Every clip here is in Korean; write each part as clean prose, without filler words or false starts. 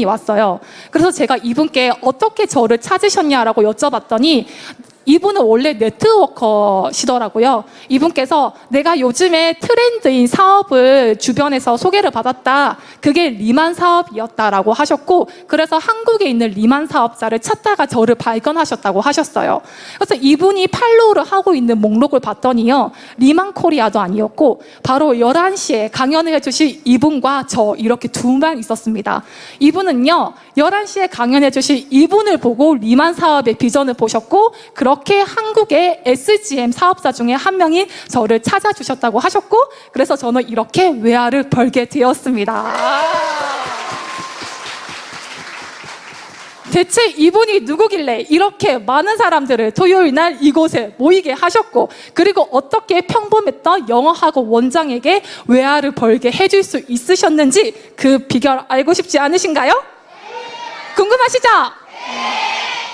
이 왔어요. 그래서 제가 이분께 어떻게 저를 찾으셨냐라고 여쭤봤더니 이분은 원래 네트워커시더라고요. 이분께서 내가 요즘에 트렌드인 사업을 주변에서 소개를 받았다. 그게 리만 사업이었다라고 하셨고, 그래서 한국에 있는 리만 사업자를 찾다가 저를 발견하셨다고 하셨어요. 그래서 이분이 팔로우를 하고 있는 목록을 봤더니요, 리만 코리아도 아니었고 바로 11시에 강연을 해주실 이분과 저 이렇게 두 명 있었습니다. 이분은요, 11시에 강연해 주실 이분을 보고 리만 사업의 비전을 보셨고, 그렇게 한국의 SGM 사업자 중에 한 명이 저를 찾아주셨다고 하셨고, 그래서 저는 이렇게 외화를 벌게 되었습니다. 대체 이분이 누구길래 이렇게 많은 사람들을 토요일 날 이곳에 모이게 하셨고, 그리고 어떻게 평범했던 영어학원 원장에게 외화를 벌게 해줄 수 있으셨는지 그 비결 알고 싶지 않으신가요? 궁금하시죠?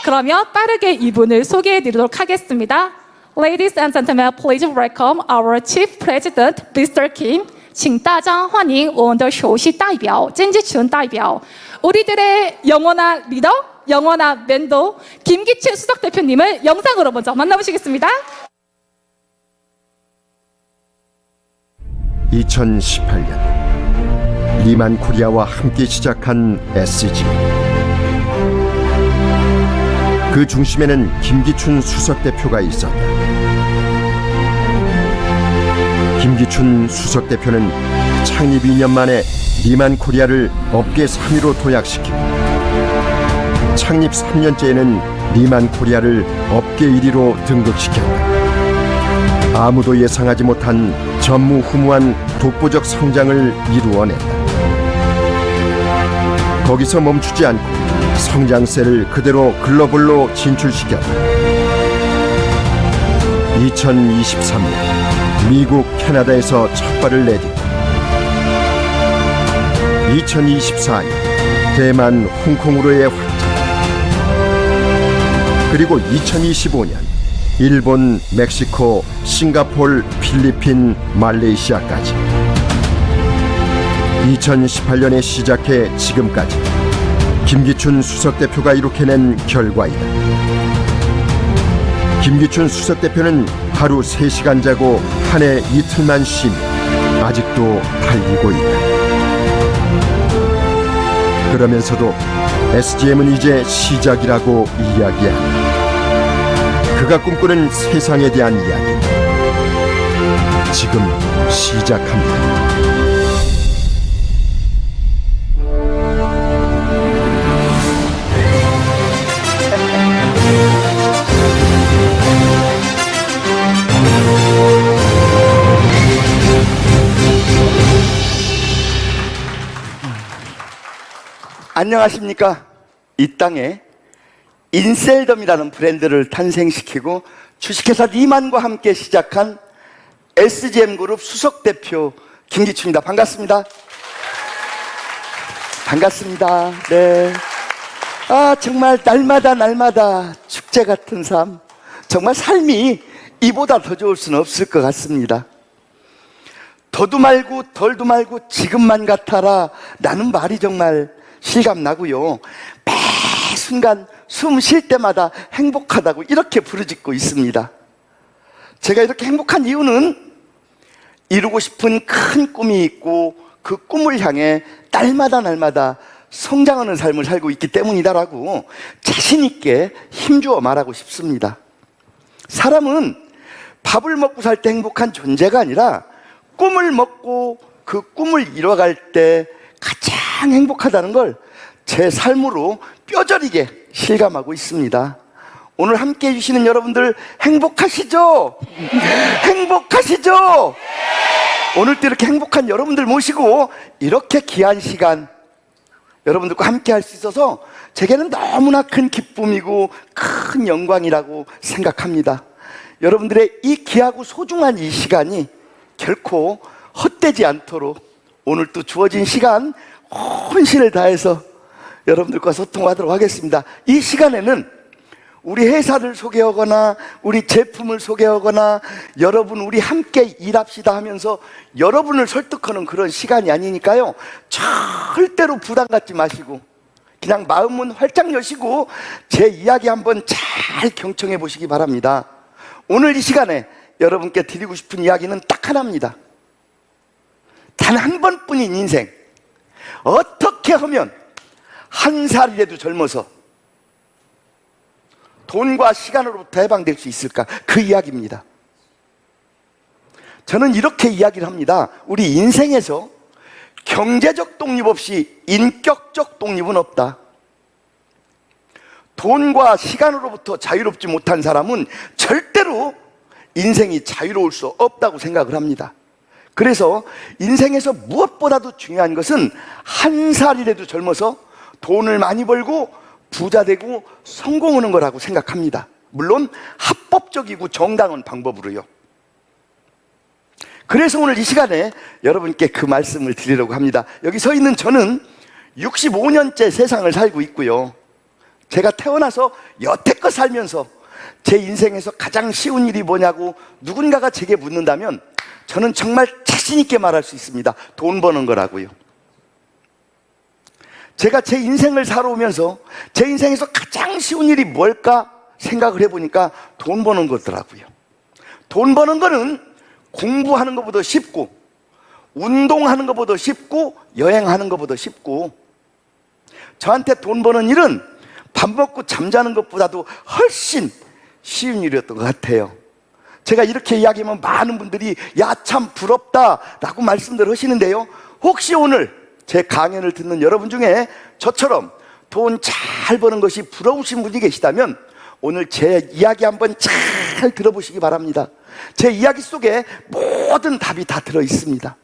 그러면 빠르게 이분을 소개해 드리도록 하겠습니다. Ladies and gentlemen, please welcome our Chief President, Mr. Kim. 请大家欢迎我们的首席代表曾纪群代表. 우리들의 영원한 리더, 영원한 멘토 김기춘 수석 대표님을 영상으로 먼저 만나보시겠습니다. 2018년 리만 코리아와 함께 시작한 SGM. 그 중심에는 김기춘 수석 대표가 있었다. 김기춘 수석 대표는 창립 2년 만에 리만 코리아를 업계 3위로 도약시키고, 창립 3년째에는 리만 코리아를 업계 1위로 등극시켰다. 아무도 예상하지 못한 전무후무한 독보적 성장을 이루어냈다. 거기서 멈추지 않고 성장세를 그대로 글로벌로 진출시켰다. 2023년 미국, 캐나다에서 첫 발을 내딛고, 2024년 대만, 홍콩으로의 확장, 그리고 2025년 일본, 멕시코, 싱가포르, 필리핀, 말레이시아까지 2018년에 시작해 지금까지 김기춘 수석 대표가 이룩해낸 결과이다. 김기춘 수석 대표는 하루 3시간 자고 한 해 이틀만 쉬며 아직도 달리고 있다. 그러면서도 SGM은 이제 시작이라고 이야기한다. 그가 꿈꾸는 세상에 대한 이야기, 지금 시작합니다. 안녕하십니까. 이 땅에 인셀덤이라는 브랜드를 탄생시키고 주식회사 리만과 함께 시작한 SGM그룹 수석대표 김기춘입니다. 반갑습니다. 반갑습니다. 네. 정말 날마다 축제 같은 삶, 정말 삶이 이보다 더 좋을 수는 없을 것 같습니다. 더도 말고 덜도 말고 지금만 같아라 라는 말이 정말 실감나고요. 매 순간 숨 쉴 때마다 행복하다고 이렇게 부르짖고 있습니다. 제가 이렇게 행복한 이유는 이루고 싶은 큰 꿈이 있고 그 꿈을 향해 날마다 성장하는 삶을 살고 있기 때문이다라고 자신 있게 힘주어 말하고 싶습니다. 사람은 밥을 먹고 살 때 행복한 존재가 아니라 꿈을 먹고 그 꿈을 이뤄갈 때 가장 행복하다는 걸 제 삶으로 뼈저리게 실감하고 있습니다. 오늘 함께 해주시는 여러분들 행복하시죠? 행복하시죠? 오늘도 이렇게 행복한 여러분들 모시고 이렇게 귀한 시간 여러분들과 함께 할 수 있어서 제게는 너무나 큰 기쁨이고 큰 영광이라고 생각합니다. 여러분들의 이 귀하고 소중한 이 시간이 결코 헛되지 않도록 오늘 또 주어진 시간 혼신을 다해서 여러분들과 소통하도록 하겠습니다. 이 시간에는 우리 회사를 소개하거나 우리 제품을 소개하거나 여러분 우리 함께 일합시다 하면서 여러분을 설득하는 그런 시간이 아니니까요, 절대로 부담 갖지 마시고 그냥 마음은 활짝 여시고 제 이야기 한번 잘 경청해 보시기 바랍니다. 오늘 이 시간에 여러분께 드리고 싶은 이야기는 딱 하나입니다. 단 한 번뿐인 인생, 어떻게 하면 한 살이라도 젊어서 돈과 시간으로부터 해방될 수 있을까? 그 이야기입니다. 저는 이렇게 이야기를 합니다. 우리 인생에서 경제적 독립 없이 인격적 독립은 없다. 돈과 시간으로부터 자유롭지 못한 사람은 절대로 인생이 자유로울 수 없다고 생각을 합니다. 그래서 인생에서 무엇보다도 중요한 것은 한 살이라도 젊어서 돈을 많이 벌고 부자 되고 성공하는 거라고 생각합니다. 물론 합법적이고 정당한 방법으로요. 그래서 오늘 이 시간에 여러분께 그 말씀을 드리려고 합니다. 여기 서 있는 저는 65년째 세상을 살고 있고요. 제가 태어나서 여태껏 살면서 제 인생에서 가장 쉬운 일이 뭐냐고 누군가가 제게 묻는다면 저는 정말 자신 있게 말할 수 있습니다. 돈 버는 거라고요. 제가 제 인생을 살아오면서 제 인생에서 가장 쉬운 일이 뭘까 생각을 해보니까 돈 버는 거더라고요. 돈 버는 거는 공부하는 것보다 쉽고 운동하는 것보다 쉽고 여행하는 것보다 쉽고 저한테 돈 버는 일은 밥 먹고 잠자는 것보다도 훨씬 쉬운 일이었던 것 같아요. 제가 이렇게 이야기하면 많은 분들이 야, 참 부럽다 라고 말씀들 하시는데요, 혹시 오늘 제 강연을 듣는 여러분 중에 저처럼 돈 잘 버는 것이 부러우신 분이 계시다면 오늘 제 이야기 한번 잘 들어보시기 바랍니다. 제 이야기 속에 모든 답이 다 들어있습니다.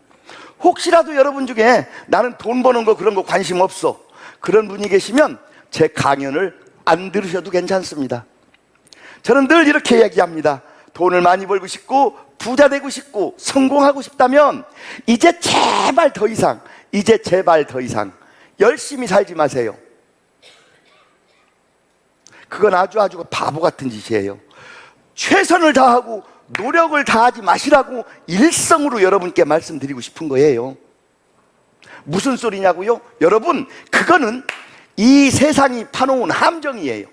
혹시라도 여러분 중에 나는 돈 버는 거 그런 거 관심 없어 그런 분이 계시면 제 강연을 안 들으셔도 괜찮습니다. 저는 늘 이렇게 이야기합니다. 돈을 많이 벌고 싶고 부자 되고 싶고 성공하고 싶다면 이제 제발 더 이상 열심히 살지 마세요. 그건 아주 바보 같은 짓이에요. 최선을 다하고 노력을 다하지 마시라고 일성으로 여러분께 말씀드리고 싶은 거예요. 무슨 소리냐고요? 여러분, 그거는 이 세상이 파놓은 함정이에요.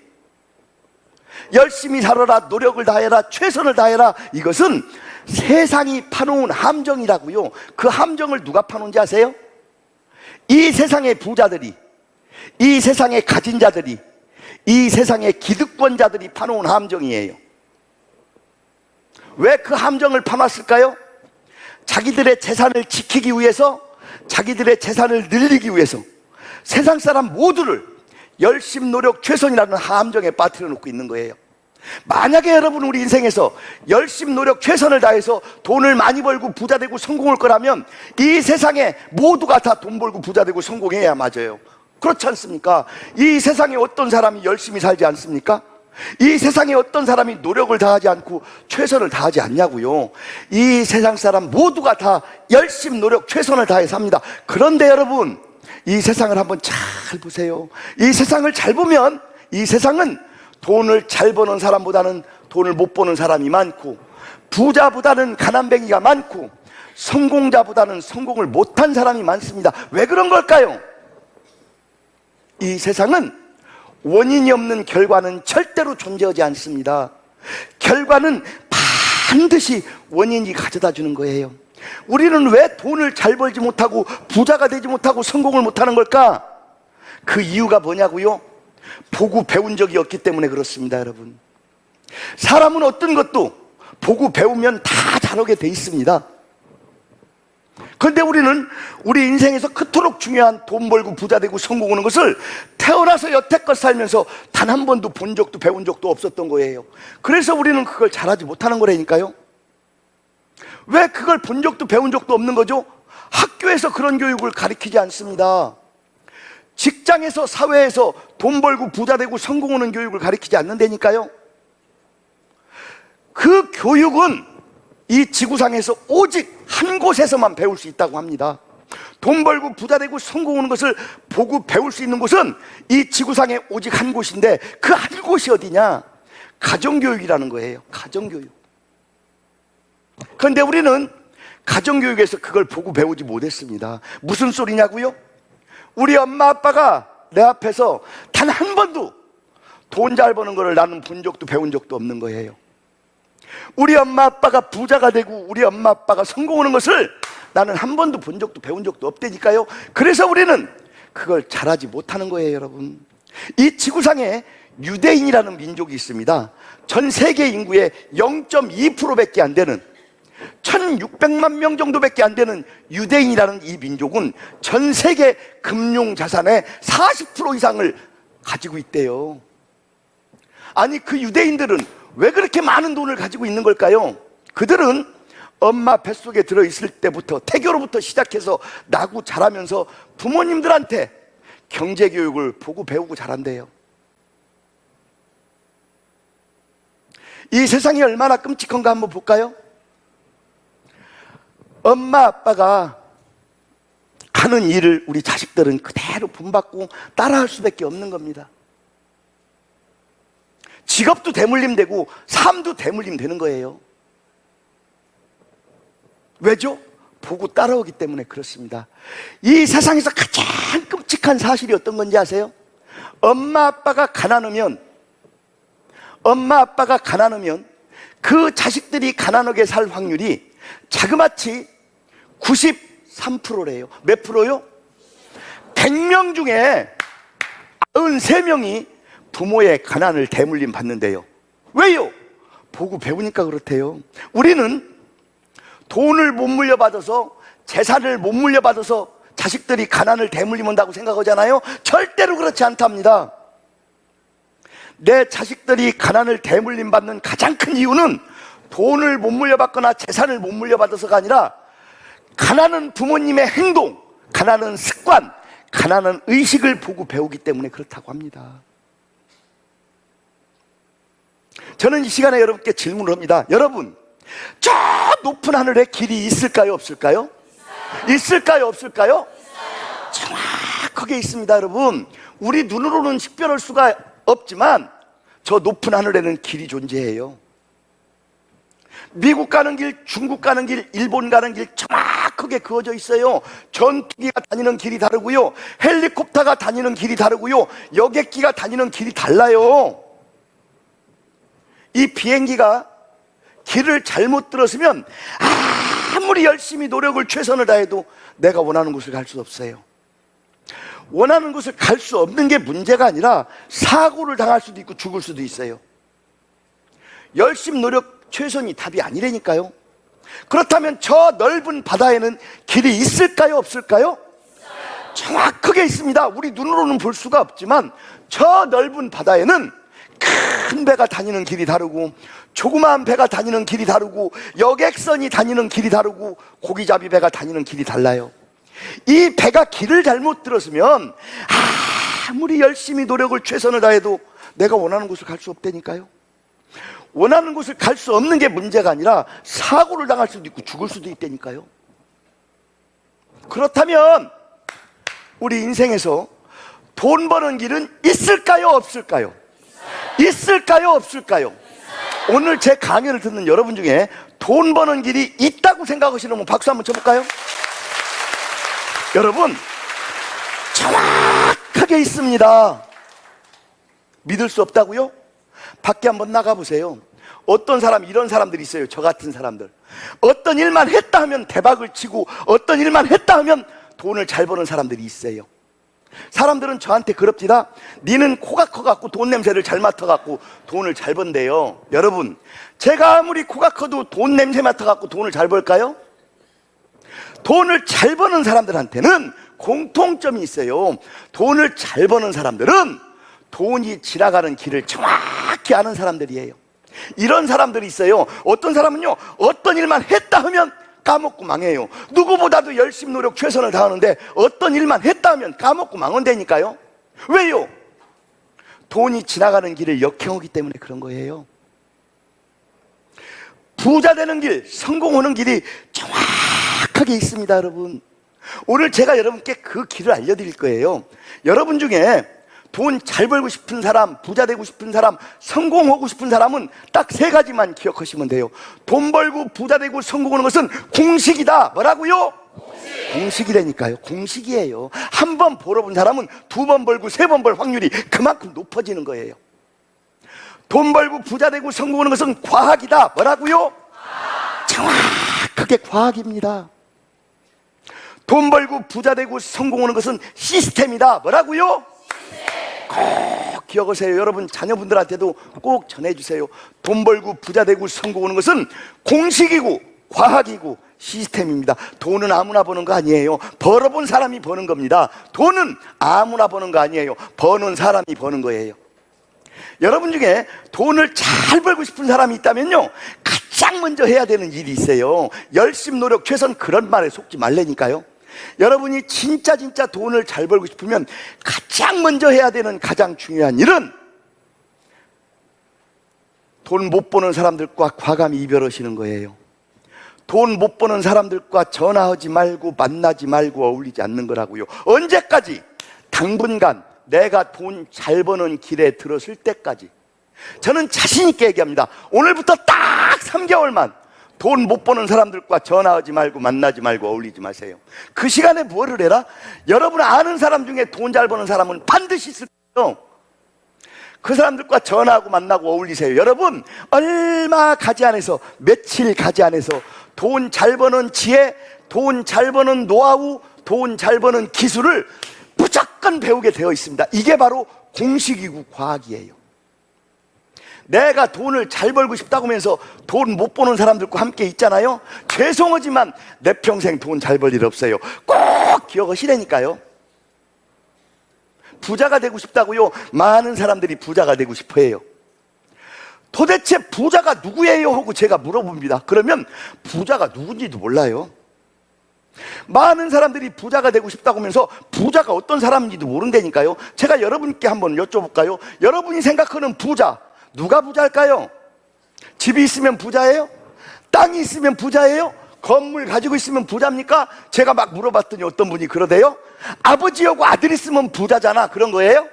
열심히 살아라, 노력을 다해라, 최선을 다해라, 이것은 세상이 파놓은 함정이라고요. 그 함정을 누가 파놓은지 아세요? 이 세상의 부자들이, 이 세상의 가진 자들이, 이 세상의 기득권자들이 파놓은 함정이에요. 왜 그 함정을 파놨을까요? 자기들의 재산을 지키기 위해서, 자기들의 재산을 늘리기 위해서 세상 사람 모두를 열심 노력 최선이라는 함정에 빠뜨려 놓고 있는 거예요. 만약에 여러분 우리 인생에서 열심 노력 최선을 다해서 돈을 많이 벌고 부자 되고 성공할 거라면 이 세상에 모두가 다 돈 벌고 부자 되고 성공해야 맞아요. 그렇지 않습니까? 이 세상에 어떤 사람이 열심히 살지 않습니까? 이 세상에 어떤 사람이 노력을 다하지 않고 최선을 다하지 않냐고요. 이 세상 사람 모두가 다 열심 노력 최선을 다해 삽니다. 그런데 여러분, 이 세상을 한번 잘 보세요. 이 세상을 잘 보면 이 세상은 돈을 잘 버는 사람보다는 돈을 못 버는 사람이 많고, 부자보다는 가난뱅이가 많고, 성공자보다는 성공을 못한 사람이 많습니다. 왜 그런 걸까요? 이 세상은 원인이 없는 결과는 절대로 존재하지 않습니다. 결과는 반드시 원인이 가져다 주는 거예요. 우리는 왜 돈을 잘 벌지 못하고 부자가 되지 못하고 성공을 못하는 걸까? 그 이유가 뭐냐고요? 보고 배운 적이 없기 때문에 그렇습니다. 여러분, 사람은 어떤 것도 보고 배우면 다 잘하게 돼 있습니다. 그런데 우리는 우리 인생에서 그토록 중요한 돈 벌고 부자 되고 성공하는 것을 태어나서 여태껏 살면서 단 한 번도 본 적도 배운 적도 없었던 거예요. 그래서 우리는 그걸 잘하지 못하는 거라니까요. 왜 그걸 본 적도 배운 적도 없는 거죠? 학교에서 그런 교육을 가르치지 않습니다. 직장에서, 사회에서 돈 벌고 부자 되고 성공하는 교육을 가르치지 않는다니까요. 그 교육은 이 지구상에서 오직 한 곳에서만 배울 수 있다고 합니다. 돈 벌고 부자 되고 성공하는 것을 보고 배울 수 있는 곳은 이 지구상에 오직 한 곳인데, 그 한 곳이 어디냐? 가정교육이라는 거예요. 가정교육. 그런데 우리는 가정교육에서 그걸 보고 배우지 못했습니다. 무슨 소리냐고요? 우리 엄마 아빠가 내 앞에서 단 한 번도 돈 잘 버는 거를 나는 본 적도 배운 적도 없는 거예요. 우리 엄마 아빠가 부자가 되고 우리 엄마 아빠가 성공하는 것을 나는 한 번도 본 적도 배운 적도 없다니까요. 그래서 우리는 그걸 잘하지 못하는 거예요, 여러분. 이 지구상에 유대인이라는 민족이 있습니다. 전 세계 인구의 0.2%밖에 안 되는 1600만 명 정도밖에 안 되는 유대인이라는 이 민족은 전 세계 금융 자산의 40% 이상을 가지고 있대요. 아니, 그 유대인들은 왜 그렇게 많은 돈을 가지고 있는 걸까요? 그들은 엄마 뱃속에 들어있을 때부터, 태교로부터 시작해서 나고 자라면서 부모님들한테 경제교육을 보고 배우고 자란대요. 이 세상이 얼마나 끔찍한가 한번 볼까요? 엄마 아빠가 하는 일을 우리 자식들은 그대로 본받고 따라할 수밖에 없는 겁니다. 직업도 대물림 되고 삶도 대물림 되는 거예요. 왜죠? 보고 따라오기 때문에 그렇습니다. 이 세상에서 가장 끔찍한 사실이 어떤 건지 아세요? 엄마 아빠가 가난하면 그 자식들이 가난하게 살 확률이 자그마치 93%래요. 몇 프로요? 100명 중에 93명이 부모의 가난을 대물림 받는데요. 왜요? 보고 배우니까 그렇대요. 우리는 돈을 못 물려받아서, 재산을 못 물려받아서 자식들이 가난을 대물림한다고 생각하잖아요. 절대로 그렇지 않답니다. 내 자식들이 가난을 대물림 받는 가장 큰 이유는 돈을 못 물려받거나 재산을 못 물려받아서가 아니라 가난한 부모님의 행동, 가난한 습관, 가난한 의식을 보고 배우기 때문에 그렇다고 합니다. 저는 이 시간에 여러분께 질문을 합니다. 여러분, 저 높은 하늘에 길이 있을까요, 없을까요? 있을까요, 없을까요? 정확하게 있습니다, 여러분. 우리 눈으로는 식별할 수가 없지만 저 높은 하늘에는 길이 존재해요. 미국 가는 길, 중국 가는 길, 일본 가는 길 정확하게 그어져 있어요. 전투기가 다니는 길이 다르고요, 헬리콥터가 다니는 길이 다르고요, 여객기가 다니는 길이 달라요. 이 비행기가 길을 잘못 들었으면 아무리 열심히 노력을 최선을 다해도 내가 원하는 곳을 갈 수 없어요. 원하는 곳을 갈 수 없는 게 문제가 아니라 사고를 당할 수도 있고 죽을 수도 있어요. 열심 노력 최선이 답이 아니라니까요. 그렇다면 저 넓은 바다에는 길이 있을까요, 없을까요? 정확하게 있습니다. 우리 눈으로는 볼 수가 없지만 저 넓은 바다에는 큰 배가 다니는 길이 다르고 조그마한 배가 다니는 길이 다르고 여객선이 다니는 길이 다르고 고기잡이 배가 다니는 길이 달라요. 이 배가 길을 잘못 들었으면 아무리 열심히 노력을 최선을 다해도 내가 원하는 곳을 갈 수 없다니까요. 원하는 곳을 갈 수 없는 게 문제가 아니라 사고를 당할 수도 있고 죽을 수도 있다니까요. 그렇다면 우리 인생에서 돈 버는 길은 있을까요, 없을까요? 있을까요, 없을까요? 오늘 제 강연을 듣는 여러분 중에 돈 버는 길이 있다고 생각하시는 분 박수 한번 쳐볼까요? 여러분, 정확하게 있습니다. 믿을 수 없다고요? 밖에 한번 나가보세요. 어떤 사람, 이런 사람들이 있어요. 저 같은 사람들. 어떤 일만 했다 하면 대박을 치고 어떤 일만 했다 하면 돈을 잘 버는 사람들이 있어요. 사람들은 저한테 그럽니다. 니는 코가 커갖고 돈 냄새를 잘 맡아갖고 돈을 잘 번대요. 여러분, 제가 아무리 코가 커도 돈 냄새 맡아갖고 돈을 잘 벌까요? 돈을 잘 버는 사람들한테는 공통점이 있어요. 돈을 잘 버는 사람들은 돈이 지나가는 길을 정확히 아는 사람들이에요. 이런 사람들이 있어요. 어떤 사람은요, 어떤 일만 했다 하면 까먹고 망해요. 누구보다도 열심히 노력 최선을 다하는데 어떤 일만 했다 하면 까먹고 망한다니까요. 왜요? 돈이 지나가는 길을 역행하기 때문에 그런 거예요. 부자 되는 길, 성공하는 길이 정확하게 있습니다, 여러분. 오늘 제가 여러분께 그 길을 알려드릴 거예요. 여러분 중에 돈 잘 벌고 싶은 사람, 부자 되고 싶은 사람, 성공하고 싶은 사람은 딱 3가지만 기억하시면 돼요. 돈 벌고 부자 되고 성공하는 것은 공식이다. 뭐라고요? 공식. 공식이라니까요. 공식이에요. 한 번 벌어본 사람은 두 번 벌고 세 번 벌 확률이 그만큼 높아지는 거예요. 돈 벌고 부자 되고 성공하는 것은 과학이다. 뭐라고요? 정확하게 과학입니다. 돈 벌고 부자 되고 성공하는 것은 시스템이다. 뭐라고요? 꼭 기억하세요. 여러분 자녀분들한테도 꼭 전해주세요. 돈 벌고 부자 되고 성공하는 것은 공식이고 과학이고 시스템입니다. 돈은 아무나 버는 거 아니에요. 벌어본 사람이 버는 겁니다. 돈은 아무나 버는 거 아니에요. 버는 사람이 버는 거예요. 여러분 중에 돈을 잘 벌고 싶은 사람이 있다면요, 가장 먼저 해야 되는 일이 있어요. 열심 노력 최선, 그런 말에 속지 말라니까요. 여러분이 진짜 돈을 잘 벌고 싶으면 가장 먼저 해야 되는 가장 중요한 일은 돈 못 버는 사람들과 과감히 이별하시는 거예요. 돈 못 버는 사람들과 전화하지 말고 만나지 말고 어울리지 않는 거라고요. 언제까지? 당분간 내가 돈 잘 버는 길에 들었을 때까지. 저는 자신 있게 얘기합니다. 오늘부터 딱 3개월만 돈 못 버는 사람들과 전화하지 말고 만나지 말고 어울리지 마세요. 그 시간에 뭐를 해라? 여러분 아는 사람 중에 돈 잘 버는 사람은 반드시 있을 거예요. 그 사람들과 전화하고 만나고 어울리세요. 여러분 얼마 가지 않아서, 며칠 가지 않아서 돈 잘 버는 지혜, 돈 잘 버는 노하우, 돈 잘 버는 기술을 무조건 배우게 되어 있습니다. 이게 바로 공식이고 과학이에요. 내가 돈을 잘 벌고 싶다고 하면서 돈 못 버는 사람들과 함께 있잖아요. 죄송하지만 내 평생 돈 잘 벌 일 없어요. 꼭 기억하시라니까요. 부자가 되고 싶다고요? 많은 사람들이 부자가 되고 싶어 해요. 도대체 부자가 누구예요? 하고 제가 물어봅니다. 그러면 부자가 누군지도 몰라요. 많은 사람들이 부자가 되고 싶다고 하면서 부자가 어떤 사람인지도 모른다니까요. 제가 여러분께 한번 여쭤볼까요? 여러분이 생각하는 부자, 누가 부자일까요? 집이 있으면 부자예요? 땅이 있으면 부자예요? 건물 가지고 있으면 부자입니까? 제가 막 물어봤더니 어떤 분이 그러대요. 아버지하고 아들 있으면 부자잖아, 그런 거예요?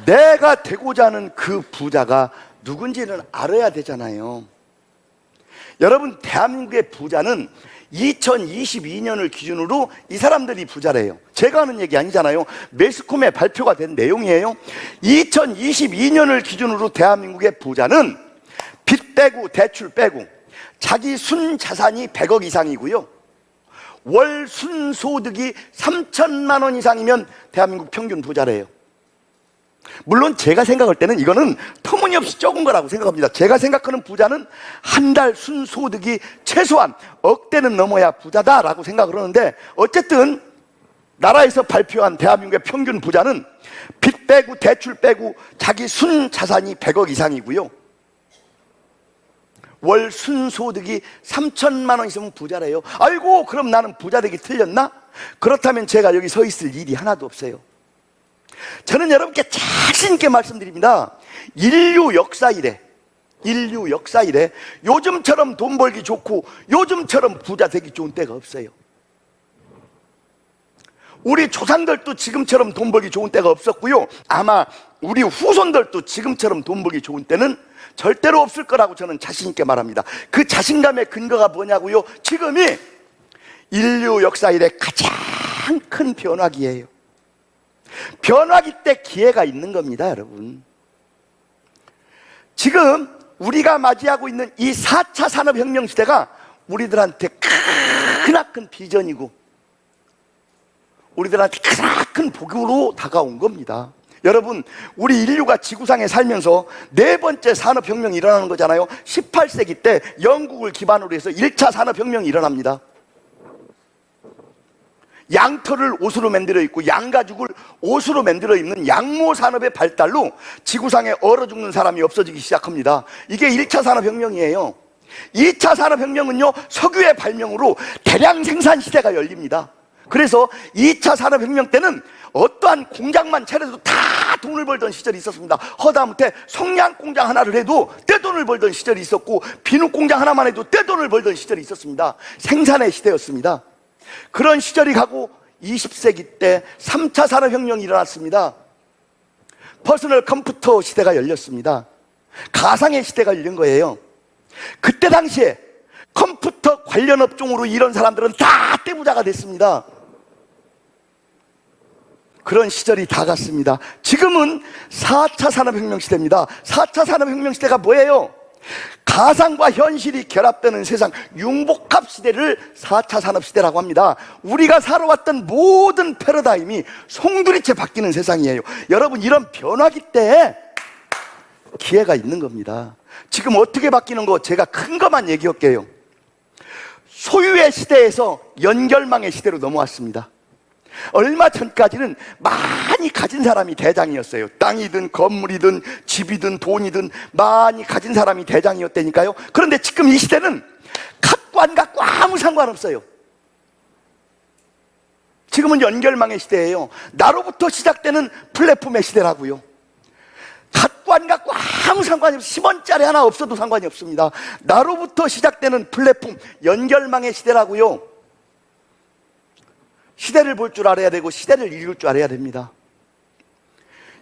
내가 되고자 하는 그 부자가 누군지는 알아야 되잖아요. 여러분 대한민국의 부자는 2022년을 기준으로 이 사람들이 부자래요. 제가 하는 얘기 아니잖아요. 매스컴에 발표가 된 내용이에요. 2022년을 기준으로 대한민국의 부자는 빚 빼고 대출 빼고 자기 순자산이 100억 이상이고요, 월 순소득이 3천만 원 이상이면 대한민국 평균 부자래요. 물론 제가 생각할 때는 이거는 터무니없이 적은 거라고 생각합니다. 제가 생각하는 부자는 한 달 순소득이 최소한 억대는 넘어야 부자다라고 생각을 하는데, 어쨌든 나라에서 발표한 대한민국의 평균 부자는 빚 빼고 대출 빼고 자기 순자산이 100억 이상이고요, 월 순소득이 3천만 원 있으면 부자래요. 아이고, 그럼 나는 부자 되기 틀렸나? 그렇다면 제가 여기 서 있을 일이 하나도 없어요. 저는 여러분께 자신 있게 말씀드립니다. 인류 역사 이래 요즘처럼 돈 벌기 좋고 요즘처럼 부자 되기 좋은 때가 없어요. 우리 조상들도 지금처럼 돈 벌기 좋은 때가 없었고요, 아마 우리 후손들도 지금처럼 돈 벌기 좋은 때는 절대로 없을 거라고 저는 자신 있게 말합니다. 그 자신감의 근거가 뭐냐고요? 지금이 인류 역사 이래 가장 큰 변화기예요. 변화기 때 기회가 있는 겁니다, 여러분. 지금 우리가 맞이하고 있는 이 4차 산업혁명 시대가 우리들한테 크나큰 비전이고 우리들한테 크나큰 복으로 다가온 겁니다. 여러분, 우리 인류가 지구상에 살면서 네 번째 산업혁명이 일어나는 거잖아요. 18세기 때 영국을 기반으로 해서 1차 산업혁명이 일어납니다. 양털을 옷으로 만들어 입고 양가죽을 옷으로 만들어 입는 양모 산업의 발달로 지구상에 얼어 죽는 사람이 없어지기 시작합니다. 이게 1차 산업혁명이에요. 2차 산업혁명은요, 석유의 발명으로 대량 생산 시대가 열립니다. 그래서 2차 산업혁명 때는 어떠한 공장만 차려도 다 돈을 벌던 시절이 있었습니다. 허다못해 성냥 공장 하나를 해도 떼돈을 벌던 시절이 있었고, 비누 공장 하나만 해도 떼돈을 벌던 시절이 있었습니다. 생산의 시대였습니다. 그런 시절이 가고 20세기 때 3차 산업혁명이 일어났습니다. 퍼스널 컴퓨터 시대가 열렸습니다. 가상의 시대가 열린 거예요. 그때 당시에 컴퓨터 관련 업종으로 이런 사람들은 다 떼부자가 됐습니다. 그런 시절이 다 갔습니다. 지금은 4차 산업혁명 시대입니다. 4차 산업혁명 시대가 뭐예요? 가상과 현실이 결합되는 세상, 융복합 시대를 4차 산업시대라고 합니다. 우리가 살아왔던 모든 패러다임이 송두리째 바뀌는 세상이에요. 여러분, 이런 변화기 때에 기회가 있는 겁니다. 지금 어떻게 바뀌는 거 제가 큰 것만 얘기할게요. 소유의 시대에서 연결망의 시대로 넘어왔습니다. 얼마 전까지는 많이 가진 사람이 대장이었어요. 땅이든 건물이든 집이든 돈이든 많이 가진 사람이 대장이었다니까요. 그런데 지금 이 시대는 갖고 안 갖고 아무 상관없어요. 지금은 연결망의 시대예요. 나로부터 시작되는 플랫폼의 시대라고요. 갖고 안 갖고 아무 상관이 없어요. 10원짜리 하나 없어도 상관이 없습니다. 나로부터 시작되는 플랫폼, 연결망의 시대라고요. 시대를 볼 줄 알아야 되고 시대를 읽을 줄 알아야 됩니다.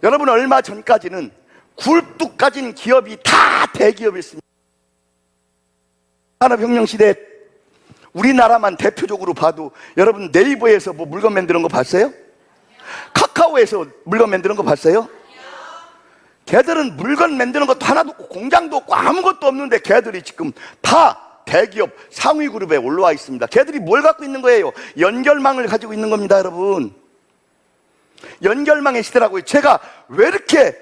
여러분, 얼마 전까지는 굴뚝 가진 기업이 다 대기업이었습니다. 산업혁명 시대 우리나라만 대표적으로 봐도 여러분, 네이버에서 뭐 물건 만드는 거 봤어요? 카카오에서 물건 만드는 거 봤어요? 걔들은 물건 만드는 것도 하나도 없고 공장도 없고 아무것도 없는데 걔들이 지금 다 대기업 상위 그룹에 올라와 있습니다. 걔들이 뭘 갖고 있는 거예요? 연결망을 가지고 있는 겁니다, 여러분. 연결망의 시대라고요. 제가 왜 이렇게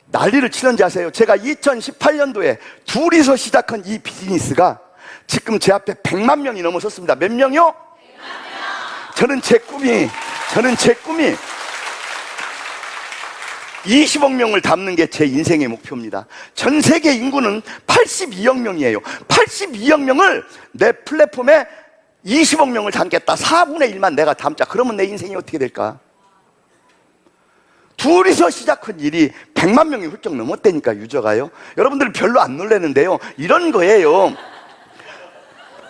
난리를 치는지 아세요? 제가 2018년도에 둘이서 시작한 이 비즈니스가 지금 제 앞에 100만 명이 넘어섰습니다. 몇 명이요? 100만 명. 저는 제 꿈이 20억 명을 담는 게 제 인생의 목표입니다. 전 세계 인구는 82억 명이에요. 82억 명을 내 플랫폼에 20억 명을 담겠다. 4분의 1만 내가 담자. 그러면 내 인생이 어떻게 될까? 둘이서 시작한 일이 100만 명이 훌쩍 넘었다니까, 유저가요. 여러분들 별로 안 놀라는데요, 이런 거예요.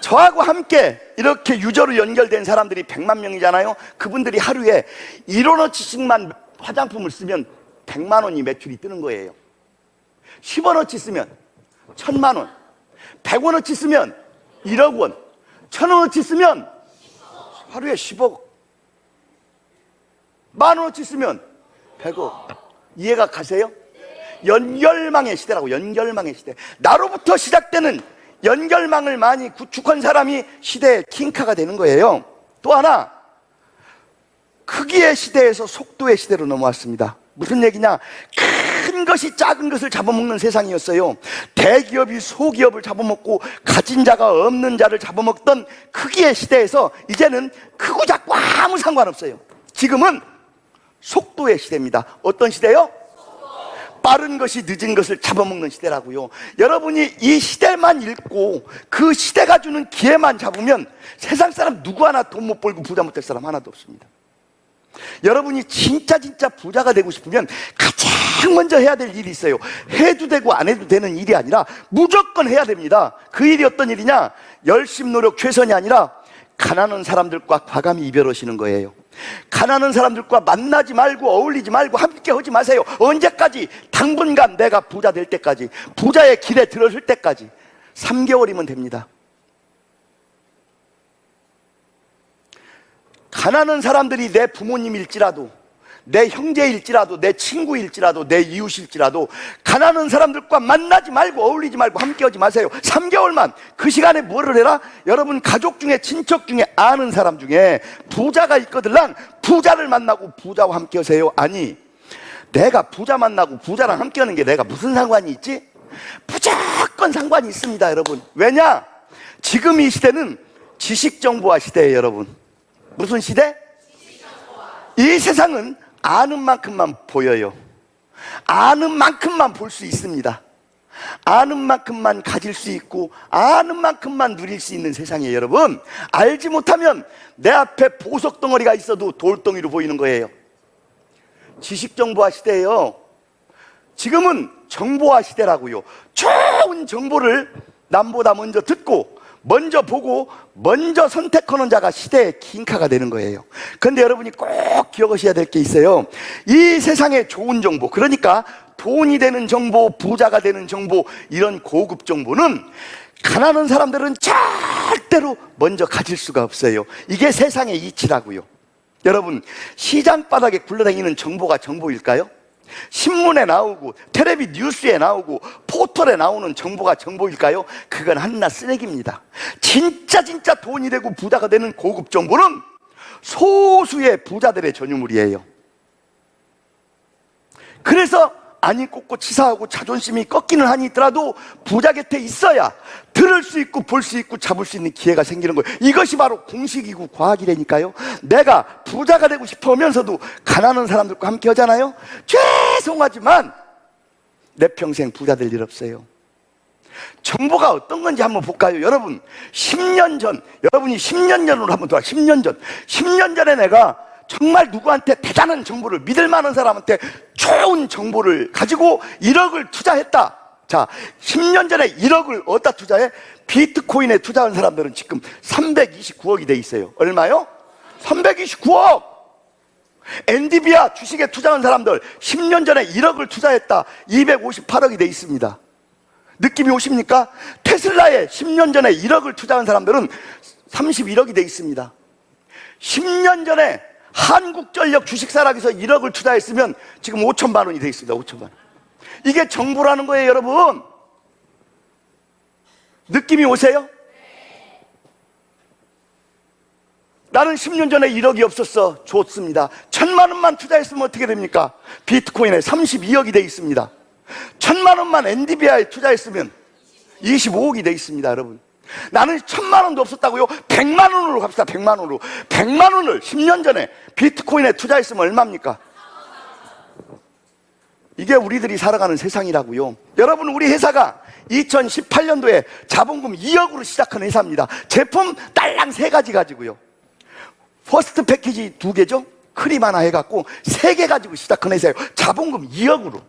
저하고 함께 이렇게 유저로 연결된 사람들이 100만 명이잖아요. 그분들이 하루에 1원어치씩만 화장품을 쓰면 100만 원이 매출이 뜨는 거예요. 10원어치 쓰면 1000만 원, 100원어치 쓰면 1억 원, 1000원어치 쓰면 하루에 10억, 만원어치 쓰면 100억. 이해가 가세요? 연결망의 시대라고. 연결망의 시대. 나로부터 시작되는 연결망을 많이 구축한 사람이 시대의 킹카가 되는 거예요. 또 하나, 크기의 시대에서 속도의 시대로 넘어왔습니다. 무슨 얘기냐? 큰 것이 작은 것을 잡아먹는 세상이었어요. 대기업이 소기업을 잡아먹고 가진 자가 없는 자를 잡아먹던 크기의 시대에서 이제는 크고 작고 아무 상관없어요. 지금은 속도의 시대입니다. 어떤 시대요? 빠른 것이 늦은 것을 잡아먹는 시대라고요. 여러분이 이 시대만 읽고 그 시대가 주는 기회만 잡으면 세상 사람 누구 하나 돈 못 벌고 부자 못 될 사람 하나도 없습니다. 여러분이 진짜 부자가 되고 싶으면 가장 먼저 해야 될 일이 있어요. 해도 되고 안 해도 되는 일이 아니라 무조건 해야 됩니다. 그 일이 어떤 일이냐? 열심 노력 최선이 아니라 가난한 사람들과 과감히 이별하시는 거예요. 가난한 사람들과 만나지 말고 어울리지 말고 함께 하지 마세요. 언제까지? 당분간 내가 부자 될 때까지, 부자의 길에 들어설 때까지 3개월이면 됩니다. 가난한 사람들이 내 부모님일지라도, 내 형제일지라도, 내 친구일지라도, 내 이웃일지라도 가난한 사람들과 만나지 말고 어울리지 말고 함께하지 마세요. 3개월만. 그 시간에 뭐를 해라? 여러분 가족 중에, 친척 중에, 아는 사람 중에 부자가 있거들랑 부자를 만나고 부자와 함께하세요. 아니, 내가 부자 만나고 부자랑 함께하는 게 내가 무슨 상관이 있지? 무조건 상관이 있습니다, 여러분. 왜냐? 지금 이 시대는 지식정보화 시대예요, 여러분. 무슨 시대? 이 세상은 아는 만큼만 보여요. 아는 만큼만 볼 수 있습니다. 아는 만큼만 가질 수 있고 아는 만큼만 누릴 수 있는 세상이에요, 여러분. 알지 못하면 내 앞에 보석 덩어리가 있어도 돌덩이로 보이는 거예요. 지식정보화 시대예요. 지금은 정보화 시대라고요. 좋은 정보를 남보다 먼저 듣고 먼저 보고 먼저 선택하는 자가 시대의 킹카가 되는 거예요. 그런데 여러분이 꼭 기억하셔야 될 게 있어요. 이 세상의 좋은 정보, 그러니까 돈이 되는 정보, 부자가 되는 정보, 이런 고급 정보는 가난한 사람들은 절대로 먼저 가질 수가 없어요. 이게 세상의 이치라고요. 여러분, 시장 바닥에 굴러다니는 정보가 정보일까요? 신문에 나오고 텔레비 뉴스에 나오고 포털에 나오는 정보가 정보일까요? 그건 한낱 쓰레기입니다. 진짜 돈이 되고 부자가 되는 고급 정보는 소수의 부자들의 전유물이에요. 그래서 안이 꽂고 치사하고 자존심이 꺾이는 한이 있더라도 부자 곁에 있어야 들을 수 있고 볼 수 있고 잡을 수 있는 기회가 생기는 거예요. 이것이 바로 공식이고 과학이라니까요. 내가 부자가 되고 싶으면서도 가난한 사람들과 함께 하잖아요. 죄송하지만 내 평생 부자 될 일 없어요. 정보가 어떤 건지 한번 볼까요? 여러분, 10년 전, 여러분이 10년 전으로 한번 돌아. 10년 전에 내가 정말 누구한테 대단한 정보를, 믿을 만한 사람한테 좋은 정보를 가지고 1억을 투자했다. 자, 10년 전에 1억을 어디다 투자해? 비트코인에 투자한 사람들은 지금 329억이 돼 있어요. 얼마요? 329억! 엔디비아 주식에 투자한 사람들 10년 전에 1억을 투자했다. 258억이 돼 있습니다. 느낌이 오십니까? 테슬라에 10년 전에 1억을 투자한 사람들은 31억이 돼 있습니다. 10년 전에 한국전력 주식사락에서 1억을 투자했으면 지금 5천만 원이 돼 있습니다. 5천만 원. 이게 정보라는 거예요, 여러분. 느낌이 오세요? 나는 10년 전에 1억이 없었어. 좋습니다. 1,000만 원만 투자했으면 어떻게 됩니까? 비트코인에 32억이 돼 있습니다. 1,000만 원만 엔디비아에 투자했으면 25억이 돼 있습니다, 여러분. 나는 1,000만 원도 없었다고요? 100만 원으로 갑시다. 100만 원으로. 100만 원을 10년 전에 비트코인에 투자했으면 얼마입니까? 이게 우리들이 살아가는 세상이라고요. 여러분, 우리 회사가 2018년도에 자본금 2억으로 시작한 회사입니다. 제품 딸랑 3가지 가지고요. 퍼스트 패키지 2개죠? 크림 하나 해갖고 3개 가지고 시작한 회사예요. 자본금 2억으로.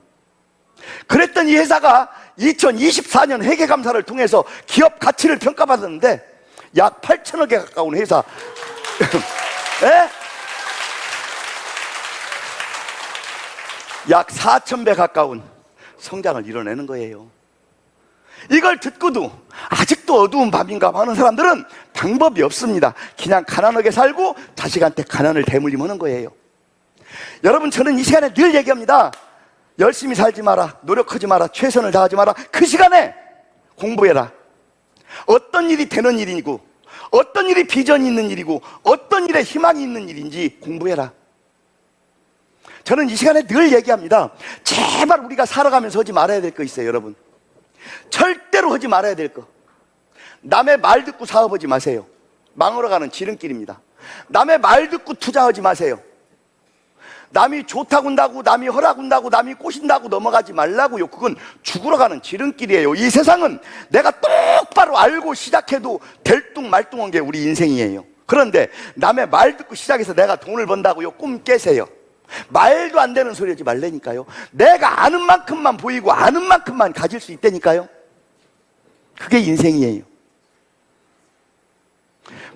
그랬던 이 회사가 2024년 회계감사를 통해서 기업 가치를 평가받았는데 약 8천억에 가까운 회사. 네? 약 4,000배 가까운 성장을 이뤄내는 거예요. 이걸 듣고도 아직도 어두운 밤인가 하는 사람들은 방법이 없습니다. 그냥 가난하게 살고 자식한테 가난을 대물림하는 거예요. 여러분, 저는 이 시간에 늘 얘기합니다. 열심히 살지 마라, 노력하지 마라, 최선을 다하지 마라. 그 시간에 공부해라. 어떤 일이 되는 일이고, 어떤 일이 비전이 있는 일이고, 어떤 일에 희망이 있는 일인지 공부해라. 저는 이 시간에 늘 얘기합니다. 제발 우리가 살아가면서 하지 말아야 될 거 있어요, 여러분. 절대로 하지 말아야 될 거. 남의 말 듣고 사업하지 마세요. 망으러 가는 지름길입니다. 남의 말 듣고 투자하지 마세요. 남이 좋다고 한다고, 남이 허락한다고, 남이 꼬신다고 넘어가지 말라고요. 그건 죽으러 가는 지름길이에요. 이 세상은 내가 똑바로 알고 시작해도 될뚱말뚱한 게 우리 인생이에요. 그런데 남의 말 듣고 시작해서 내가 돈을 번다고요? 꿈 깨세요. 말도 안 되는 소리 하지 말라니까요. 내가 아는 만큼만 보이고 아는 만큼만 가질 수 있다니까요. 그게 인생이에요.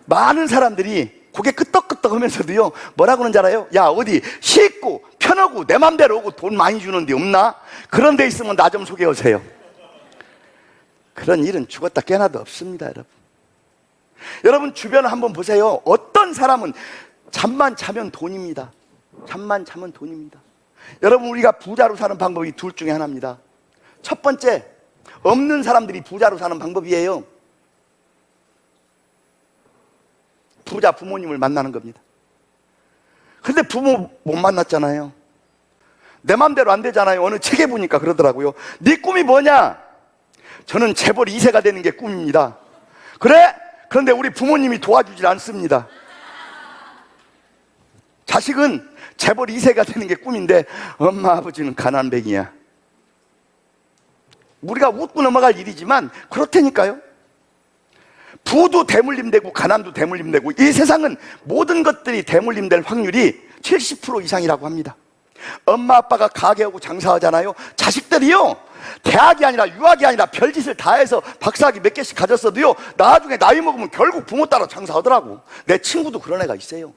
많은 사람들이 고개 끄덕끄덕 하면서도요, 뭐라고 하는지 알아요? 야, 어디 쉽고 편하고 내 맘대로 오고 돈 많이 주는 데 없나? 그런 데 있으면 나 좀 소개하세요. 그런 일은 죽었다 깨나도 없습니다, 여러분. 여러분, 주변을 한번 보세요. 어떤 사람은 잠만 자면 돈입니다. 잠만 자면 돈입니다. 여러분, 우리가 부자로 사는 방법이 둘 중에 하나입니다. 첫 번째, 없는 사람들이 부자로 사는 방법이에요. 부자 부모님을 만나는 겁니다. 근데 부모 못 만났잖아요. 내 맘대로 안 되잖아요. 어느 책에 보니까 그러더라고요. 네 꿈이 뭐냐? 저는 재벌 2세가 되는 게 꿈입니다. 그래? 그런데 우리 부모님이 도와주질 않습니다. 자식은 재벌 2세가 되는 게 꿈인데 엄마 아버지는 가난뱅이야. 우리가 웃고 넘어갈 일이지만 그렇다니까요. 부도 대물림되고 가난도 대물림되고, 이 세상은 모든 것들이 대물림될 확률이 70% 이상이라고 합니다. 엄마 아빠가 가게하고 장사하잖아요. 자식들이요, 대학이 아니라 유학이 아니라 별짓을 다 해서 박사학위 몇 개씩 가졌어도요, 나중에 나이 먹으면 결국 부모 따라 장사하더라고. 내 친구도 그런 애가 있어요.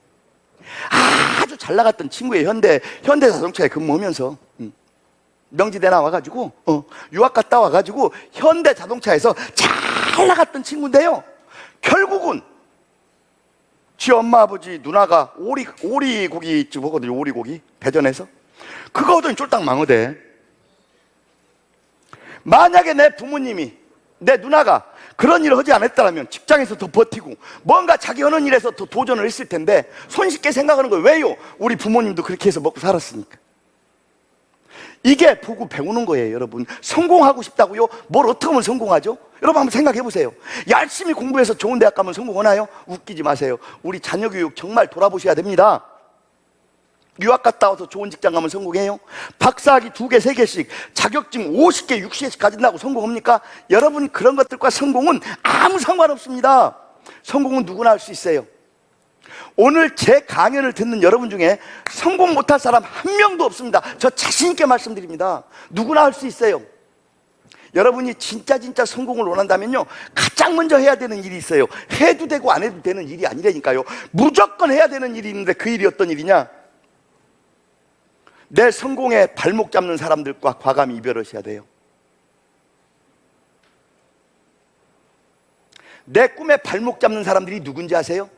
아주 잘 나갔던 친구의 현대자동차에 근무하면서 명지대 나와가지고 유학 갔다 와가지고 현대자동차에서 잘 잘 나갔던 친구인데요, 결국은 지 엄마 아버지 누나가 오리고기집 먹거든요. 오리고기 배전에서 그거 하더니 쫄딱 망하대. 만약에 내 부모님이, 내 누나가 그런 일을 하지 않았다면 직장에서 더 버티고 뭔가 자기 하는 일에서 더 도전을 했을 텐데 손쉽게 생각하는 거예요. 왜요? 우리 부모님도 그렇게 해서 먹고 살았으니까. 이게 보고 배우는 거예요. 여러분, 성공하고 싶다고요? 뭘 어떻게 하면 성공하죠? 여러분 한번 생각해 보세요. 열심히 공부해서 좋은 대학 가면 성공하나요? 웃기지 마세요. 우리 자녀 교육 정말 돌아보셔야 됩니다. 유학 갔다 와서 좋은 직장 가면 성공해요? 박사학위 2개, 3개씩 자격증 50개, 60개씩 가진다고 성공합니까? 여러분, 그런 것들과 성공은 아무 상관없습니다. 성공은 누구나 할 수 있어요. 오늘 제 강연을 듣는 여러분 중에 성공 못할 사람 한 명도 없습니다. 저 자신 있게 말씀드립니다. 누구나 할 수 있어요. 여러분이 진짜 성공을 원한다면요, 가장 먼저 해야 되는 일이 있어요. 해도 되고 안 해도 되는 일이 아니라니까요. 무조건 해야 되는 일이 있는데 그 일이 어떤 일이냐? 내 성공에 발목 잡는 사람들과 과감히 이별하셔야 돼요. 내 꿈에 발목 잡는 사람들이 누군지 아세요?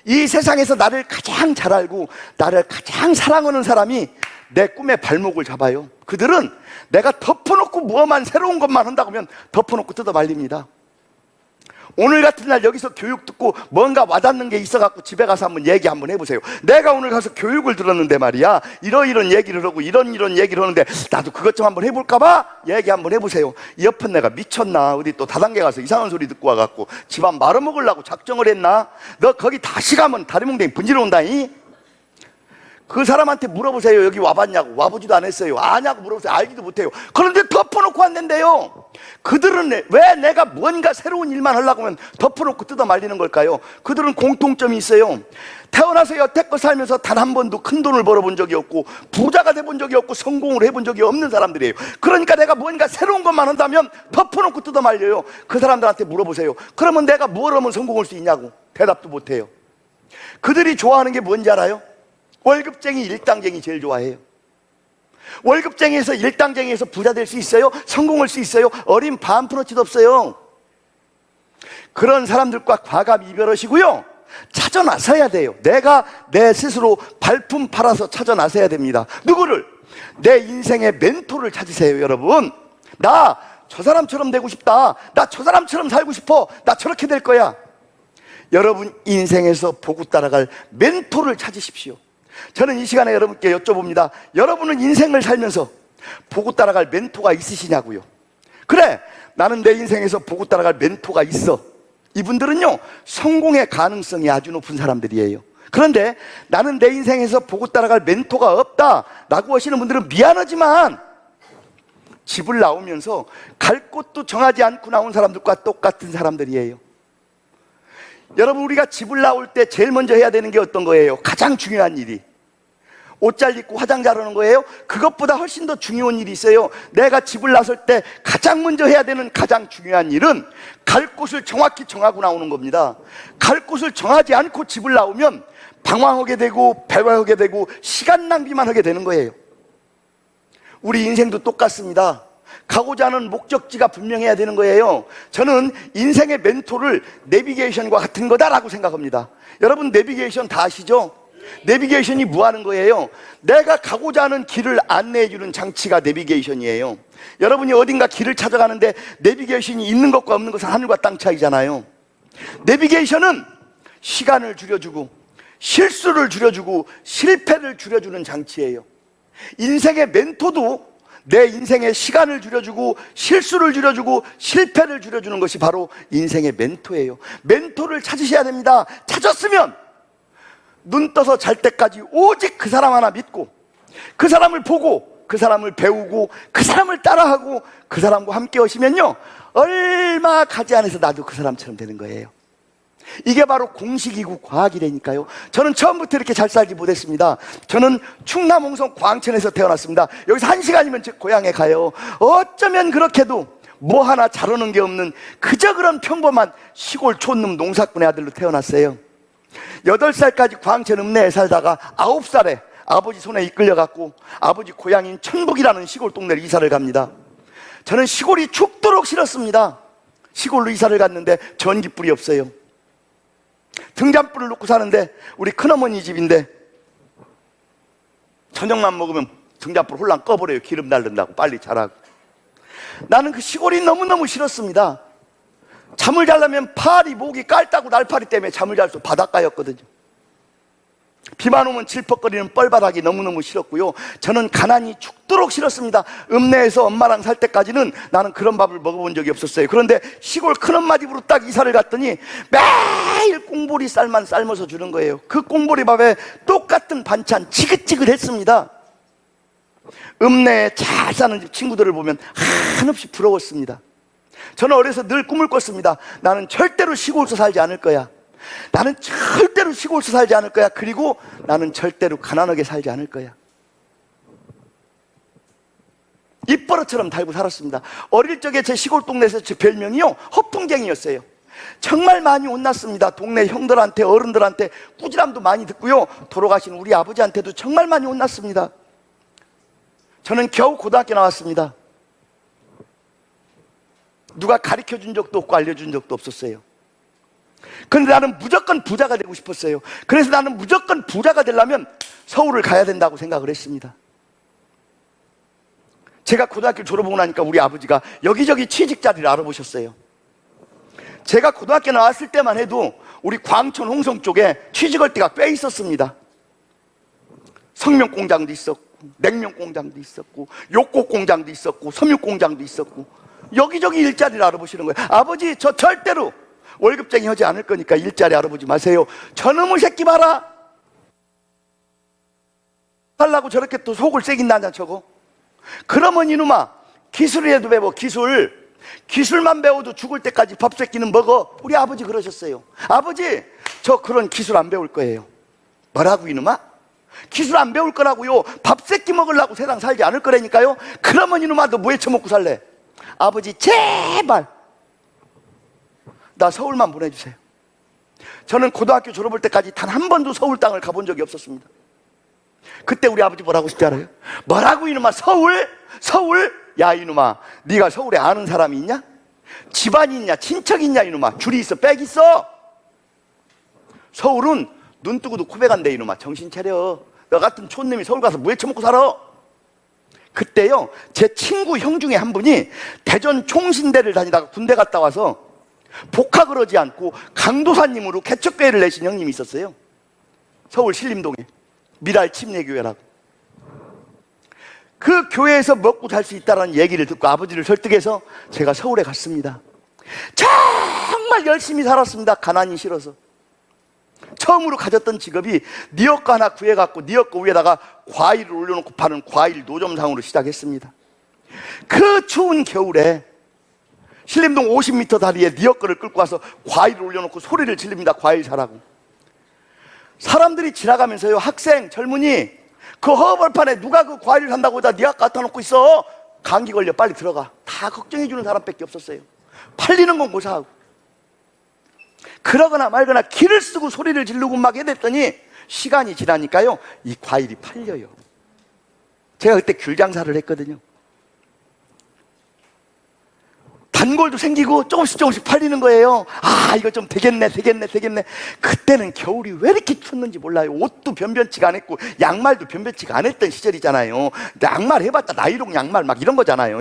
이 세상에서 나를 가장 잘 알고 나를 가장 사랑하는 사람이 내 꿈에 발목을 잡아요. 그들은 내가 덮어놓고 뭐만 새로운 것만 한다고 하면 덮어놓고 뜯어 말립니다. 오늘 같은 날 여기서 교육 듣고 뭔가 와닿는 게 있어갖고 집에 가서 한번 얘기 한번 해보세요. 내가 오늘 가서 교육을 들었는데 말이야, 이런 얘기를 하고 이런 얘기를 하는데 나도 그것 좀 한번 해볼까봐 얘기 한번 해보세요. 옆은 내가 미쳤나? 어디 또 다단계 가서 이상한 소리 듣고 와갖고 집안 말아먹으려고 작정을 했나? 너 거기 다시 가면 다리 몽댕이 분지러 온다니? 그 사람한테 물어보세요. 여기 와봤냐고. 와보지도 않았어요. 아냐고 물어보세요. 알지도 못해요. 그런데 덮어놓고 왔는데요, 그들은 왜 내가 뭔가 새로운 일만 하려고 하면 덮어놓고 뜯어 말리는 걸까요? 그들은 공통점이 있어요. 태어나서 여태껏 살면서 단 한 번도 큰 돈을 벌어본 적이 없고 부자가 돼본 적이 없고 성공을 해본 적이 없는 사람들이에요. 그러니까 내가 뭔가 새로운 것만 한다면 덮어놓고 뜯어 말려요. 그 사람들한테 물어보세요. 그러면 내가 뭘 하면 성공할 수 있냐고. 대답도 못해요. 그들이 좋아하는 게 뭔지 알아요? 월급쟁이, 일당쟁이 제일 좋아해요. 월급쟁이에서 일당쟁이에서 부자 될 수 있어요? 성공할 수 있어요? 어린 반푼어치도 없어요. 그런 사람들과 과감히 이별하시고요, 찾아 나서야 돼요. 내가 내 스스로 발품 팔아서 찾아 나서야 됩니다. 누구를? 내 인생의 멘토를 찾으세요. 여러분, 나 저 사람처럼 되고 싶다. 나 저 사람처럼 살고 싶어. 나 저렇게 될 거야. 여러분 인생에서 보고 따라갈 멘토를 찾으십시오. 저는 이 시간에 여러분께 여쭤봅니다. 여러분은 인생을 살면서 보고 따라갈 멘토가 있으시냐고요? 그래, 나는 내 인생에서 보고 따라갈 멘토가 있어. 이분들은요, 성공의 가능성이 아주 높은 사람들이에요. 그런데 나는 내 인생에서 보고 따라갈 멘토가 없다 라고 하시는 분들은 미안하지만 집을 나오면서 갈 곳도 정하지 않고 나온 사람들과 똑같은 사람들이에요. 여러분, 우리가 집을 나올 때 제일 먼저 해야 되는 게 어떤 거예요? 가장 중요한 일이 옷 잘 입고 화장 잘하는 거예요? 그것보다 훨씬 더 중요한 일이 있어요. 내가 집을 나설 때 가장 먼저 해야 되는 가장 중요한 일은 갈 곳을 정확히 정하고 나오는 겁니다. 갈 곳을 정하지 않고 집을 나오면 방황하게 되고 배회하게 되고 시간 낭비만 하게 되는 거예요. 우리 인생도 똑같습니다. 가고자 하는 목적지가 분명해야 되는 거예요. 저는 인생의 멘토를 내비게이션과 같은 거다라고 생각합니다. 여러분, 내비게이션 다 아시죠? 내비게이션이 뭐 하는 거예요? 내가 가고자 하는 길을 안내해 주는 장치가 내비게이션이에요. 여러분이 어딘가 길을 찾아가는데 내비게이션이 있는 것과 없는 것은 하늘과 땅 차이잖아요. 내비게이션은 시간을 줄여주고 실수를 줄여주고 실패를 줄여주는 장치예요. 인생의 멘토도 내 인생의 시간을 줄여주고 실수를 줄여주고 실패를 줄여주는 것이 바로 인생의 멘토예요. 멘토를 찾으셔야 됩니다. 찾았으면 눈 떠서 잘 때까지 오직 그 사람 하나 믿고 그 사람을 보고 그 사람을 배우고 그 사람을 따라하고 그 사람과 함께 하시면요, 얼마 가지 않아서 나도 그 사람처럼 되는 거예요. 이게 바로 공식이고 과학이라니까요. 저는 처음부터 이렇게 잘 살지 못했습니다. 저는 충남 홍성 광천에서 태어났습니다. 여기서 1시간이면 제 고향에 가요. 어쩌면 그렇게도 뭐 하나 잘하는 게 없는 그저 그런 평범한 시골 촌놈 농사꾼의 아들로 태어났어요. 8살까지 광천 읍내에 살다가 9살에 아버지 손에 이끌려갖고 아버지 고향인 천북이라는 시골 동네를 이사를 갑니다. 저는 시골이 죽도록 싫었습니다. 시골로 이사를 갔는데 전기불이 없어요. 등잔불을 놓고 사는데 우리 큰어머니 집인데 저녁만 먹으면 등잔불 홀랑 꺼버려요. 기름 날른다고 빨리 자라고. 나는 그 시골이 너무너무 싫었습니다. 잠을 자려면 팔이 목이 깔따구 날파리 때문에 잠을 잘 수 바닷가였거든요. 비만 오면 질퍽거리는 뻘바닥이 너무너무 싫었고요. 저는 가난이 죽도록 싫었습니다. 읍내에서 엄마랑 살 때까지는 나는 그런 밥을 먹어본 적이 없었어요. 그런데 시골 큰엄마 집으로 딱 이사를 갔더니 매일 꽁보리 쌀만 삶아서 주는 거예요. 그 꽁보리 밥에 똑같은 반찬 지긋지긋했습니다. 읍내에 잘 사는 집 친구들을 보면 한없이 부러웠습니다. 저는 어려서 늘 꿈을 꿨습니다. 나는 절대로 시골에서 살지 않을 거야. 나는 절대로 시골에서 살지 않을 거야. 그리고 나는 절대로 가난하게 살지 않을 거야. 입버릇처럼 달고 살았습니다. 어릴 적에 제 시골 동네에서 제 별명이요, 허풍쟁이였어요. 정말 많이 혼났습니다. 동네 형들한테, 어른들한테 꾸지람도 많이 듣고요, 돌아가신 우리 아버지한테도 정말 많이 혼났습니다. 저는 겨우 고등학교 나왔습니다. 누가 가르쳐준 적도 없고 알려준 적도 없었어요. 그런데 나는 무조건 부자가 되고 싶었어요. 그래서 나는 무조건 부자가 되려면 서울을 가야 된다고 생각을 했습니다. 제가 고등학교 졸업하고 나니까 우리 아버지가 여기저기 취직 자리를 알아보셨어요. 제가 고등학교 나왔을 때만 해도 우리 광천 홍성 쪽에 취직할 때가 꽤 있었습니다. 성명 공장도 있었고, 냉면 공장도 있었고, 욕국 공장도 있었고, 섬유 공장도 있었고, 여기저기 일자리를 알아보시는 거예요. 아버지, 저 절대로 월급쟁이 하지 않을 거니까 일자리 알아보지 마세요. 저놈의 새끼 봐라. 하려고 저렇게 또 속을 새긴다냐 저거. 그러면 이놈아, 기술이라도 배워. 기술만 배워도 죽을 때까지 밥 새끼는 먹어. 우리 아버지 그러셨어요. 아버지, 저 그런 기술 안 배울 거예요. 뭐라고 이놈아? 기술 안 배울 거라고요. 밥 새끼 먹으려고 세상 살지 않을 거라니까요. 그러면 이놈아, 너 뭐 해쳐먹고 살래? 아버지 제발 나 서울만 보내주세요. 저는 고등학교 졸업할 때까지 단 한 번도 서울 땅을 가본 적이 없었습니다. 그때 우리 아버지 뭐라고 하실지 알아요? 뭐라고 이놈아, 서울? 야 이놈아, 네가 서울에 아는 사람이 있냐? 집안이 있냐? 친척이 있냐 이놈아? 줄이 있어? 빽 있어? 서울은 눈 뜨고도 코베 간대 이놈아. 정신 차려. 너 같은 촌놈이 서울 가서 뭐 해쳐먹고 살아? 그때요, 제 친구 형 중에 한 분이 대전 총신대를 다니다가 군대 갔다 와서 복학을 하지 않고 강도사님으로 개척교회를 내신 형님이 있었어요. 서울 신림동에 미랄 침례교회라고. 그 교회에서 먹고 살 수 있다는 얘기를 듣고 아버지를 설득해서 제가 서울에 갔습니다. 정말 열심히 살았습니다. 가난이 싫어서. 처음으로 가졌던 직업이 니엇거 하나 구해갖고 니엇거 위에다가 과일을 올려놓고 파는 과일 노점상으로 시작했습니다. 그 추운 겨울에 신림동 50m 다리에 니엇거를 끌고 와서 과일을 올려놓고 소리를 지릅니다. 과일 사라고. 사람들이 지나가면서요, 학생, 젊은이, 그 허벌판에 누가 그 과일을 산다고 다 니가 갖다 놓고 있어? 감기 걸려, 빨리 들어가. 다 걱정해주는 사람밖에 없었어요. 팔리는 건 고사하고. 그러거나 말거나 기를 쓰고 소리를 지르고 막 해댔더니 시간이 지나니까요, 이 과일이 팔려요. 제가 그때 귤 장사를 했거든요. 단골도 생기고 조금씩 팔리는 거예요. 아, 이거 좀 되겠네. 그때는 겨울이 왜 이렇게 춥는지 몰라요. 옷도 변변치가 안 했고 양말도 변변치가 안 했던 시절이잖아요. 양말 해봤자 나이롱 양말 막 이런 거잖아요.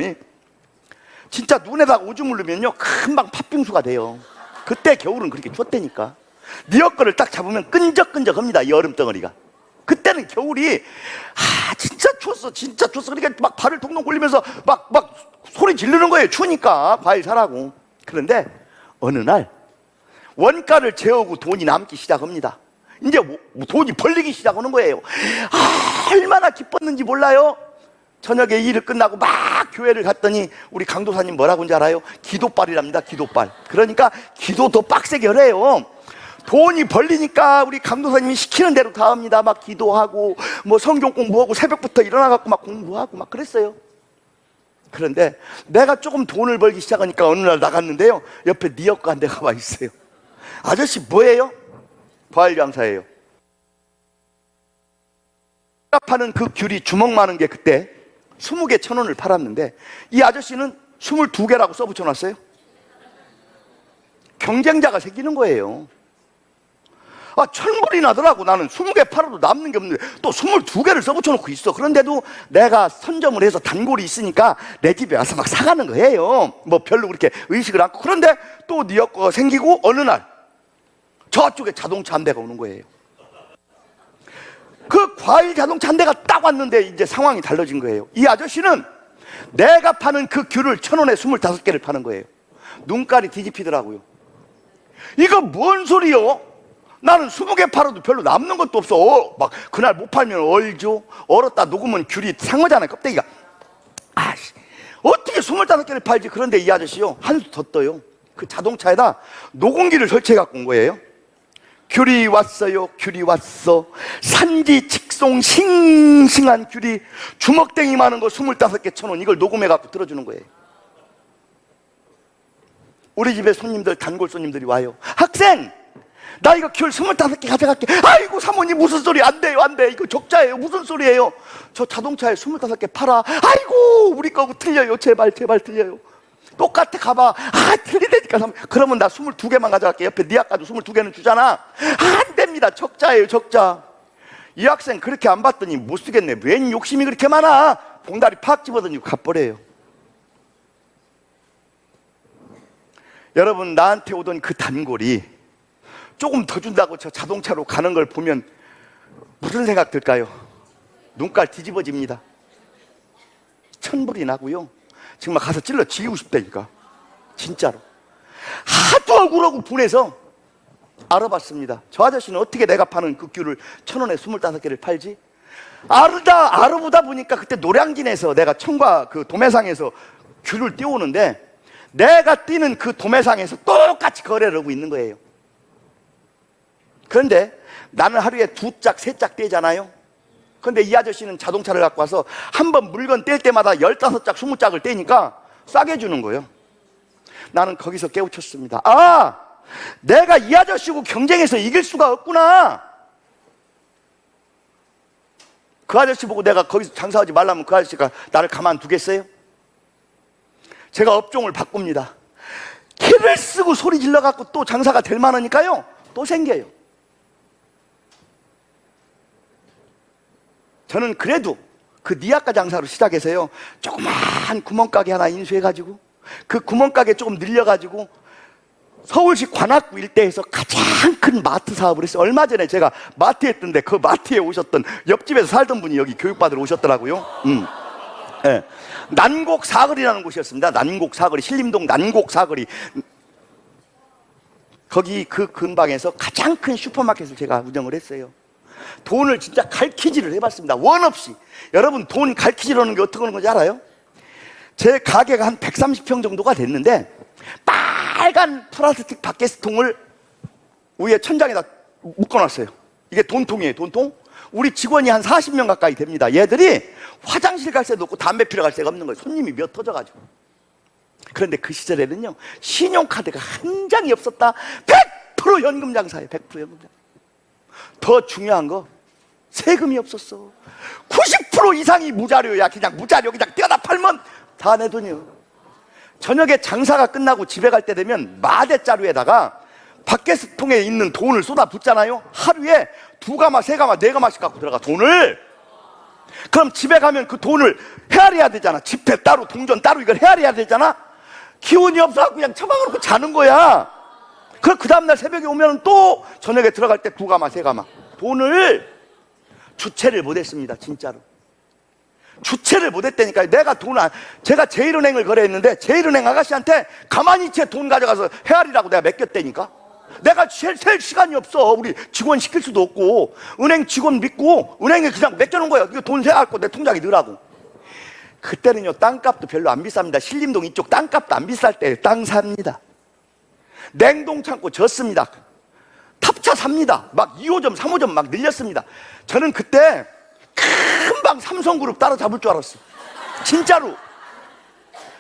진짜 눈에다가 오줌을 넣으면요, 금방 팥빙수가 돼요. 그때 겨울은 그렇게 춥다니까. 니엇거를 딱 잡으면 끈적끈적합니다, 이 얼음 덩어리가. 그때는 겨울이 진짜 추웠어. 그러니까 막 발을 동동 굴리면서 막 소리 지르는 거예요. 추우니까 과일 사라고. 그런데 어느 날 원가를 재우고 돈이 남기 시작합니다. 이제 돈이 벌리기 시작하는 거예요. 얼마나 기뻤는지 몰라요. 저녁에 일을 끝나고 막 교회를 갔더니 우리 강도사님 뭐라고 하는지 알아요? 기도빨이랍니다. 기도빨. 그러니까 기도 더 빡세게 하래요. 돈이 벌리니까 우리 강도사님이 시키는 대로 다 합니다. 막 기도하고 뭐 성경 공부하고 새벽부터 일어나갖고 막 공부하고 막 그랬어요. 그런데 내가 조금 돈을 벌기 시작하니까 어느 날 나갔는데요, 옆에 니엇거 한 대가 와 있어요. 아저씨 뭐예요? 과일 장사예요. 파는 그 귤이 주먹 많은 게 그때 20개 1,000원을 팔았는데 이 아저씨는 22개라고 써붙여놨어요. 경쟁자가 생기는 거예요. 천불이 나더라고. 나는 20개 팔아도 남는 게 없는데 또 22개를 써붙여놓고 있어. 그런데도 내가 선점을 해서 단골이 있으니까 내 집에 와서 막 사가는 거예요. 뭐 별로 그렇게 의식을 않고. 그런데 또 네 여과가 생기고 어느 날 저쪽에 자동차 한 대가 오는 거예요. 그 과일 자동차 한 대가 딱 왔는데 이제 상황이 달라진 거예요. 이 아저씨는 내가 파는 그 귤을 1,000원에 25개를 파는 거예요. 눈깔이 뒤집히더라고요. 이거 뭔 소리요? 나는 20개 팔아도 별로 남는 것도 없어. 막 그날 못 팔면 얼죠. 얼었다 녹으면 귤이 상하잖아요. 껍데기가. 어떻게 25개를 팔지? 그런데 이 아저씨요, 한수 더 떠요. 그 자동차에다 노공기를 설치해 갖고 온 거예요. 귤이 왔어요. 귤이 왔어. 산지 직송 싱싱한 귤이 주먹댕이 많은 거 25개 1,000원. 이걸 녹음해 갖고 들어주는 거예요. 우리 집에 손님들, 단골 손님들이 와요. 학생! 나 이거 귤 25개 가져갈게. 아이고 사모님 무슨 소리. 안 돼요, 안 돼. 이거 적자예요. 무슨 소리예요? 저 자동차에 25개 팔아. 아이고 우리 거고 틀려요. 제발 틀려요. 똑같아. 가봐. 틀리다니까. 그러면 나 22개만 가져갈게. 옆에 네 아까도 22개는 주잖아. 안 됩니다. 적자예요, 적자. 이 학생 그렇게 안 봤더니 못 쓰겠네. 웬 욕심이 그렇게 많아. 봉다리 팍 집어던지고 가버려요. 여러분, 나한테 오던 그 단골이 조금 더 준다고 저 자동차로 가는 걸 보면 무슨 생각 들까요? 눈깔 뒤집어집니다. 천불이 나고요. 정말 가서 찔러 지우고 싶다니까. 진짜로. 하도 억울하고 분해서 알아봤습니다. 저 아저씨는 어떻게 내가 파는 그 귤을 1,000원에 25개를 팔지? 알아보다 보니까 그때 노량진에서 내가 청과 그 도매상에서 귤을 띄우는데 내가 뛰는 그 도매상에서 똑같이 거래를 하고 있는 거예요. 그런데 나는 하루에 2짝, 3짝 떼잖아요. 그런데 이 아저씨는 자동차를 갖고 와서 한 번 물건 뗄 때마다 15짝, 20짝을 떼니까 싸게 주는 거예요. 나는 거기서 깨우쳤습니다. 내가 이 아저씨하고 경쟁해서 이길 수가 없구나. 그 아저씨 보고 내가 거기서 장사하지 말라면 그 아저씨가 나를 가만두겠어요? 제가 업종을 바꿉니다. 키를 쓰고 소리 질러갖고 또 장사가 될 만하니까요, 또 생겨요. 저는 그래도 그 니아까 장사로 시작해서요, 조그만 구멍가게 하나 인수해가지고 그 구멍가게 조금 늘려가지고 서울시 관악구 일대에서 가장 큰 마트 사업을 했어요. 얼마 전에 제가 마트 했던데 그 마트에 오셨던, 옆집에서 살던 분이 여기 교육받으러 오셨더라고요. 네. 난곡사거리라는 곳이었습니다. 난곡사거리, 신림동 난곡사거리. 거기 그 근방에서 가장 큰 슈퍼마켓을 제가 운영을 했어요. 돈을 진짜 갈퀴질을 해봤습니다. 원 없이. 여러분, 돈 갈퀴질하는 게 어떻게 하는 건지 알아요? 제 가게가 한 130평 정도가 됐는데 빨간 플라스틱 바켓통을 위에 천장에다 묶어놨어요. 이게 돈통이에요, 돈통. 우리 직원이 한 40명 가까이 됩니다. 얘들이 화장실 갈 새도 없고 담배 피러 갈 새가 없는 거예요. 손님이 몇 터져가지고. 그런데 그 시절에는요, 신용카드가 한 장이 없었다. 100% 현금 장사예요. 100% 현금 장사. 더 중요한 거, 세금이 없었어. 90% 이상이 무자료야. 그냥 무자료, 그냥 떼어다 팔면 다 내 돈이요. 저녁에 장사가 끝나고 집에 갈 때 되면 마대자루에다가 바켓통에 있는 돈을 쏟아 붓잖아요. 하루에 2가마, 3가마, 4가마씩 갖고 들어가, 돈을. 그럼 집에 가면 그 돈을 헤아려야 되잖아. 지폐 따로, 동전 따로, 이걸 헤아려야 되잖아. 기운이 없어서 그냥 처박아놓고 자는 거야. 그 다음날 새벽에 오면 또 저녁에 들어갈 때 2가마, 3가마 돈을 주체를 못했습니다. 진짜로 주체를 못했다니까요. 내가 제가 제일은행을 거래했는데 제일은행 아가씨한테 가만히 제 돈 가져가서 헤아리라고 내가 맡겼다니까. 내가 셀 시간이 없어. 우리 직원 시킬 수도 없고. 은행 직원 믿고 은행에 그냥 맡겨놓은 거예요. 이거 돈 세갖고 내 통장에 넣으라고. 그때는요, 땅값도 별로 안 비쌉니다. 신림동 이쪽 땅값도 안 비쌀 때 땅 삽니다. 냉동창고 졌습니다. 탑차 삽니다. 막 2호점, 3호점 막 늘렸습니다. 저는 그때 금방 삼성그룹 따라잡을 줄 알았어요. 진짜로.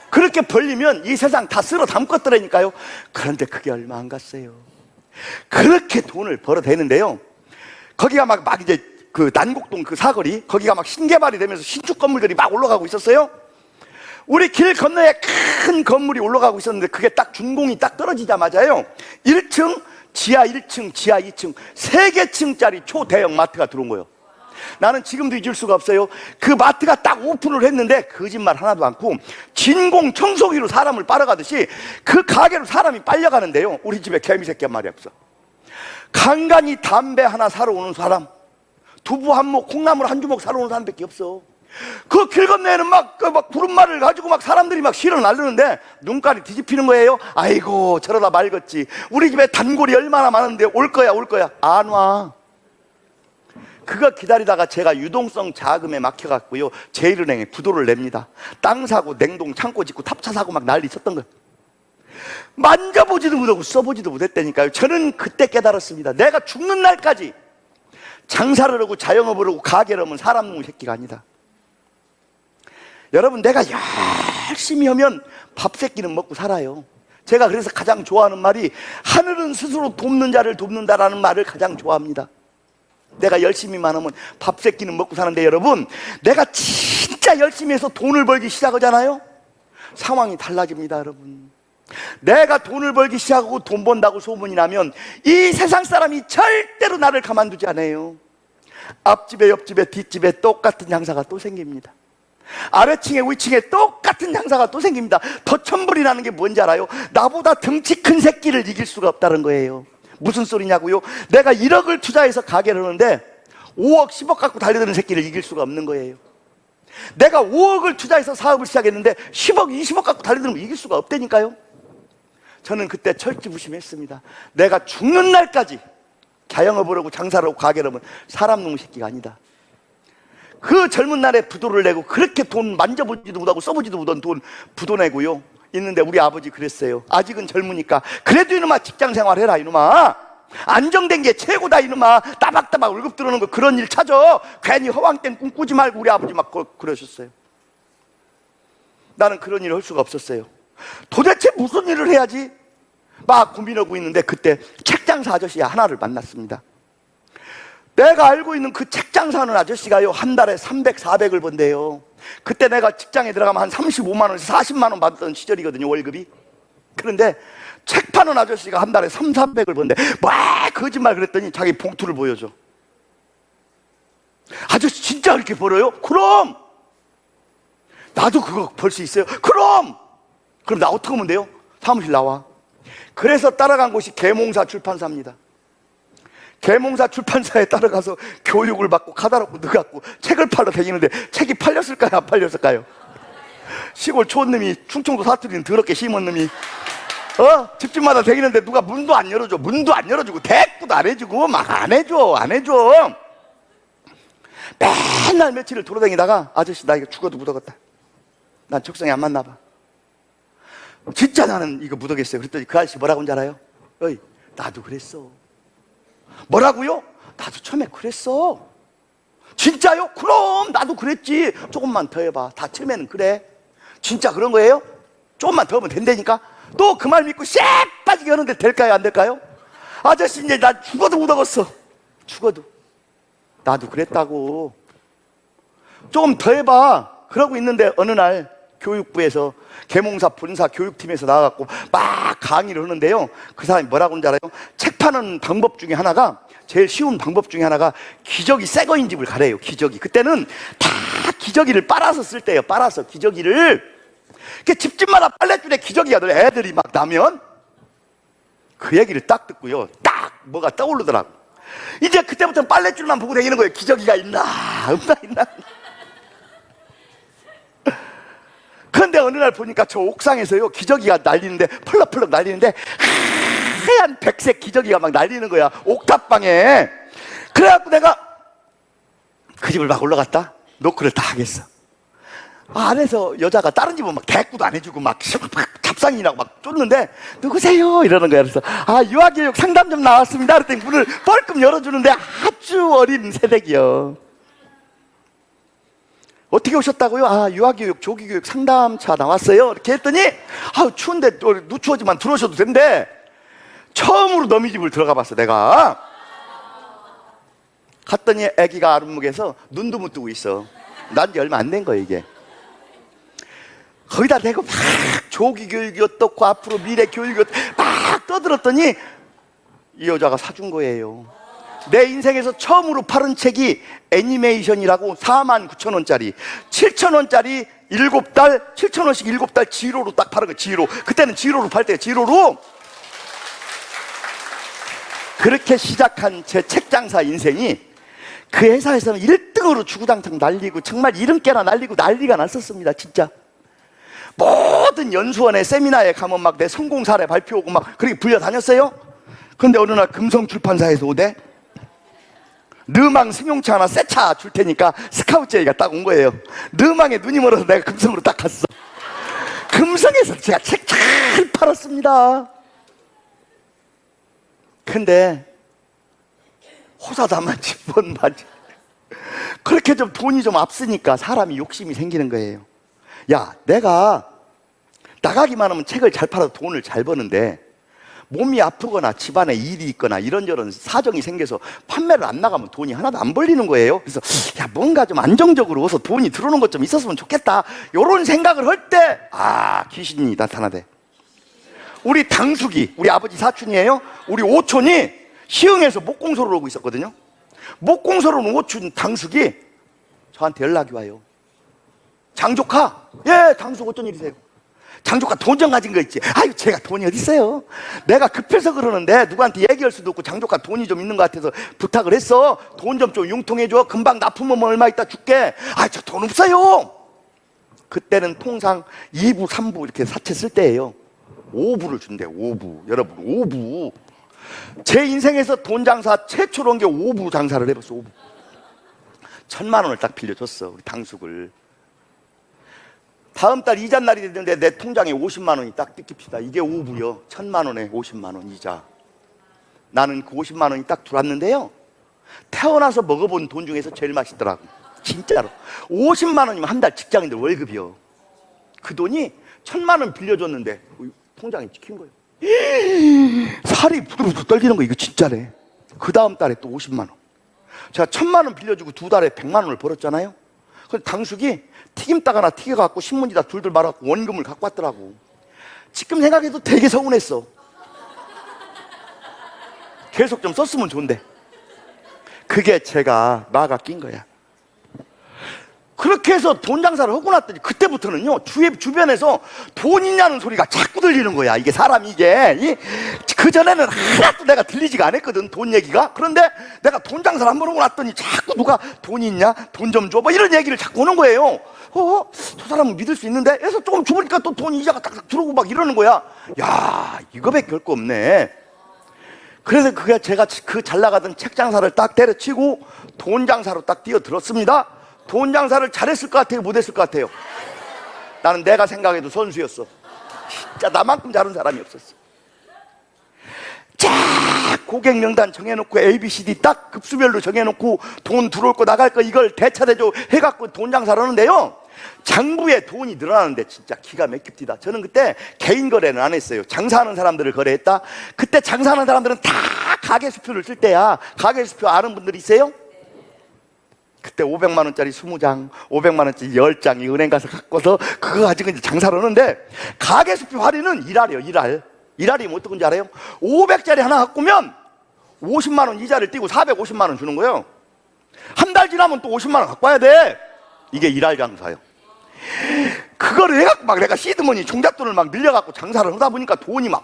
그렇게 벌리면 이 세상 다 쓸어 담겠더라니까요. 그런데 그게 얼마 안 갔어요. 그렇게 돈을 벌어대는데요, 거기가 막 이제 그 난곡동 그 사거리, 거기가 막 신개발이 되면서 신축 건물들이 막 올라가고 있었어요. 우리 길 건너에 큰 건물이 올라가고 있었는데 그게 딱 준공이 딱 떨어지자마자요 1층, 지하 1층, 지하 2층 3개 층짜리 초대형 마트가 들어온 거예요. 나는 지금도 잊을 수가 없어요. 그 마트가 딱 오픈을 했는데 거짓말 하나도 않고 진공 청소기로 사람을 빨아가듯이 그 가게로 사람이 빨려가는데요, 우리 집에 개미새끼 한 마리 없어. 간간히 담배 하나 사러 오는 사람, 두부 한 목, 콩나물 한 주먹 사러 오는 사람밖에 없어. 그 길 건너에는 막 구름말을 가지고 막 사람들이 막 실어 날르는데 눈깔이 뒤집히는 거예요. 아이고 저러다 말겠지. 우리 집에 단골이 얼마나 많은데 올 거야 올 거야. 안 와. 그거 기다리다가 제가 유동성 자금에 막혀갖고요 제1은행에 부도를 냅니다. 땅 사고 냉동 창고 짓고 탑차 사고 막 난리 쳤던 거예요. 만져보지도 못하고 써보지도 못했다니까요. 저는 그때 깨달았습니다. 내가 죽는 날까지 장사를 하고 자영업을 하고 가게를 하면 사람 놈의 새끼가 아니다. 여러분, 내가 열심히 하면 밥 새끼는 먹고 살아요. 제가 그래서 가장 좋아하는 말이 하늘은 스스로 돕는 자를 돕는다라는 말을 가장 좋아합니다. 내가 열심히만 하면 밥 새끼는 먹고 사는데, 여러분, 내가 진짜 열심히 해서 돈을 벌기 시작하잖아요, 상황이 달라집니다. 여러분, 내가 돈을 벌기 시작하고 돈 번다고 소문이 나면 이 세상 사람이 절대로 나를 가만두지 않아요. 앞집에 옆집에 뒷집에 똑같은 장사가 또 생깁니다. 아래층에 위층에 똑같은 장사가 또 생깁니다. 더 천불이 나는 게 뭔지 알아요? 나보다 덩치 큰 새끼를 이길 수가 없다는 거예요. 무슨 소리냐고요? 내가 1억을 투자해서 가게를 하는데 5억 10억 갖고 달려드는 새끼를 이길 수가 없는 거예요. 내가 5억을 투자해서 사업을 시작했는데 10억 20억 갖고 달려들면 이길 수가 없다니까요. 저는 그때 철지부심했습니다. 내가 죽는 날까지 자영업을 하고 장사를 하고 가게를 하면 사람 놈의 새끼가 아니다. 그 젊은 날에 부도를 내고 그렇게 돈 만져보지도 못하고 써보지도 못한 돈 부도 내고요 있는데, 우리 아버지 그랬어요. 아직은 젊으니까 그래도 이놈아 직장생활 해라. 이놈아 안정된 게 최고다. 이놈아 따박따박 월급 들어오는 거 그런 일 찾아. 괜히 허황된 꿈 꾸지 말고. 우리 아버지 막 그러셨어요. 나는 그런 일을 할 수가 없었어요. 도대체 무슨 일을 해야지 막 고민하고 있는데, 그때 책장사 아저씨 하나를 만났습니다. 내가 알고 있는 그 책장사하는 아저씨가요 한 달에 300, 400을 번대요. 그때 내가 직장에 들어가면 한 35만 원에서 40만 원 받던 시절이거든요, 월급이. 그런데 책 파는 아저씨가 한 달에 3, 400을 번대. 막 거짓말 그랬더니 자기 봉투를 보여줘. 아저씨 진짜 그렇게 벌어요? 그럼 나도 그거 벌 수 있어요. 그럼 나 어떻게 하면 돼요? 사무실 나와. 그래서 따라간 곳이 계몽사 출판사입니다. 계몽사 출판사에 따라가서 교육을 받고 카다롭고 넣어갖고 책을 팔러 다니는데 책이 팔렸을까요? 안 팔렸을까요? 시골 촌놈이 충청도 사투리는 더럽게 심은 놈이 집집마다 다니는데 누가 문도 안 열어줘. 문도 안 열어주고 대꾸도 안 해주고 막 안 해줘. 맨날 며칠을 돌아다니다가 아저씨 나 이거 죽어도 묻어겠다. 난 적성에 안 맞나 봐. 진짜 나는 이거 묻어겠어요. 그랬더니 그 아저씨 뭐라고 하는지 알아요? 어이, 나도 그랬어. 뭐라고요? 나도 처음에 그랬어. 진짜요? 그럼 나도 그랬지. 조금만 더 해봐. 다 처음에는 그래. 진짜 그런 거예요? 조금만 더 하면 된다니까. 또 그 말 믿고 쎄 빠지게 하는데 될까요? 안 될까요? 아저씨 이제 나 죽어도 묻어겠어. 죽어도 나도 그랬다고. 조금 더 해봐. 그러고 있는데 어느 날 교육부에서 계몽사 본사 교육팀에서 나와갖고 막 강의를 하는데요, 그 사람이 뭐라고 하는지 알아요? 책 파는 방법 중에 하나가, 제일 쉬운 방법 중에 하나가 기저귀 새 거인 집을 가래요. 기저귀. 그때는 다 기저귀를 빨아서 쓸 때예요. 빨아서 기저귀를. 집집마다 빨랫줄에 기저귀가 늘 애들이 막 나면 그 얘기를 딱 듣고요, 딱 뭐가 떠오르더라고. 이제 그때부터 빨랫줄만 보고 다니는 거예요. 기저귀가 있나 없나. 그런데 어느 날 보니까 저 옥상에서요 기저귀가 날리는데, 펄럭펄럭 날리는데 하얀 백색 기저귀가 막 날리는 거야, 옥탑방에. 그래갖고 내가 그 집을 막 올라갔다 노크를 다 하겠어. 안에서 여자가 다른 집은 막 대꾸도 안 해주고 막 잡상이라고 막 쫓는데, 누구세요? 이러는 거야. 그래서 유아교육 상담 좀 나왔습니다. 그랬더니 문을 뻘끔 열어주는데 아주 어린 새댁이요. 어떻게 오셨다고요? 유아교육, 조기교육 상담차 나왔어요. 이렇게 했더니 추운데 누추하지만 들어오셔도 된대. 처음으로 너미 집을 들어가 봤어 내가. 갔더니 아기가 아랫목에서 눈도 못 뜨고 있어. 난 지 얼마 안 된 거야 이게. 거기다 대고 막 조기 교육이 어떻고 앞으로 미래 교육이 어떻고 막 떠들었더니 이 여자가 사준 거예요. 내 인생에서 처음으로 팔은 책이 애니메이션이라고 49,000원짜리 7,000원짜리 7달 7,000원씩 7달 지로로 딱 파는 거예요. 지로. 그때는 지로로 팔 때요. 지로로. 그렇게 시작한 제 책장사 인생이 그 회사에서는 1등으로 주구장창 날리고 정말 이름깨나 날리고 난리가 났었습니다. 진짜 모든 연수원에 세미나에 가면 막 내 성공 사례 발표하고 막 그렇게 불려 다녔어요. 그런데 어느 날 금성출판사에서 오대 르망 승용차 하나 새 차 줄 테니까 스카우트 제의가 딱 온 거예요. 르망에 눈이 멀어서 내가 금성으로 딱 갔어. 금성에서 제가 책 잘 팔았습니다. 근데 호사다만 집원 맞지. 그렇게 좀 돈이 좀 앞서니까 사람이 욕심이 생기는 거예요. 야, 내가 나가기만 하면 책을 잘 팔아서 돈을 잘 버는데 몸이 아프거나 집안에 일이 있거나 이런저런 사정이 생겨서 판매를 안 나가면 돈이 하나도 안 벌리는 거예요. 그래서 야, 뭔가 좀 안정적으로 어서 돈이 들어오는 것 좀 있었으면 좋겠다, 요런 생각을 할 때 귀신이 나타나대. 우리 당숙이, 우리 아버지 사촌이에요. 우리 오촌이 시흥에서 목공소를 오고 있었거든요. 목공소를 온 오촌 당숙이 저한테 연락이 와요. 장조카, 예, 당숙 어쩐 일이세요? 장조카 돈 좀 가진 거 있지? 아유, 제가 돈이 어디 있어요? 내가 급해서 그러는데 누구한테 얘기할 수도 없고 장조카 돈이 좀 있는 것 같아서 부탁을 했어. 돈 좀 융통해줘. 금방 납품하면 얼마 있다 줄게. 저 돈 없어요. 그때는 통상 2부 3부 이렇게 사채 쓸 때예요. 5부를 준대. 5부. 여러분, 5부. 제 인생에서 돈 장사 최초로 한 게 5부 장사를 해봤어. 5부. 1,000만 원을 딱 빌려줬어, 우리 당숙을. 다음 달 이자날이 됐는데 내 통장에 50만 원이 딱 뜯깁시다. 이게 5부요. 1,000만 원에 50만 원 이자. 나는 그 50만 원이 딱 들어왔는데요, 태어나서 먹어본 돈 중에서 제일 맛있더라고. 진짜로. 50만 원이면 한 달 직장인들 월급이요. 그 돈이 1,000만 원 빌려줬는데 통장에 찍힌 거예요. 살이 부들부들 떨리는 거. 이거 진짜래. 그 다음 달에 또 50만 원. 제가 1,000만 원 빌려주고 2달에 100만 원을 벌었잖아요. 그래서 당숙이 튀김닭 하나 튀겨갖고 신문지다 둘둘 말아갖고 원금을 갖고 왔더라고. 지금 생각해도 되게 서운했어. 계속 좀 썼으면 좋은데. 그게 제가 나가 낀 거야. 그렇게 해서 돈 장사를 하고 났더니 그때부터는요, 주변에서 돈 있냐는 소리가 자꾸 들리는 거야. 이게 사람이 이게 그전에는 하나도 내가 들리지가 않았거든, 돈 얘기가. 그런데 내가 돈 장사를 한번 하고 났더니 자꾸 누가 돈 있냐, 돈 좀 줘, 뭐 이런 얘기를 자꾸 오는 거예요. 저 사람은 믿을 수 있는데 해서 조금 주보니까 또 돈 이자가 딱딱 들어오고 막 이러는 거야. 야, 이거밖에 할 거 없네. 그래서 그게 제가 그 잘 나가던 책 장사를 딱 때려치고 돈 장사로 딱 뛰어들었습니다. 돈 장사를 잘했을 것 같아요, 못했을 것 같아요? 나는 내가 생각해도 선수였어. 진짜 나만큼 잘하는 사람이 없었어. 쫙 고객 명단 정해놓고 ABCD 딱 급수별로 정해놓고 돈 들어올 거 나갈 거 이걸 대차대조 해갖고 돈 장사를 하는데요, 장부에 돈이 늘어나는데 진짜 기가 막힙니다. 저는 그때 개인 거래는 안 했어요. 장사하는 사람들을 거래했다. 그때 장사하는 사람들은 다 가계수표를 쓸 때야. 가계수표 아는 분들 있어요? 그때 500만 원짜리 20장, 500만 원짜리 10장이 은행 가서 갖고서 그거 가지고 이제 장사를 하는데, 가계수표 할인은 일할이에요, 일할. 일할이면 어떤 건지 알아요? 500짜리 하나 갖고 오면 50만 원 이자를 띄고 450만 원 주는 거예요. 한 달 지나면 또 50만 원 갖고 와야 돼. 이게 일할 장사예요. 그거를 해갖고 막 내가 시드머니 종잣돈을 막 늘려갖고 장사를 하다 보니까 돈이 막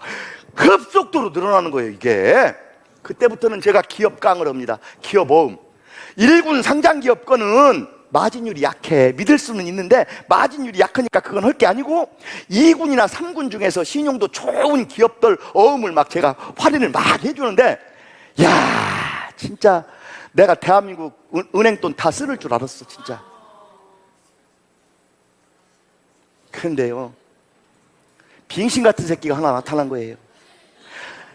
급속도로 늘어나는 거예요, 이게. 그때부터는 제가 기업 강을 합니다. 기업 어음. 1군 상장기업 거는 마진율이 약해. 믿을 수는 있는데 마진율이 약하니까 그건 할 게 아니고 2군이나 3군 중에서 신용도 좋은 기업들 어음을 막 제가 할인을 막 해주는데, 야, 진짜 내가 대한민국 은행 돈 다 쓸 줄 알았어, 진짜. 그런데요, 빙신 같은 새끼가 하나 나타난 거예요.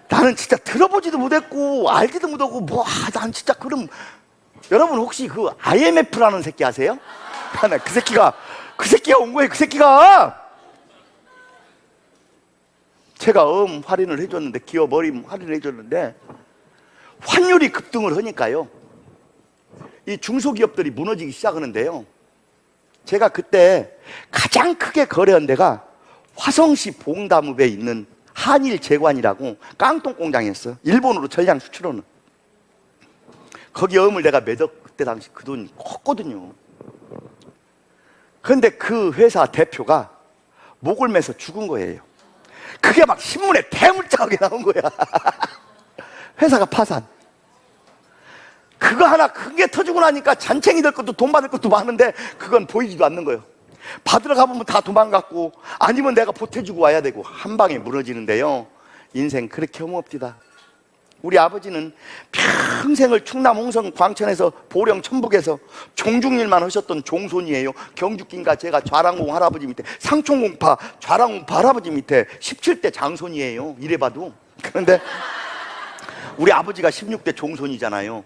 나는 진짜 들어보지도 못했고 알지도 못하고 난 진짜 그럼. 여러분 혹시 그 IMF라는 새끼 아세요? 그 새끼가 온 거예요. 그 새끼가. 제가 할인을 해줬는데, 기업 어림 할인을 해줬는데 환율이 급등을 하니까요, 이 중소기업들이 무너지기 시작하는데요, 제가 그때 가장 크게 거래한 데가 화성시 봉담읍에 있는 한일제관이라고 깡통 공장이었어요. 일본으로 전량 수출하는. 거기 어음을 내가 그때 당시 그 돈이 컸거든요. 그런데 그 회사 대표가 목을 매서 죽은 거예요. 그게 막 신문에 대물장하게 나온 거야. 회사가 파산. 그거 하나 큰 게 터지고 나니까 잔챙이 될 것도 돈 받을 것도 많은데 그건 보이지도 않는 거예요. 받으러 가보면 다 도망갔고 아니면 내가 보태주고 와야 되고 한 방에 무너지는데요. 인생 그렇게 험없디다. 우리 아버지는 평생을 충남 홍성 광천에서 보령 천북에서 종중일만 하셨던 종손이에요. 경주길과 제가 좌랑공 할아버지 밑에 상촌공파 좌랑공파 할아버지 밑에 17대 장손이에요. 이래봐도. 그런데 우리 아버지가 16대 종손이잖아요.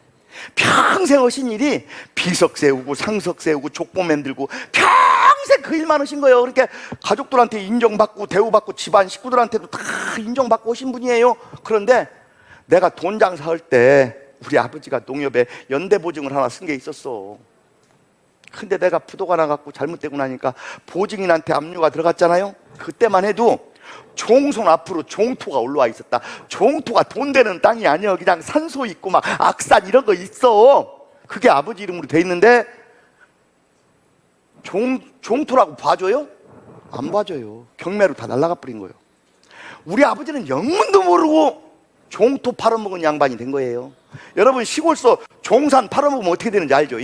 평생 하신 일이 비석 세우고 상석 세우고 족보 만들고 평생 그 일만 하신 거예요. 그러니까 가족들한테 인정받고 대우받고 집안 식구들한테도 다 인정받고 하신 분이에요. 그런데 내가 돈 장사할 때 우리 아버지가 농협에 연대보증을 하나 쓴 게 있었어. 근데 내가 부도가 나갖고 잘못되고 나니까 보증인한테 압류가 들어갔잖아요. 그때만 해도 종손 앞으로 종토가 올라와 있었다. 종토가 돈 되는 땅이 아니야. 그냥 산소 있고 막 악산 이런 거 있어. 그게 아버지 이름으로 돼 있는데 종토라고 봐줘요? 안 봐줘요. 경매로 다 날아가 버린 거예요. 우리 아버지는 영문도 모르고 종토 팔아먹은 양반이 된 거예요. 여러분 시골서 종산 팔아먹으면 어떻게 되는지 알죠?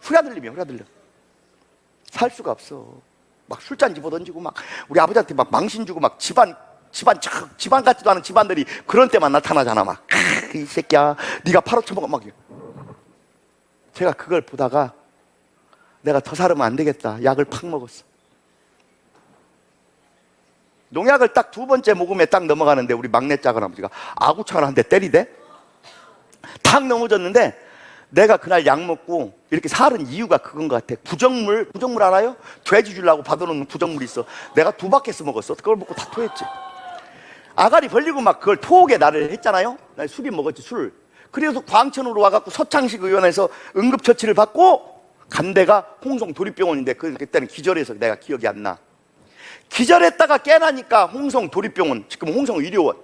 후야들리며 살 수가 없어. 막 술잔 집어던지고 막 우리 아버지한테 막 망신 주고 막 집안 같지도 않은 집안들이 그런 때만 나타나잖아. 막 이 새끼야 네가 팔아쳐먹어 막. 제가 그걸 보다가 내가 더 살으면 안 되겠다. 약을 팍 먹었어. 농약을 딱 두 번째 모금에 딱 넘어가는데 우리 막내 작은 아버지가 아구창을 한 대 때리대. 탁 넘어졌는데 내가 그날 약 먹고 이렇게 살은 이유가 그건 것 같아. 구정물 알아요? 돼지 주려고 받아놓는 구정물이 있어. 내가 2바퀴스 먹었어. 그걸 먹고 다 토했지. 아가리 벌리고 막 그걸 토하게 나를 했잖아요. 나 술이 먹었지, 술. 그래서 광천으로 와갖고 서창식 의원에서 응급처치를 받고 간 데가 홍성 도립병원인데 그때는 기절해서 내가 기억이 안 나. 기절했다가 깨나니까 홍성 도립병원, 지금 홍성 의료원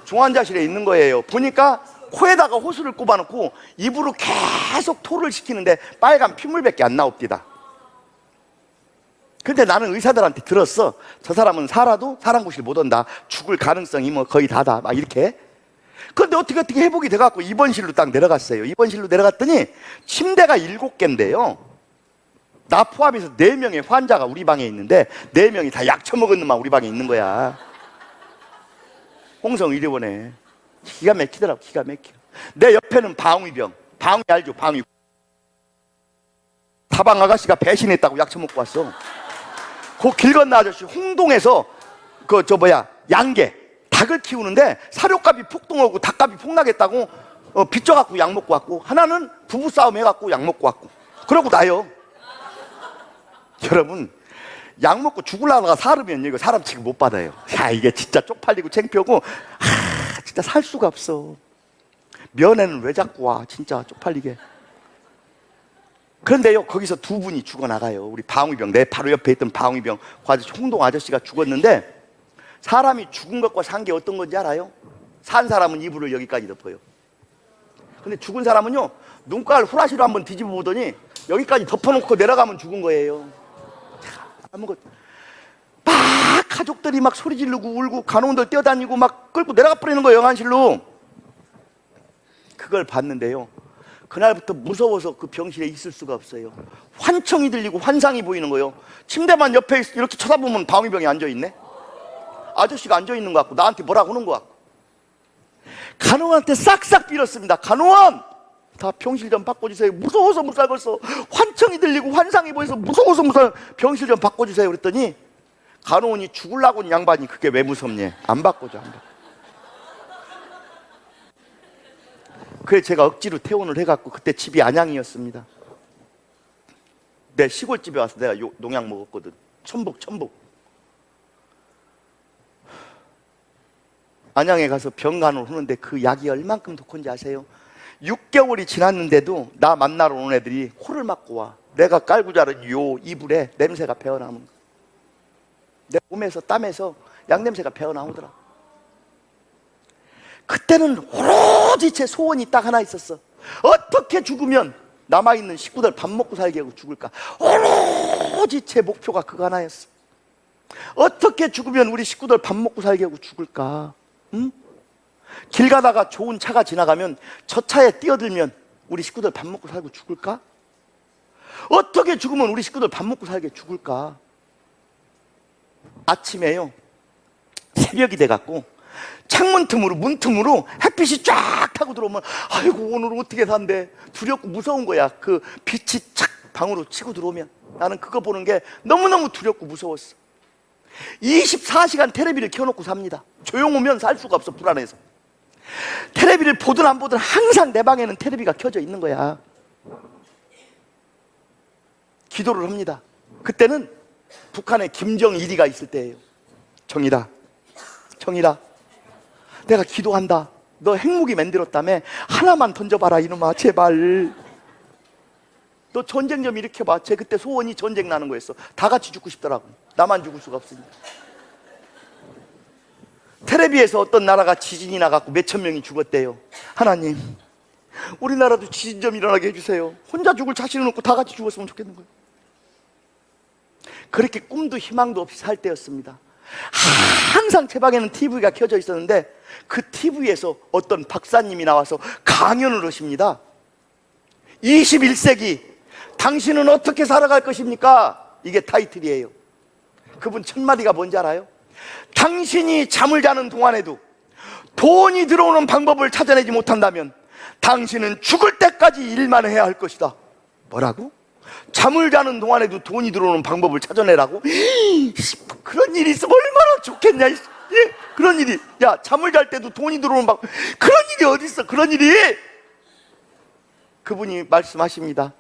중환자실에 있는 거예요. 보니까 코에다가 호수를 꼽아놓고 입으로 계속 토를 시키는데 빨간 핏물밖에 안 나옵디다. 근데 나는 의사들한테 들었어. 저 사람은 살아도 사랑구실 못 온다. 죽을 가능성이 뭐 거의 다다. 막 이렇게. 근데 어떻게 회복이 돼갖고 입원실로 딱 내려갔어요. 입원실로 내려갔더니 침대가 7개인데요. 나 포함해서 4명의 환자가 우리 방에 있는데 4명이 다 약 처먹은 놈만 우리 방에 있는 거야. 홍성의료원에. 기가 막히더라고. 기가 막혀. 내 옆에는 방위병. 방위 알죠? 방위. 다방 아가씨가 배신했다고 약 처먹고 왔어. 그 길 건너 아저씨 홍동에서 양계 닭을 키우는데 사료값이 폭등하고 닭값이 폭락했다고 빚져갖고 약 먹고 왔고, 하나는 부부싸움 해갖고 약 먹고 왔고, 그러고 나요. 여러분 약 먹고 죽으려다가 살으면 이거 사람 취급 못 받아요. 야, 이게 진짜 쪽팔리고 창피하고 진짜 살 수가 없어. 면회는 왜 자꾸 와, 진짜 쪽팔리게. 그런데요, 거기서 2분이 죽어나가요. 우리 방위병, 내 바로 옆에 있던 방위병 그 아저씨, 홍동 아저씨가 죽었는데, 사람이 죽은 것과 산 게 어떤 건지 알아요? 산 사람은 이불을 여기까지 덮어요. 근데 죽은 사람은요, 눈깔 후라시로 한번 뒤집어 보더니 여기까지 덮어놓고 내려가면 죽은 거예요. 아무것도. 막 가족들이 막 소리 지르고 울고 간호원들 뛰어다니고 막 끌고 내려가 버리는 거예요, 영안실로. 그걸 봤는데요, 그날부터 무서워서 그 병실에 있을 수가 없어요. 환청이 들리고 환상이 보이는 거예요. 침대만 옆에 이렇게 쳐다보면 방위병이 앉아있네. 아저씨가 앉아있는 것 같고 나한테 뭐라고 하는 것 같고. 간호원한테 싹싹 빌었습니다. 간호원! 다 병실 좀 바꿔주세요. 무서워서 못 살겠어. 환청이 들리고 환상이 보여서 무서워서 못 살, 병실 좀 바꿔주세요. 그랬더니 간호원이 죽으려고 온 양반이 그게 왜 무섭냐. 안 바꿔줘, 안 바꿔. 그래서 제가 억지로 퇴원을 해갖고, 그때 집이 안양이었습니다. 내 시골집에 와서 내가 농약 먹었거든. 천북. 안양에 가서 병간호를 하는데 그 약이 얼만큼 독한지 아세요? 6개월이 지났는데도 나 만나러 오는 애들이 코를 막고 와. 내가 깔고 자른 요 이불에 냄새가 배어나오는 거야. 내 몸에서 땀에서 양냄새가 배어나오더라. 그때는 오로지 제 소원이 딱 하나 있었어. 어떻게 죽으면 남아있는 식구들 밥 먹고 살게 하고 죽을까? 오로지 제 목표가 그거 하나였어. 어떻게 죽으면 우리 식구들 밥 먹고 살게 하고 죽을까? 응? 길 가다가 좋은 차가 지나가면 저 차에 뛰어들면 우리 식구들 밥 먹고 살고 죽을까? 어떻게 죽으면 우리 식구들 밥 먹고 살게 죽을까? 아침에요, 새벽이 돼갖고 창문 틈으로, 문 틈으로 햇빛이 쫙 타고 들어오면 아이고 오늘 어떻게 산대, 두렵고 무서운 거야. 그 빛이 착 방으로 치고 들어오면 나는 그거 보는 게 너무너무 두렵고 무서웠어. 24시간 테레비를 켜놓고 삽니다. 조용 오면 살 수가 없어, 불안해서. 테레비를 보든 안 보든 항상 내 방에는 테레비가 켜져 있는 거야. 기도를 합니다. 그때는 북한에 김정일이가 있을 때예요. 정일아, 정일아, 내가 기도한다. 너 핵무기 만들었다며 하나만 던져봐라 이놈아, 제발. 너 전쟁 좀 일으켜봐. 제 그때 소원이 전쟁 나는 거였어. 다 같이 죽고 싶더라고. 나만 죽을 수가 없으니까. 텔레비에서 어떤 나라가 지진이 나갖고 몇천 명이 죽었대요. 하나님, 우리나라도 지진 좀 일어나게 해주세요. 혼자 죽을 자신은 없고 다 같이 죽었으면 좋겠는 거예요. 그렇게 꿈도 희망도 없이 살 때였습니다. 항상 제 방에는 TV가 켜져 있었는데 그 TV에서 어떤 박사님이 나와서 강연을 하십니다. 21세기 당신은 어떻게 살아갈 것입니까? 이게 타이틀이에요. 그분 첫 마디가 뭔지 알아요? 당신이 잠을 자는 동안에도 돈이 들어오는 방법을 찾아내지 못한다면 당신은 죽을 때까지 일만 해야 할 것이다. 뭐라고? 잠을 자는 동안에도 돈이 들어오는 방법을 찾아내라고? 그런 일이 있으면 얼마나 좋겠냐. 그런 일이, 야, 잠을 잘 때도 돈이 들어오는 방법, 그런 일이 어디 있어, 그런 일이. 그분이 말씀하십니다.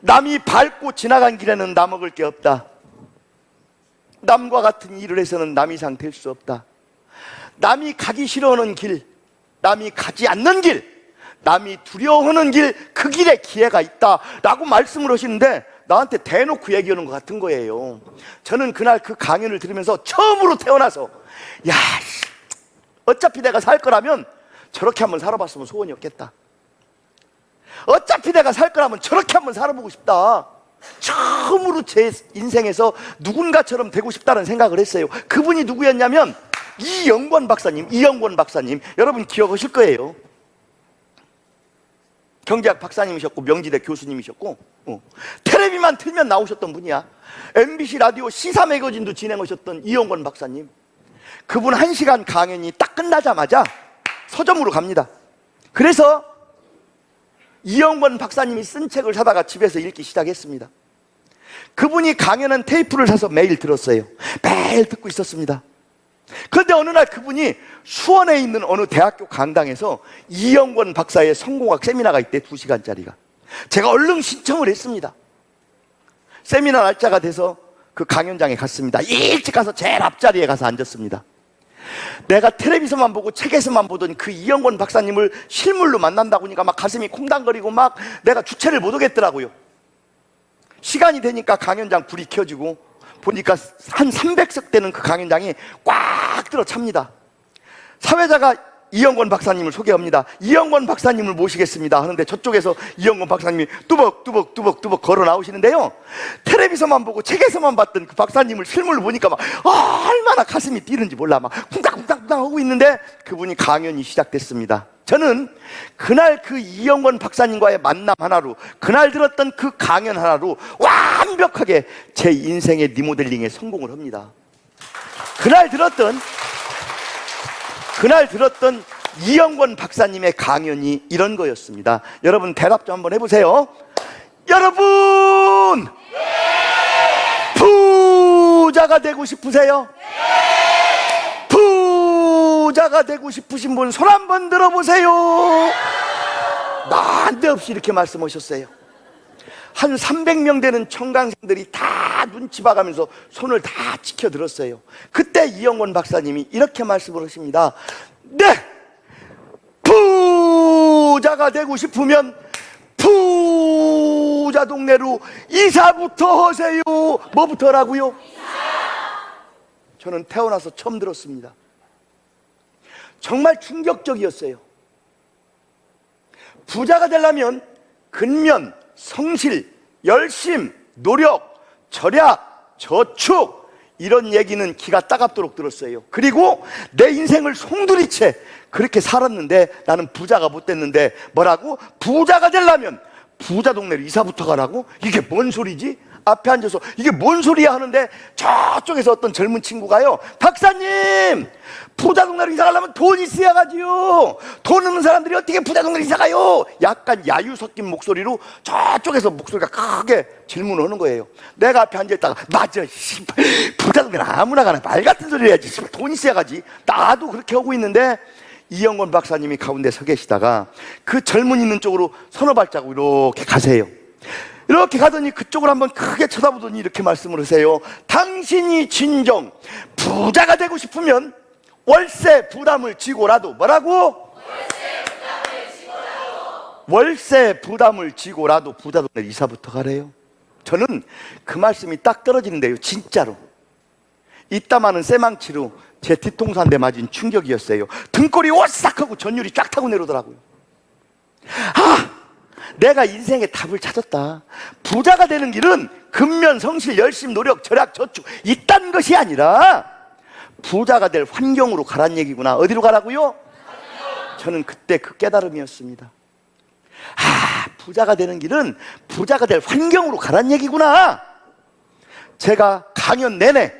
남이 밟고 지나간 길에는 나 먹을 게 없다. 남과 같은 일을 해서는 남 이상 될 수 없다. 남이 가기 싫어하는 길, 남이 가지 않는 길, 남이 두려워하는 길, 그 길에 기회가 있다 라고 말씀을 하시는데 나한테 대놓고 얘기하는 것 같은 거예요. 저는 그날 그 강연을 들으면서 처음으로 태어나서 야, 어차피 내가 살 거라면 저렇게 한번 살아봤으면 소원이 없겠다. 어차피 내가 살 거라면 저렇게 한번 살아보고 싶다. 처음으로 제 인생에서 누군가처럼 되고 싶다는 생각을 했어요. 그분이 누구였냐면 이영권 박사님. 이영권 박사님, 여러분 기억하실 거예요. 경제학 박사님이셨고 명지대 교수님이셨고 텔레비만 틀면 나오셨던 분이야. MBC 라디오 시사 매거진도 진행하셨던 이영권 박사님. 그분 1시간 강연이 딱 끝나자마자 서점으로 갑니다. 그래서 이영권 박사님이 쓴 책을 사다가 집에서 읽기 시작했습니다. 그분이 강연한 테이프를 사서 매일 들었어요. 매일 듣고 있었습니다. 그런데 어느 날 그분이 수원에 있는 어느 대학교 강당에서 이영권 박사의 성공학 세미나가 있대. 2시간짜리가. 제가 얼른 신청을 했습니다. 세미나 날짜가 돼서 그 강연장에 갔습니다. 일찍 가서 제일 앞자리에 가서 앉았습니다. 내가 텔레비전만 보고 책에서만 보던 그 이영권 박사님을 실물로 만난다고 하니까 막 가슴이 콩당거리고 막 내가 주체를 못 하겠더라고요. 시간이 되니까 강연장 불이 켜지고 보니까 한 300석 되는 그 강연장이 꽉 들어 찹니다. 사회자가 이영권 박사님을 소개합니다. 이영권 박사님을 모시겠습니다 하는데 저쪽에서 이영권 박사님이 뚜벅뚜벅 걸어 나오시는데요, 텔레비전만 보고 책에서만 봤던 그 박사님을 실물로 보니까 막 얼마나 가슴이 뛰는지 몰라. 막 쿵닥쿵닥 하고 있는데 그분이 강연이 시작됐습니다. 저는 그날 그 이영권 박사님과의 만남 하나로, 그날 들었던 그 강연 하나로 완벽하게 제 인생의 리모델링에 성공을 합니다. 그날 들었던 이영권 박사님의 강연이 이런 거였습니다. 여러분 대답 좀 한번 해보세요. 여러분, 부자가 되고 싶으세요? 부자가 되고 싶으신 분 손 한번 들어보세요. 난데없이 이렇게 말씀하셨어요. 한 300명 되는 청강생들이 다 눈치 봐가면서 손을 다 지켜들었어요. 그때 이영권 박사님이 이렇게 말씀을 하십니다. 네! 부자가 부자가 되고 싶으면 부자 동네로 이사부터 하세요. 뭐부터 하라고요? 저는 태어나서 처음 들었습니다. 정말 충격적이었어요. 부자가 되려면 근면, 성실, 열심, 노력, 절약, 저축, 이런 얘기는 기가 따갑도록 들었어요. 그리고 내 인생을 송두리째 그렇게 살았는데 나는 부자가 못 됐는데 뭐라고? 부자가 되려면 부자 동네로 이사부터 가라고? 이게 뭔 소리지? 앞에 앉아서 이게 뭔 소리야 하는데 저쪽에서 어떤 젊은 친구가요, 박사님, 부자 동네로 이사 가려면 돈 있어야 가지요. 돈 없는 사람들이 어떻게 부자 동네로 이사 가요? 약간 야유 섞인 목소리로 저쪽에서 목소리가 크게 질문을 하는 거예요. 내가 앞에 앉아있다가 맞아, 부자 동네는 아무나 가나 말 같은 소리 해야지, 돈 있어야 가지. 나도 그렇게 하고 있는데 이영권 박사님이 가운데 서 계시다가 그 젊은 있는 쪽으로 서너 발자국 이렇게 가세요. 이렇게 가더니 그쪽을 한번 크게 쳐다보더니 이렇게 말씀을 하세요. 당신이 진정 부자가 되고 싶으면 월세 부담을 지고라도 뭐라고? 월세 부담을 지고라도 부자 동네 이사부터 가래요. 저는 그 말씀이 딱 떨어지는데요, 진짜로. 이따마는 쇠망치로 제 뒤통수 한 대 맞은 충격이었어요. 등골이 오싹하고 전율이 쫙 타고 내려오더라고요. 내가 인생의 답을 찾았다. 부자가 되는 길은 근면, 성실, 열심, 노력, 절약, 저축 이딴 것이 아니라 부자가 될 환경으로 가란 얘기구나. 어디로 가라고요? 저는 그때 그 깨달음이었습니다. 부자가 되는 길은 부자가 될 환경으로 가란 얘기구나. 제가 강연 내내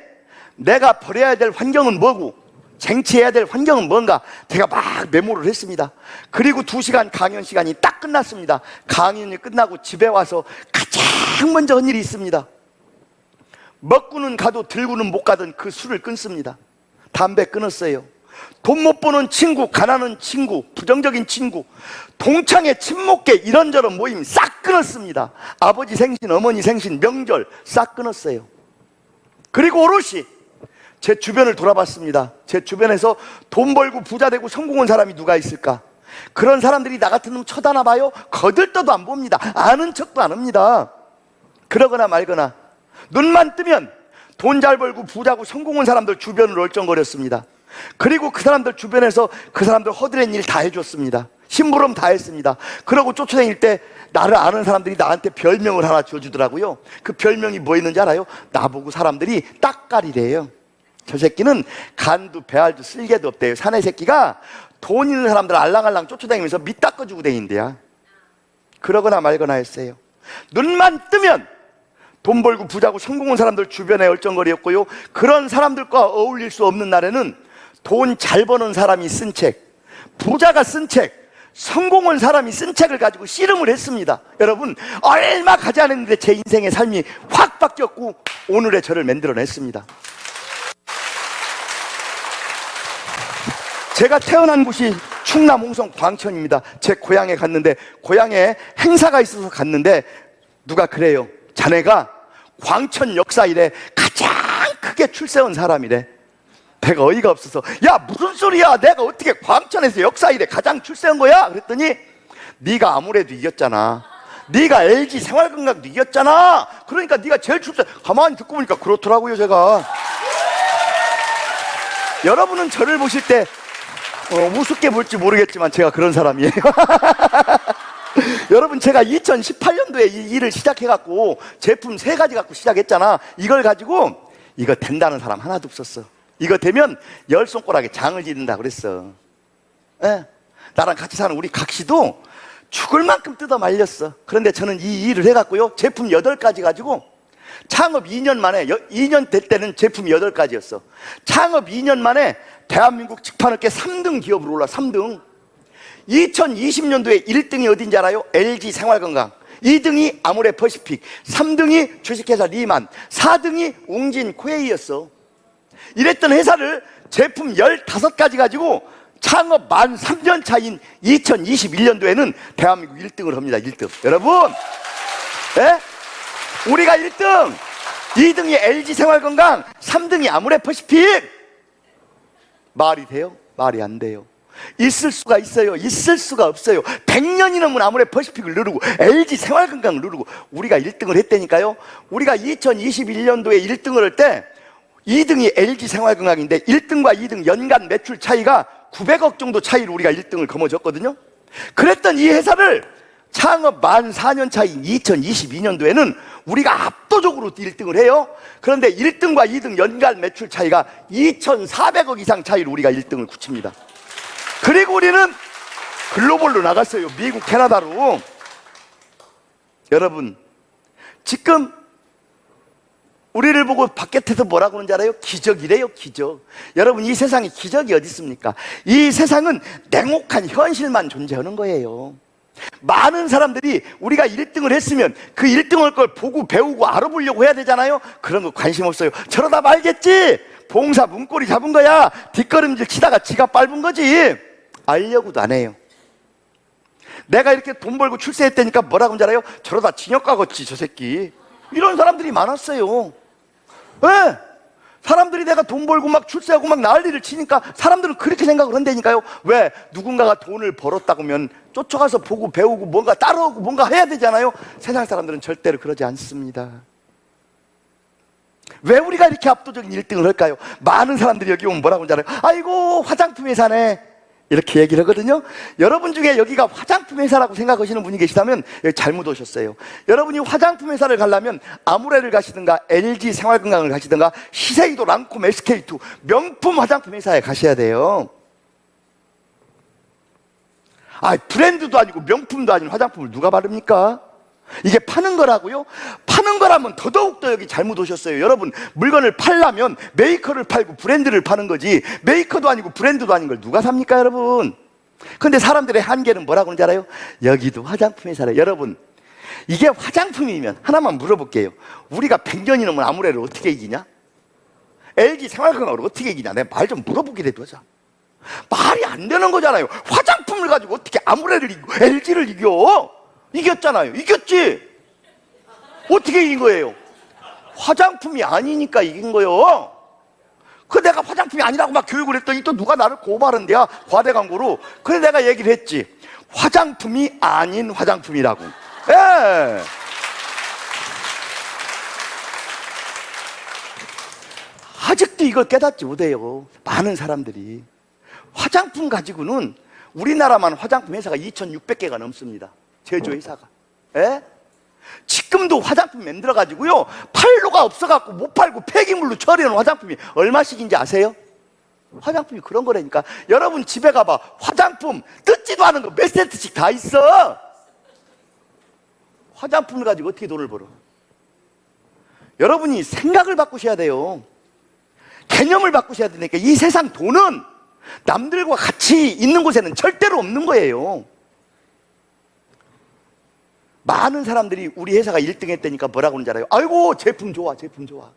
내가 버려야 될 환경은 뭐고 쟁취해야 될 환경은 뭔가 제가 막 메모를 했습니다. 그리고 2시간 강연 시간이 딱 끝났습니다. 강연이 끝나고 집에 와서 가장 먼저 한 일이 있습니다. 먹고는 가도 들고는 못 가던 그 술을 끊습니다. 담배 끊었어요. 돈 못 버는 친구, 가난한 친구, 부정적인 친구, 동창회, 친목계 이런저런 모임 싹 끊었습니다. 아버지 생신, 어머니 생신, 명절 싹 끊었어요. 그리고 오롯이 제 주변을 돌아봤습니다. 제 주변에서 돈 벌고 부자 되고 성공한 사람이 누가 있을까? 그런 사람들이 나 같은 놈 쳐다나 봐요? 거들떠도 안 봅니다. 아는 척도 안 합니다. 그러거나 말거나 눈만 뜨면 돈 잘 벌고 부자고 성공한 사람들 주변을 얼쩡거렸습니다. 그리고 그 사람들 주변에서 그 사람들 허드렛 일 다 해줬습니다. 심부름 다 했습니다. 그러고 쫓아다닐 때 나를 아는 사람들이 나한테 별명을 하나 지어주더라고요. 그 별명이 뭐였는지 알아요? 나보고 사람들이 딱가리래요. 저 새끼는 간도 배알도 쓸개도 없대요. 사내 새끼가 돈 있는 사람들 알랑알랑 쫓아다니면서 밑 닦아주고 다닌대야. 그러거나 말거나 했어요. 눈만 뜨면 돈 벌고 부자고 성공한 사람들 주변에 얼쩡거리였고요. 그런 사람들과 어울릴 수 없는 날에는 돈 잘 버는 사람이 쓴 책, 부자가 쓴 책, 성공한 사람이 쓴 책을 가지고 씨름을 했습니다. 여러분, 얼마 가지 않았는데 제 인생의 삶이 확 바뀌었고 오늘의 저를 만들어냈습니다. 제가 태어난 곳이 충남 홍성 광천입니다. 제 고향에 갔는데, 고향에 행사가 있어서 갔는데 누가 그래요. 자네가 광천 역사일에 가장 크게 출세한 사람이래. 내가 어이가 없어서, 야 무슨 소리야, 내가 어떻게 광천에서 역사일에 가장 출세한 거야? 그랬더니 네가 아무래도 이겼잖아. 네가 LG 생활건강도 이겼잖아. 그러니까 네가 제일 출세. 가만히 듣고 보니까 그렇더라고요. 제가 여러분은 저를 보실 때 우습게 볼지 모르겠지만 제가 그런 사람이에요. 여러분, 제가 2018년도에 이 일을 시작해갖고 제품 3가지 갖고 시작했잖아. 이걸 가지고 이거 된다는 사람 하나도 없었어. 이거 되면 10손가락에 장을 지른다 그랬어. 예. 나랑 같이 사는 우리 각시도 죽을 만큼 뜯어 말렸어. 그런데 저는 이 일을 해갖고요, 제품 8가지 가지고 창업 2년 만에, 2년 될 때는 제품이 8가지였어. 창업 2년 만에 대한민국 직판업계 3등 기업으로 올라. 3등. 2020년도에 1등이 어딘지 알아요? LG 생활건강, 2등이 아모레퍼시픽, 3등이 주식회사 리만, 4등이 웅진 코웨이였어. 이랬던 회사를 제품 15가지 가지고 창업 만 3년 차인 2021년도에는 대한민국 1등을 합니다. 1등. 여러분, 예? 우리가 1등, 2등이 LG 생활건강, 3등이 아모레퍼시픽. 말이 돼요? 말이 안 돼요. 있을 수가 있어요? 있을 수가 없어요. 100년이 넘은 아모레 퍼시픽을 누르고 LG 생활건강을 누르고 우리가 1등을 했다니까요. 우리가 2021년도에 1등을 할 때 2등이 LG 생활건강인데 1등과 2등 연간 매출 차이가 900억 정도 차이로 우리가 1등을 거머쥐었거든요. 그랬던 이 회사를 창업 만 4년 차인 2022년도에는 우리가 압도적으로 1등을 해요. 그런데 1등과 2등 연간 매출 차이가 2,400억 이상 차이로 우리가 1등을 굳힙니다. 그리고 우리는 글로벌로 나갔어요. 미국, 캐나다로. 여러분, 지금 우리를 보고 바깥에서 뭐라고 하는지 알아요? 기적이래요, 기적. 여러분, 이 세상에 기적이 어디 있습니까? 이 세상은 냉혹한 현실만 존재하는 거예요. 많은 사람들이 우리가 1등을 했으면 그 1등할 걸 보고 배우고 알아보려고 해야 되잖아요. 그런 거 관심 없어요. 저러다 말겠지. 봉사 문고리 잡은 거야. 뒷걸음질 치다가 지가 밟은 거지. 알려고도 안 해요. 내가 이렇게 돈 벌고 출세했다니까 뭐라고 하는지 알아요? 저러다 징역 가겠지 저 새끼. 이런 사람들이 많았어요. 왜? 사람들이 내가 돈 벌고 막 출세하고 막 난리를 치니까 사람들은 그렇게 생각을 한다니까요. 왜? 누군가가 돈을 벌었다고 하면 쫓아가서 보고 배우고 뭔가 따라오고 뭔가 해야 되잖아요. 세상 사람들은 절대로 그러지 않습니다. 왜 우리가 이렇게 압도적인 1등을 할까요? 많은 사람들이 여기 오면 뭐라고 하는지 알아요? 아이고 화장품 회사네 이렇게 얘기를 하거든요. 여러분 중에 여기가 화장품 회사라고 생각하시는 분이 계시다면 잘못 오셨어요. 여러분이 화장품 회사를 가려면 아모레를 가시든가 LG 생활건강을 가시든가 시세이도, 랑콤, SK2 명품 화장품 회사에 가셔야 돼요. 브랜드도 아니고 명품도 아닌 화장품을 누가 바릅니까? 이게 파는 거라고요? 파는 거라면 더더욱더 여기 잘못 오셨어요. 여러분, 물건을 팔려면 메이커를 팔고 브랜드를 파는 거지 메이커도 아니고 브랜드도 아닌 걸 누가 삽니까, 여러분? 근데 사람들의 한계는 뭐라고 하는지 알아요? 여기도 화장품 회사래. 여러분, 이게 화장품이면 하나만 물어볼게요. 우리가 100년이 넘은 아모레를 어떻게 이기냐? LG 생활건강을 어떻게 이기냐? 내가 말 좀 물어보기라도 하자. 말이 안 되는 거잖아요. 화장품을 가지고 어떻게 아모레를 이기고 LG를 이겨? 이겼잖아요. 이겼지? 어떻게 이긴 거예요? 화장품이 아니니까 이긴 거예요. 내가 화장품이 아니라고 막 교육을 했더니 또 누가 나를 고발한대야, 과대 광고로. 그래서 내가 얘기를 했지. 화장품이 아닌 화장품이라고. 예. 아직도 이걸 깨닫지 못해요. 많은 사람들이. 화장품 가지고는 우리나라만 화장품 회사가 2,600개가 넘습니다. 제조회사가. 예? 지금도 화장품 만들어가지고요, 팔로가 없어갖고 못 팔고 폐기물로 처리하는 화장품이 얼마씩인지 아세요? 화장품이 그런 거라니까. 여러분 집에 가봐. 화장품 뜯지도 않은 거 몇 세트씩 다 있어. 화장품을 가지고 어떻게 돈을 벌어? 여러분이 생각을 바꾸셔야 돼요. 개념을 바꾸셔야 되니까. 이 세상 돈은 남들과 같이 있는 곳에는 절대로 없는 거예요. 많은 사람들이 우리 회사가 1등 했다니까 뭐라고 하는지 알아요? 아이고 제품 좋아, 제품 좋아.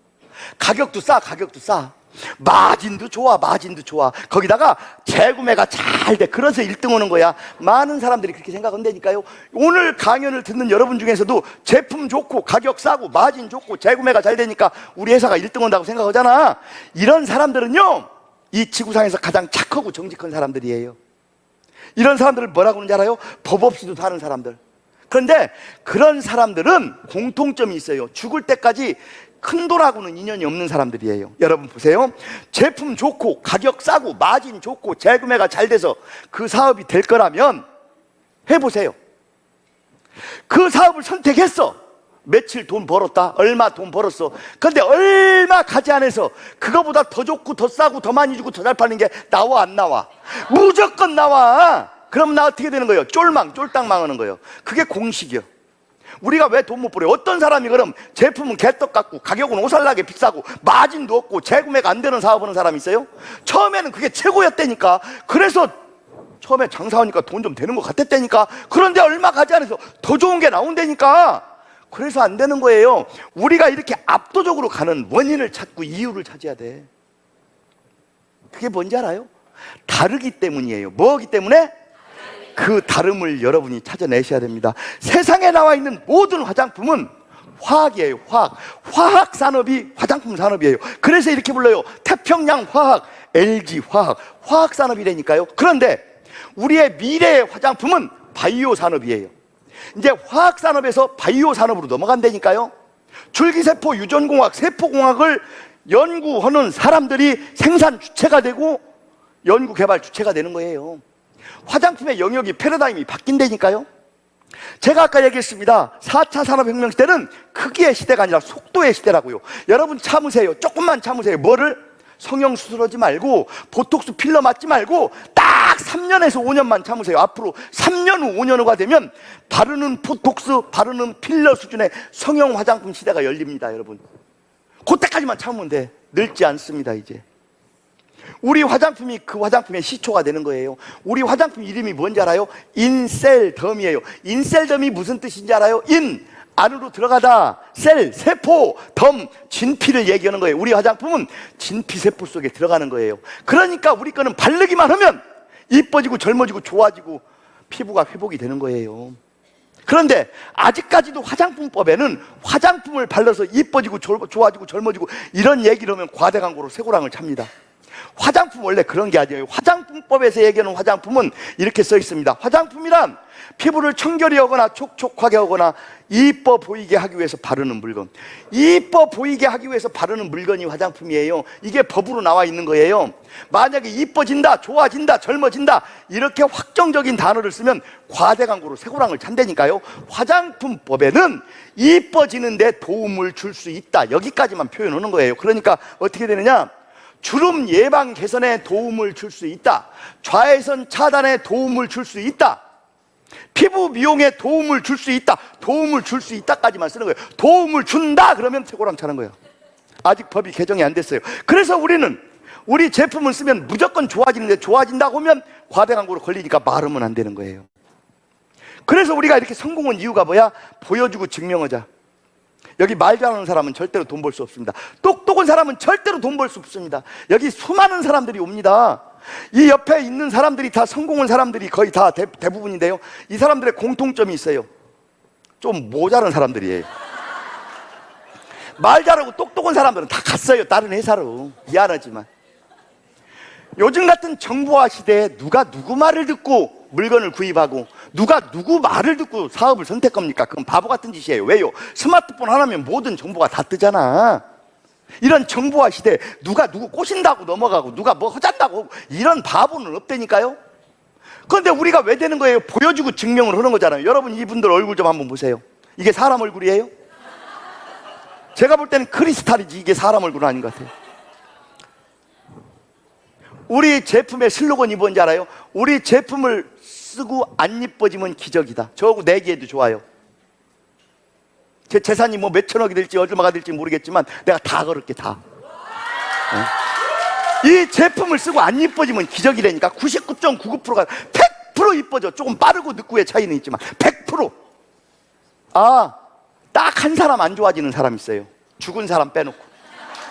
가격도 싸, 가격도 싸. 마진도 좋아, 마진도 좋아. 거기다가 재구매가 잘 돼. 그래서 1등 오는 거야. 많은 사람들이 그렇게 생각한다니까요. 오늘 강연을 듣는 여러분 중에서도 제품 좋고 가격 싸고 마진 좋고 재구매가 잘 되니까 우리 회사가 1등 온다고 생각하잖아. 이런 사람들은요, 이 지구상에서 가장 착하고 정직한 사람들이에요. 이런 사람들을 뭐라고 하는지 알아요? 법 없이도 사는 사람들. 그런데 그런 사람들은 공통점이 있어요. 죽을 때까지 큰 돈하고는 인연이 없는 사람들이에요. 여러분 보세요. 제품 좋고 가격 싸고 마진 좋고 재구매가 잘 돼서 그 사업이 될 거라면 해보세요. 그 사업을 선택했어. 며칠 돈 벌었다. 얼마 돈 벌었어. 그런데 얼마 가지 않아서 그거보다 더 좋고 더 싸고 더 많이 주고 더 잘 파는 게 나와 안 나와? 무조건 나와. 그럼 나 어떻게 되는 거예요? 쫄딱 망하는 거예요. 그게 공식이요. 우리가 왜 돈 못 벌어요? 어떤 사람이 그럼 제품은 개떡 같고 가격은 오살나게 비싸고 마진도 없고 재구매가 안 되는 사업 하는 사람이 있어요? 처음에는 그게 최고였다니까. 그래서 처음에 장사하니까 돈 좀 되는 것 같았다니까. 그런데 얼마 가지 않아서 더 좋은 게 나온다니까. 그래서 안 되는 거예요. 우리가 이렇게 압도적으로 가는 원인을 찾고 이유를 찾아야 돼. 그게 뭔지 알아요? 다르기 때문이에요. 뭐기 때문에? 그 다름을 여러분이 찾아내셔야 됩니다. 세상에 나와 있는 모든 화장품은 화학이에요. 화학 산업이 화장품 산업이에요. 그래서 이렇게 불러요. 태평양 화학, LG 화학, 화학 산업이라니까요. 그런데 우리의 미래의 화장품은 바이오 산업이에요. 이제 화학 산업에서 바이오 산업으로 넘어간다니까요. 줄기세포 유전공학, 세포공학을 연구하는 사람들이 생산 주체가 되고 연구 개발 주체가 되는 거예요. 화장품의 영역이 패러다임이 바뀐다니까요. 제가 아까 얘기했습니다. 4차 산업혁명 시대는 크기의 시대가 아니라 속도의 시대라고요. 여러분 참으세요. 조금만 참으세요. 뭐를? 성형수술하지 말고 보톡스 필러 맞지 말고 딱 3년에서 5년만 참으세요. 앞으로 3년 후 5년 후가 되면 바르는 보톡스, 바르는 필러 수준의 성형 화장품 시대가 열립니다. 여러분 그때까지만 참으면 돼. 늙지 않습니다. 이제 우리 화장품이 그 화장품의 시초가 되는 거예요. 우리 화장품 이름이 뭔지 알아요? 인셀덤이에요. 인셀덤이 무슨 뜻인지 알아요? 인, 안으로 들어가다, 셀, 세포, 덤, 진피를 얘기하는 거예요. 우리 화장품은 진피세포 속에 들어가는 거예요. 그러니까 우리 거는 바르기만 하면 이뻐지고 젊어지고 좋아지고 피부가 회복이 되는 거예요. 그런데 아직까지도 화장품법에는 화장품을 발라서 이뻐지고 좋아지고 젊어지고 이런 얘기를 하면 과대 광고로 쇠고랑을 찹니다. 화장품 원래 그런 게 아니에요. 화장품법에서 얘기하는 화장품은 이렇게 써 있습니다. 화장품이란 피부를 청결히 하거나 촉촉하게 하거나 이뻐 보이게 하기 위해서 바르는 물건. 이뻐 보이게 하기 위해서 바르는 물건이 화장품이에요. 이게 법으로 나와 있는 거예요. 만약에 이뻐진다, 좋아진다, 젊어진다 이렇게 확정적인 단어를 쓰면 과대 광고로 쇠고랑을 찬다니까요. 화장품법에는 이뻐지는 데 도움을 줄 수 있다. 여기까지만 표현하는 거예요. 그러니까 어떻게 되느냐? 주름 예방 개선에 도움을 줄 수 있다. 자외선 차단에 도움을 줄 수 있다. 피부 미용에 도움을 줄 수 있다. 도움을 줄 수 있다까지만 쓰는 거예요. 도움을 준다 그러면 쇠고랑 차는 거예요. 아직 법이 개정이 안 됐어요. 그래서 우리는 우리 제품을 쓰면 무조건 좋아지는데 좋아진다고 하면 과대 광고로 걸리니까 말하면 안 되는 거예요. 그래서 우리가 이렇게 성공한 이유가 뭐야? 보여주고 증명하자. 여기 말 잘하는 사람은 절대로 돈 벌 수 없습니다. 똑똑한 사람은 절대로 돈 벌 수 없습니다. 여기 수많은 사람들이 옵니다. 이 옆에 있는 사람들이 다 성공한 사람들이 거의 다 대부분인데요. 이 사람들의 공통점이 있어요. 좀 모자란 사람들이에요. 말 잘하고 똑똑한 사람들은 다 갔어요. 다른 회사로. 미안하지만 요즘 같은 정보화 시대에 누가 누구 말을 듣고 물건을 구입하고 누가 누구 말을 듣고 사업을 선택합니까? 그건 바보 같은 짓이에요. 왜요? 스마트폰 하나면 모든 정보가 다 뜨잖아. 이런 정보화 시대에 누가 누구 꼬신다고 넘어가고 누가 뭐 허잔다고 하고 이런 바보는 없다니까요. 그런데 우리가 왜 되는 거예요? 보여주고 증명을 하는 거잖아요. 여러분 이분들 얼굴 좀 한번 보세요. 이게 사람 얼굴이에요? 제가 볼 때는 크리스탈이지 이게 사람 얼굴은 아닌 것 같아요. 우리 제품의 슬로건이 뭔지 알아요? 우리 제품을 쓰고 안 이뻐지면 기적이다. 저하고 내기해도 좋아요. 제 재산이 뭐 몇천억이 될지 얼마가 될지 모르겠지만 내가 다 걸을게 다. 이 제품을 쓰고 안 이뻐지면 기적이라니까. 99.99%가 100% 이뻐져. 조금 빠르고 늦고의 차이는 있지만 100%. 딱 한 사람 안 좋아지는 사람 있어요. 죽은 사람 빼놓고.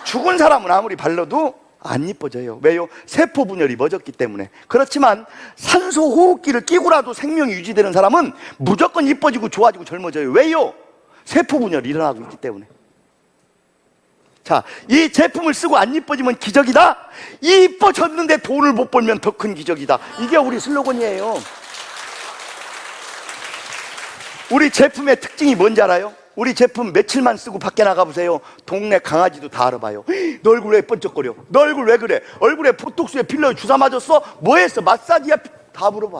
죽은 사람은 아무리 발라도 안 이뻐져요. 왜요? 세포 분열이 멎었기 때문에. 그렇지만 산소 호흡기를 끼고라도 생명이 유지되는 사람은 무조건 이뻐지고 좋아지고 젊어져요. 왜요? 세포 분열이 일어나고 있기 때문에. 자, 이 제품을 쓰고 안 이뻐지면 기적이다. 이뻐졌는데 돈을 못 벌면 더 큰 기적이다. 이게 우리 슬로건이에요. 우리 제품의 특징이 뭔지 알아요? 우리 제품 며칠만 쓰고 밖에 나가보세요. 동네 강아지도 다 알아봐요. 너 얼굴 왜 번쩍거려? 너 얼굴 왜 그래? 얼굴에 보톡스에 필러에 주사 맞았어? 뭐 했어? 마사지야? 다 물어봐.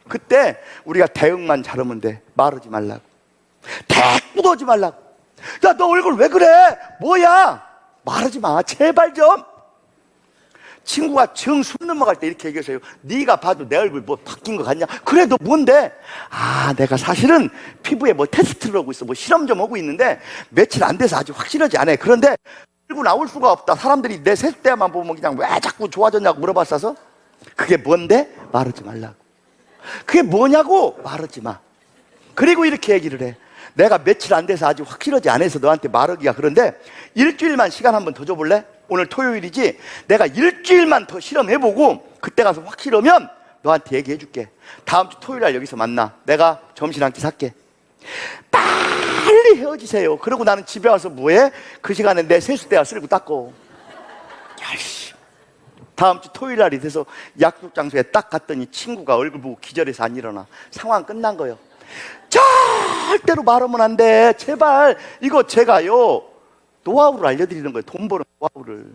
그때 우리가 대응만 잘하면 돼. 말하지 말라고. 대꾸도하지 말라고. 야, 너 얼굴 왜 그래? 뭐야? 말하지 마. 제발 좀. 친구가 정 숨 넘어갈 때 이렇게 얘기하세요. 네가 봐도 내 얼굴 뭐 바뀐 거 같냐? 그래 너 뭔데? 내가 사실은 피부에 뭐 테스트를 하고 있어. 뭐 실험 좀 하고 있는데 며칠 안 돼서 아직 확실하지 않아. 그런데 들고 나올 수가 없다. 사람들이 내 셀 때만 보면 그냥 왜 자꾸 좋아졌냐고 물어봤어서. 그게 뭔데? 말하지 말라고. 그게 뭐냐고? 말하지 마. 그리고 이렇게 얘기를 해. 내가 며칠 안 돼서 아직 확실하지 않아서 너한테 말하기가 그런데 일주일만 시간 한번 더 줘볼래? 오늘 토요일이지? 내가 일주일만 더 실험해보고 그때 가서 확실하면 너한테 얘기해줄게. 다음 주 토요일 날 여기서 만나. 내가 점심 한 끼 살게. 빨리 헤어지세요. 그러고 나는 집에 와서 뭐해? 그 시간에 내 세숫대야 쓸고 닦고. 열심히. 다음 주 토요일 날이 돼서 약속 장소에 딱 갔더니 친구가 얼굴 보고 기절해서 안 일어나. 상황 끝난 거예요. 절대로 말하면 안 돼. 제발. 이거 제가요, 노하우를 알려드리는 거예요. 돈 버는 노하우를.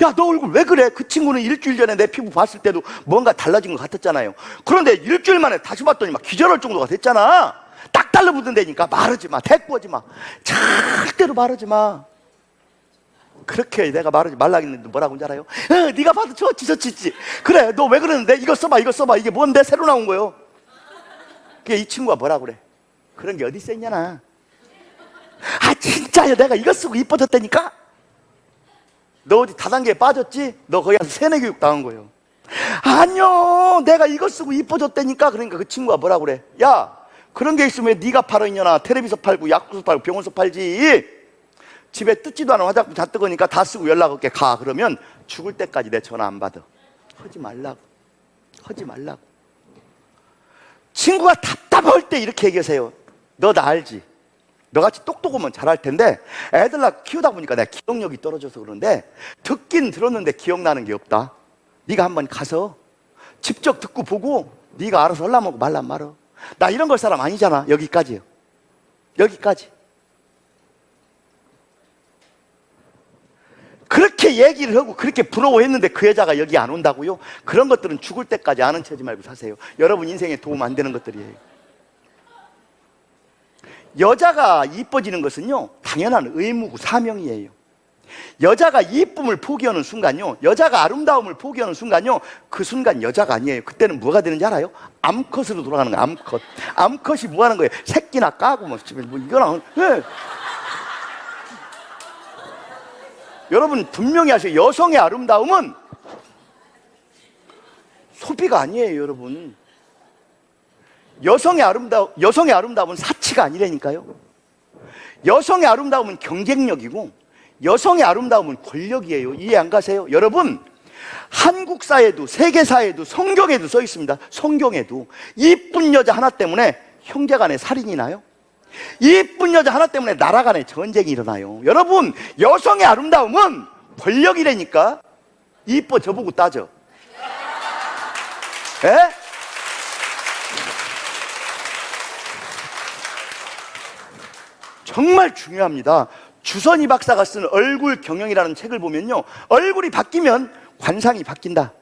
야, 너 얼굴 왜 그래? 그 친구는 일주일 전에 내 피부 봤을 때도 뭔가 달라진 것 같았잖아요. 그런데 일주일 만에 다시 봤더니 막 기절할 정도가 됐잖아. 딱 달라붙은다니까. 말하지 마. 대꾸하지 마. 절대로 말하지 마. 그렇게 내가 말하지 말라 했는데 뭐라고 하는지 알아요? 네가 봐도 좋지. 그래, 너 왜 그러는데? 이거 써봐. 이게 뭔데? 새로 나온 거요. 그게 이 친구가 뭐라고 그래? 그런 게 어디 있었냐나. 아, 진짜야. 내가 이거 쓰고 이뻐졌다니까? 너 어디 다단계에 빠졌지? 너 거기 가서 세뇌 교육 당한 거예요. 아니요, 내가 이거 쓰고 이뻐졌다니까. 그러니까 그 친구가 뭐라고 그래? 야, 그런 게 있으면 왜 네가 팔아 있냐나. 텔레비서 팔고 약국서 팔고 병원서 팔지. 집에 뜯지도 않은 화장품 다 뜨거니까 다 쓰고 연락 올게. 가. 그러면 죽을 때까지 내 전화 안 받아. 하지 말라고. 친구가 답답할 때 이렇게 얘기하세요. 너 나 알지? 너같이 똑똑하면 잘할 텐데 애들 나 키우다 보니까 내가 기억력이 떨어져서 그런데 듣긴 들었는데 기억나는 게 없다. 네가 한번 가서 직접 듣고 보고 네가 알아서 하려면 말란 말어. 나 이런 걸 사람 아니잖아. 여기까지요. 그렇게 얘기를 하고 그렇게 부러워했는데 그 여자가 여기 안 온다고요? 그런 것들은 죽을 때까지 아는 체하지 말고 사세요. 여러분 인생에 도움 안 되는 것들이에요. 여자가 이뻐지는 것은요, 당연한 의무고 사명이에요. 여자가 이쁨을 포기하는 순간요, 여자가 아름다움을 포기하는 순간요, 그 순간 여자가 아니에요. 그때는 뭐가 되는지 알아요? 암컷으로 돌아가는 거예요. 암컷이 뭐 하는 거예요? 새끼나 까고 뭐 이거랑. 네. 여러분 분명히 아세요. 여성의 아름다움은 소비가 아니에요. 여러분, 여성의 아름다움은 사치가 아니라니까요. 여성의 아름다움은 경쟁력이고 여성의 아름다움은 권력이에요. 이해 안 가세요? 여러분, 한국 사회도 세계 사회도 성경에도 써 있습니다. 성경에도 이쁜 여자 하나 때문에 형제 간에 살인이 나요. 이쁜 여자 하나 때문에 나라 간에 전쟁이 일어나요. 여러분, 여성의 아름다움은 권력이라니까. 이뻐 저보고 따져. 에? 정말 중요합니다. 주선희 박사가 쓴 얼굴 경영이라는 책을 보면요, 얼굴이 바뀌면 관상이 바뀐다.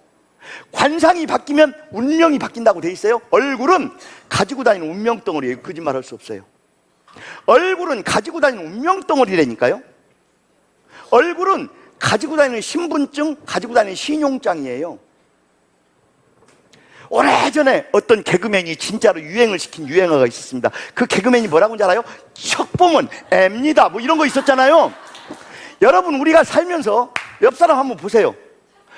관상이 바뀌면 운명이 바뀐다고 돼 있어요. 얼굴은 가지고 다니는 운명덩어리예요. 거짓말할 수 없어요. 얼굴은 가지고 다니는 운명덩어리라니까요. 얼굴은 가지고 다니는 신분증, 가지고 다니는 신용장이에요. 오래전에 어떤 개그맨이 진짜로 유행을 시킨 유행어가 있었습니다. 그 개그맨이 뭐라고 하는지 알아요? 척 보면 앱니다. 뭐 이런 거 있었잖아요. 여러분, 우리가 살면서 옆 사람 한번 보세요.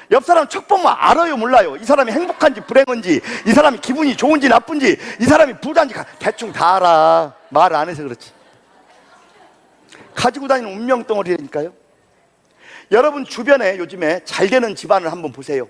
옆 사람 척 보면 알아요, 몰라요? 이 사람이 행복한지 불행한지, 이 사람이 기분이 좋은지 나쁜지, 이 사람이 부자인지 대충 다 알아. 말 안 해서 그렇지. 가지고 다니는 운명덩어리라니까요. 여러분 주변에 요즘에 잘 되는 집안을 한번 보세요.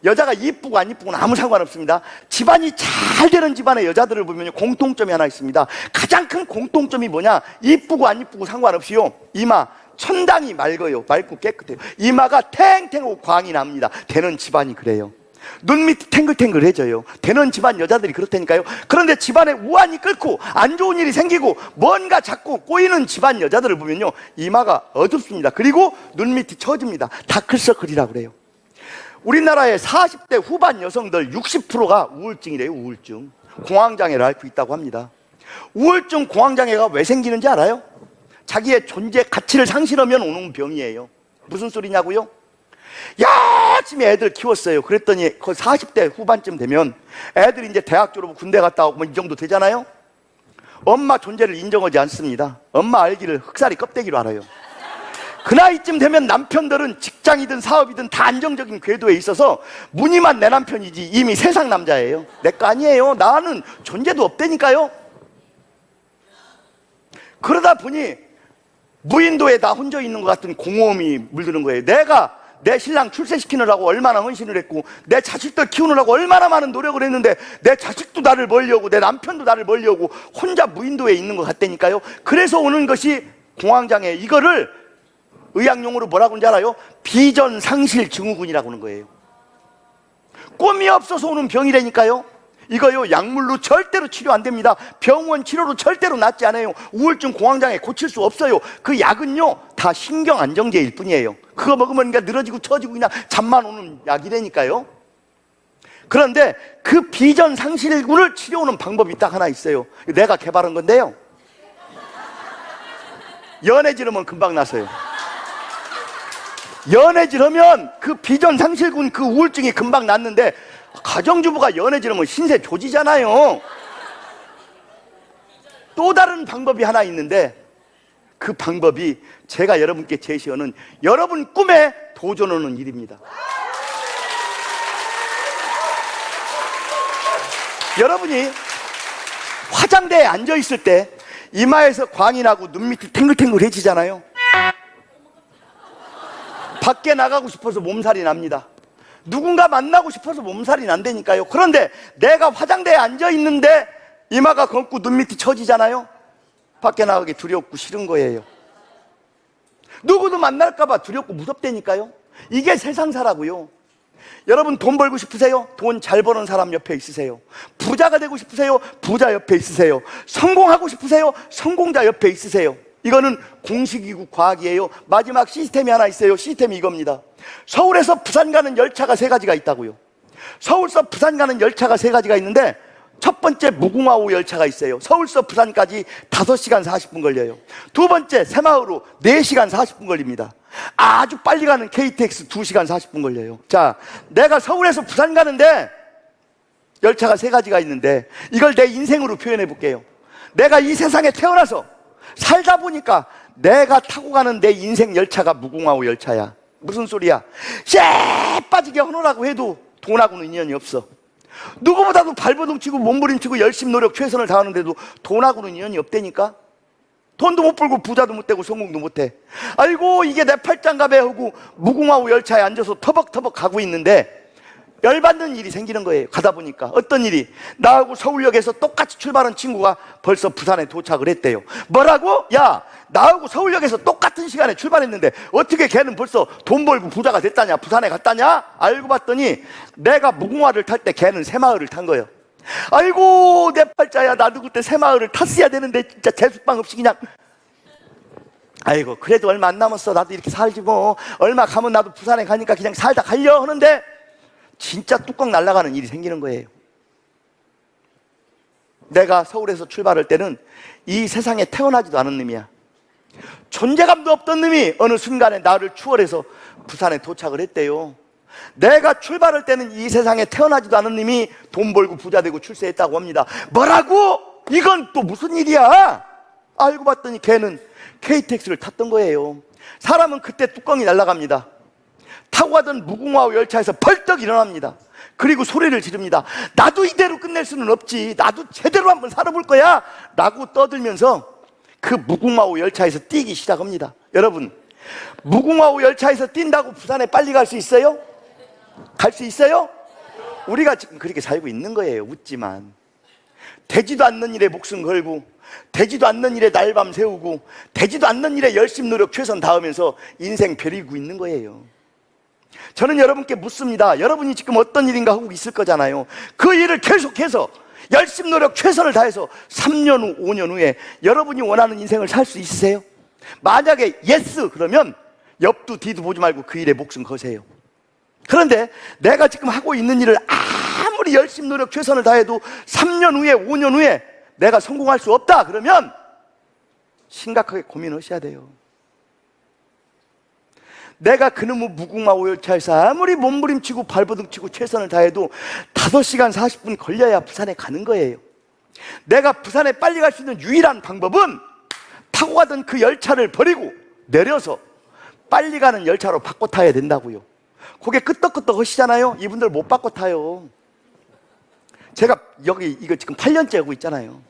여자가 이쁘고 안 이쁘고는 아무 상관없습니다. 집안이 잘 되는 집안의 여자들을 보면 공통점이 하나 있습니다. 가장 큰 공통점이 뭐냐? 이쁘고 안 이쁘고 상관없이요, 이마 천당이 맑아요. 맑고 깨끗해요. 이마가 탱탱하고 광이 납니다. 되는 집안이 그래요. 눈 밑이 탱글탱글해져요. 되는 집안 여자들이 그렇다니까요. 그런데 집안에 우환이 끓고 안 좋은 일이 생기고 뭔가 자꾸 꼬이는 집안 여자들을 보면요, 이마가 어둡습니다. 그리고 눈 밑이 처집니다. 다크서클이라고 그래요. 우리나라의 40대 후반 여성들 60%가 우울증이래요. 우울증. 공황장애를 앓고 있다고 합니다. 우울증, 공황장애가 왜 생기는지 알아요? 자기의 존재 가치를 상실하면 오는 병이에요. 무슨 소리냐고요? 열심히 애들 키웠어요. 그랬더니 거의 40대 후반쯤 되면 애들이 이제 대학 졸업하고 군대 갔다 오고 뭐 이 정도 되잖아요. 엄마 존재를 인정하지 않습니다. 엄마 알기를 흑살이 껍데기로 알아요. 그 나이쯤 되면 남편들은 직장이든 사업이든 다 안정적인 궤도에 있어서 무늬만 내 남편이지 이미 세상 남자예요. 내 거 아니에요. 나는 존재도 없다니까요. 그러다 보니 무인도에 나 혼자 있는 것 같은 공허함이 물드는 거예요. 내가 내 신랑 출세시키느라고 얼마나 헌신을 했고, 내 자식들 키우느라고 얼마나 많은 노력을 했는데 내 자식도 나를 멀리하고 내 남편도 나를 멀리하고 혼자 무인도에 있는 것 같다니까요. 그래서 오는 것이 공황장애. 이거를 의학용어로 뭐라고 하는지 알아요? 비전상실 증후군이라고 하는 거예요. 꿈이 없어서 오는 병이라니까요. 이거요, 약물로 절대로 치료 안 됩니다. 병원 치료로 절대로 낫지 않아요. 우울증, 공황장애 고칠 수 없어요. 그 약은요, 다 신경 안정제일 뿐이에요. 그거 먹으면 그냥 늘어지고 처지고 그냥 잠만 오는 약이라니까요. 그런데 그 비전상실군을 치료하는 방법이 딱 하나 있어요. 내가 개발한 건데요, 연애지르면 금방 나서요. 연애지르면 그 비전상실군 그 우울증이 금방 낫는데, 가정주부가 연애지르면 신세 조지잖아요. 또 다른 방법이 하나 있는데, 그 방법이 제가 여러분께 제시하는 여러분 꿈에 도전하는 일입니다. 여러분이 화장대에 앉아 있을 때 이마에서 광이 나고 눈 밑이 탱글탱글해지잖아요. 밖에 나가고 싶어서 몸살이 납니다. 누군가 만나고 싶어서 몸살이 난다니까요. 그런데 내가 화장대에 앉아 있는데 이마가 검고 눈 밑이 처지잖아요. 밖에 나가기 두렵고 싫은 거예요. 누구도 만날까봐 두렵고 무섭다니까요. 이게 세상사라고요. 여러분, 돈 벌고 싶으세요? 돈 잘 버는 사람 옆에 있으세요. 부자가 되고 싶으세요? 부자 옆에 있으세요. 성공하고 싶으세요? 성공자 옆에 있으세요. 이거는 공식이고 과학이에요. 마지막 시스템이 하나 있어요. 시스템이 이겁니다. 서울에서 부산 가는 열차가 3가지가 있다고요. 서울서 부산 가는 열차가 3가지가 있는데, 첫 번째 무궁화호 열차가 있어요. 서울서 부산까지 5시간 40분 걸려요. 두 번째 새마을호 4시간 40분 걸립니다. 아주 빨리 가는 KTX 2시간 40분 걸려요. 자, 내가 서울에서 부산 가는데 열차가 3가지가 있는데, 이걸 내 인생으로 표현해 볼게요. 내가 이 세상에 태어나서 살다 보니까 내가 타고 가는 내 인생 열차가 무궁화호 열차야. 무슨 소리야? 쎄 빠지게 하노라고 해도 돈하고는 인연이 없어. 누구보다도 발버둥치고 몸부림치고 열심 노력 최선을 다하는데도 돈하고는 인연이 없다니까. 돈도 못 벌고 부자도 못 되고 성공도 못해. 아이고, 이게 내 팔짱갑에 하고 무궁화호 열차에 앉아서 터벅터벅 가고 있는데 열받는 일이 생기는 거예요. 가다 보니까 어떤 일이, 나하고 서울역에서 똑같이 출발한 친구가 벌써 부산에 도착을 했대요. 뭐라고? 야, 나하고 서울역에서 똑같은 시간에 출발했는데 어떻게 걔는 벌써 돈 벌고 부자가 됐다냐, 부산에 갔다냐? 알고 봤더니 내가 무궁화를 탈 때 걔는 새마을을 탄 거예요. 아이고, 내 팔자야, 나도 그때 새마을을 탔어야 되는데 진짜 재수빵 없이 그냥. 아이고, 그래도 얼마 안 남았어. 나도 이렇게 살지 뭐. 얼마 가면 나도 부산에 가니까 그냥 살다 갈려 하는데 진짜 뚜껑 날아가는 일이 생기는 거예요. 내가 서울에서 출발할 때는 이 세상에 태어나지도 않은 놈이야. 존재감도 없던 놈이 어느 순간에 나를 추월해서 부산에 도착을 했대요. 내가 출발할 때는 이 세상에 태어나지도 않은 놈이 돈 벌고 부자 되고 출세했다고 합니다. 뭐라고? 이건 또 무슨 일이야? 알고 봤더니 걔는 KTX를 탔던 거예요. 사람은 그때 뚜껑이 날아갑니다. 타고 가던 무궁화호 열차에서 벌떡 일어납니다. 그리고 소리를 지릅니다. 나도 이대로 끝낼 수는 없지. 나도 제대로 한번 살아볼 거야 라고 떠들면서 그 무궁화호 열차에서 뛰기 시작합니다. 여러분, 무궁화호 열차에서 뛴다고 부산에 빨리 갈 수 있어요? 갈 수 있어요? 우리가 지금 그렇게 살고 있는 거예요. 웃지만. 되지도 않는 일에 목숨 걸고, 되지도 않는 일에 날밤 새우고, 되지도 않는 일에 열심 노력 최선 다하면서 인생 벼리고 있는 거예요. 저는 여러분께 묻습니다. 여러분이 지금 어떤 일인가 하고 있을 거잖아요. 그 일을 계속해서 열심 노력 최선을 다해서 3년 후, 5년 후에 여러분이 원하는 인생을 살 수 있으세요? 만약에 예스 그러면 옆도 뒤도 보지 말고 그 일에 목숨 거세요. 그런데 내가 지금 하고 있는 일을 아무리 열심 노력 최선을 다해도 3년 후에, 5년 후에 내가 성공할 수 없다 그러면 심각하게 고민하셔야 돼요. 내가 그놈의 무궁화호 열차에서 아무리 몸부림치고 발버둥치고 최선을 다해도 5시간 40분 걸려야 부산에 가는 거예요. 내가 부산에 빨리 갈 수 있는 유일한 방법은 타고 가던 그 열차를 버리고 내려서 빨리 가는 열차로 바꿔 타야 된다고요. 그게 끄떡끄떡 하시잖아요. 이분들 못 바꿔 타요. 제가 여기 이거 지금 8년째 하고 있잖아요.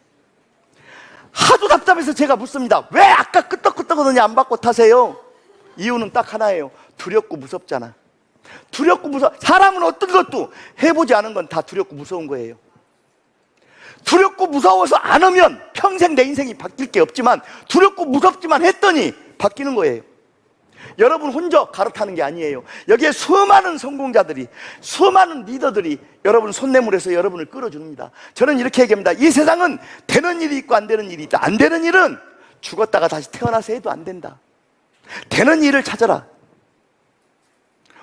하도 답답해서 제가 묻습니다. 왜 아까 끄떡끄떡 하더니 안 바꿔 타세요? 이유는 딱 하나예요. 두렵고 무섭잖아. 두렵고 무서워. 사람은 어떤 것도 해보지 않은 건 다 두렵고 무서운 거예요. 두렵고 무서워서 안 하면 평생 내 인생이 바뀔 게 없지만 두렵고 무섭지만 했더니 바뀌는 거예요. 여러분 혼자 갈아타는 게 아니에요. 여기에 수많은 성공자들이, 수많은 리더들이 여러분 손내물에서 여러분을 끌어줍니다. 저는 이렇게 얘기합니다. 이 세상은 되는 일이 있고 안 되는 일이 있다. 안 되는 일은 죽었다가 다시 태어나서 해도 안 된다. 되는 일을 찾아라.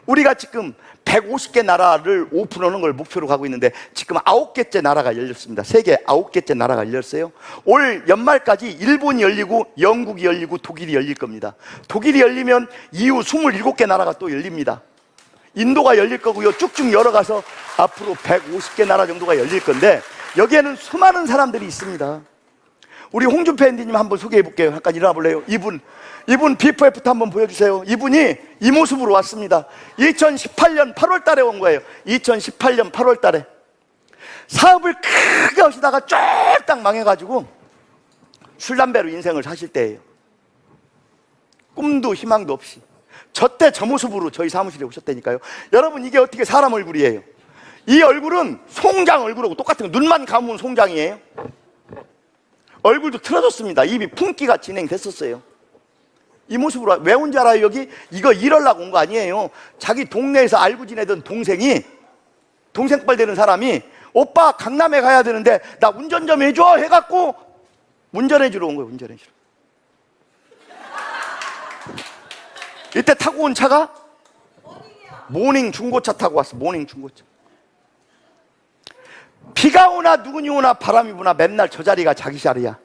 우리가 지금 150개 나라를 오픈하는 걸 목표로 가고 있는데 지금 9개째 나라가 열렸습니다. 세계 9개째 나라가 열렸어요. 올 연말까지 일본이 열리고 영국이 열리고 독일이 열릴 겁니다. 독일이 열리면 이후 27개 나라가 또 열립니다. 인도가 열릴 거고요. 쭉쭉 열어가서 앞으로 150개 나라 정도가 열릴 건데 여기에는 수많은 사람들이 있습니다. 우리 홍준표 MD님 한번 소개해 볼게요. 잠깐 일어나 볼래요? 이분 비포 애프터 한번 보여주세요. 이분이 이 모습으로 왔습니다. 2018년 8월 달에 온 거예요. 2018년 8월 달에 사업을 크게 하시다가 쫄딱 망해가지고 술, 담배로 인생을 사실 때예요. 꿈도 희망도 없이 저때 저 모습으로 저희 사무실에 오셨다니까요. 여러분, 이게 어떻게 사람 얼굴이에요? 이 얼굴은 송장 얼굴하고 똑같은 거. 눈만 감으면 송장이에요. 얼굴도 틀어졌습니다. 입이 풍기가 진행됐었어요. 이 모습으로 왜 온 줄 알아요? 여기 이거 일하려고 온 거 아니에요. 자기 동네에서 알고 지내던 동생이, 동생뻘 되는 사람이 오빠 강남에 가야 되는데 나 운전 좀 해줘 해갖고 운전해주러 온 거예요. 운전해주러. 이때 타고 온 차가 모닝 중고차 타고 왔어. 모닝 중고차. 비가 오나 눈이 오나 바람이 부나 맨날 저 자리가 자기 자리야.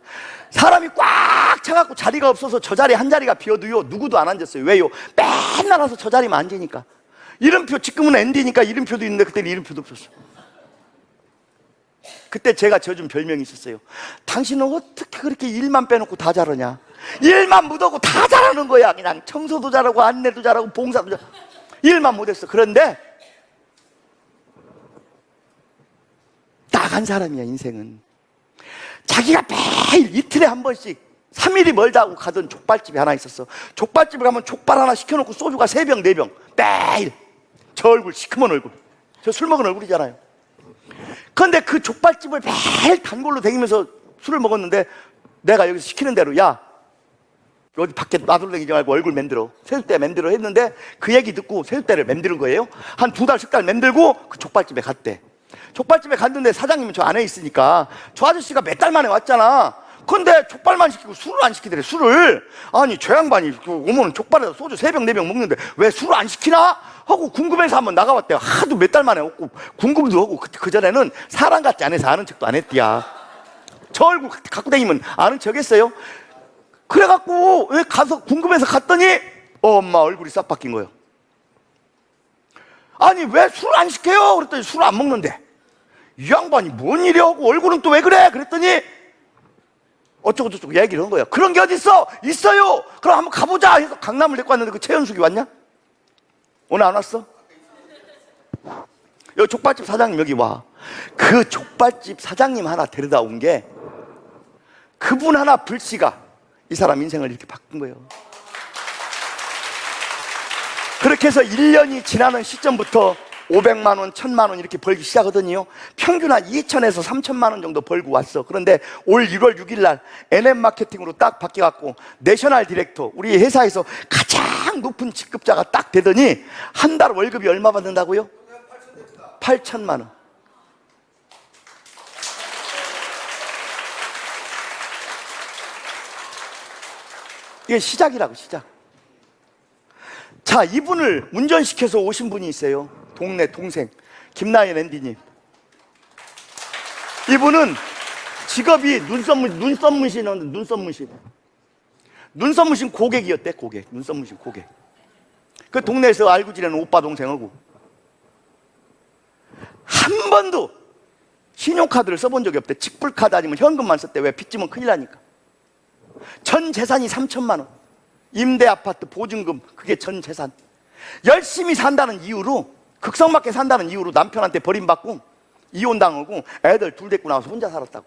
사람이 꽉 차갖고 자리가 없어서 저 자리 한 자리가 비어도요 누구도 안 앉았어요. 왜요? 맨날 와서 저 자리만 앉으니까. 이름표, 지금은 ND니까 이름표도 있는데 그때는 이름표도 없었어. 그때 제가 져준 별명이 있었어요. 당신은 어떻게 그렇게 일만 빼놓고 다 잘하냐? 일만 묻어고 다 잘하는 거야. 그냥 청소도 잘하고 안내도 잘하고 봉사도 잘하고 일만 못했어. 그런데 나간 사람이야. 인생은 자기가 매일 이틀에 한 번씩 3일이 멀다고 가던 족발집이 하나 있었어. 족발집에 가면 족발 하나 시켜놓고 소주가 3병 4병 매일. 저 얼굴, 시커먼 얼굴, 저 술 먹은 얼굴이잖아요. 그런데 그 족발집을 매일 단골로 다니면서 술을 먹었는데 내가 여기서 시키는 대로 야 여기 밖에 놔둘러다니지 말고 얼굴 만들어, 세숫대 만들어 했는데 그 얘기 듣고 세숫대를 만드는 거예요. 한 2달, 3달 만들고 그 족발집에 갔대. 족발집에 갔는데 사장님은 저 안에 있으니까 저 아저씨가 몇 달 만에 왔잖아. 근데 족발만 시키고 술을 안 시키더래. 술을. 아니 저 양반이 오면 족발에다 소주 3병 4병 먹는데 왜 술을 안 시키나? 하고 궁금해서 한번 나가봤대요. 하도 몇 달 만에 왔고 궁금도 하고 그전에는 사람 같지 않아서 아는 척도 안 했디야. 저 얼굴 갖고 다니면 아는 척 했어요. 그래갖고 왜 가서 궁금해서 갔더니 엄마 얼굴이 싹 바뀐 거예요. 아니 왜 술을 안 시켜요? 그랬더니 술을 안 먹는데 이 양반이 뭔 일이야 하고 얼굴은 또 왜 그래? 그랬더니 어쩌고저쩌고 얘기를 한 거야. 그런 게 어딨어? 있어요. 그럼 한번 가보자 해서 강남을 데리고 왔는데 그 최현숙이 왔냐? 오늘 안 왔어? 여기 족발집 사장님 여기 와. 그 족발집 사장님 하나 데려다 온 게 그분 하나 불씨가 이 사람 인생을 이렇게 바꾼 거예요. 그렇게 해서 1년이 지나는 시점부터 500만 원, 1000만 원 이렇게 벌기 시작하더니요 평균 한 2천에서 3천만 원 정도 벌고 왔어. 그런데 올 1월 6일 날 NM마케팅으로 딱 바뀌어갖고 내셔널 디렉터, 우리 회사에서 가장 높은 직급자가 딱 되더니 한 달 월급이 얼마 받는다고요? 8천만 원. 이게 시작이라고, 시작. 자, 이분을 운전시켜서 오신 분이 있어요. 동네 동생 김나연 앤디님. 이분은 직업이 눈썹 문신 고객이었대. 고객, 눈썹 문신 고객. 그 동네에서 알고 지내는 오빠 동생하고 한 번도 신용카드를 써본 적이 없대. 직불카드 아니면 현금만 썼대. 왜? 빚지면 큰일 나니까. 전 재산이 3천만 원. 임대 아파트 보증금, 그게 전 재산. 열심히 산다는 이유로, 극성맞게 산다는 이유로 남편한테 버림받고 이혼당하고 애들 둘 데리고 나와서 혼자 살았다고.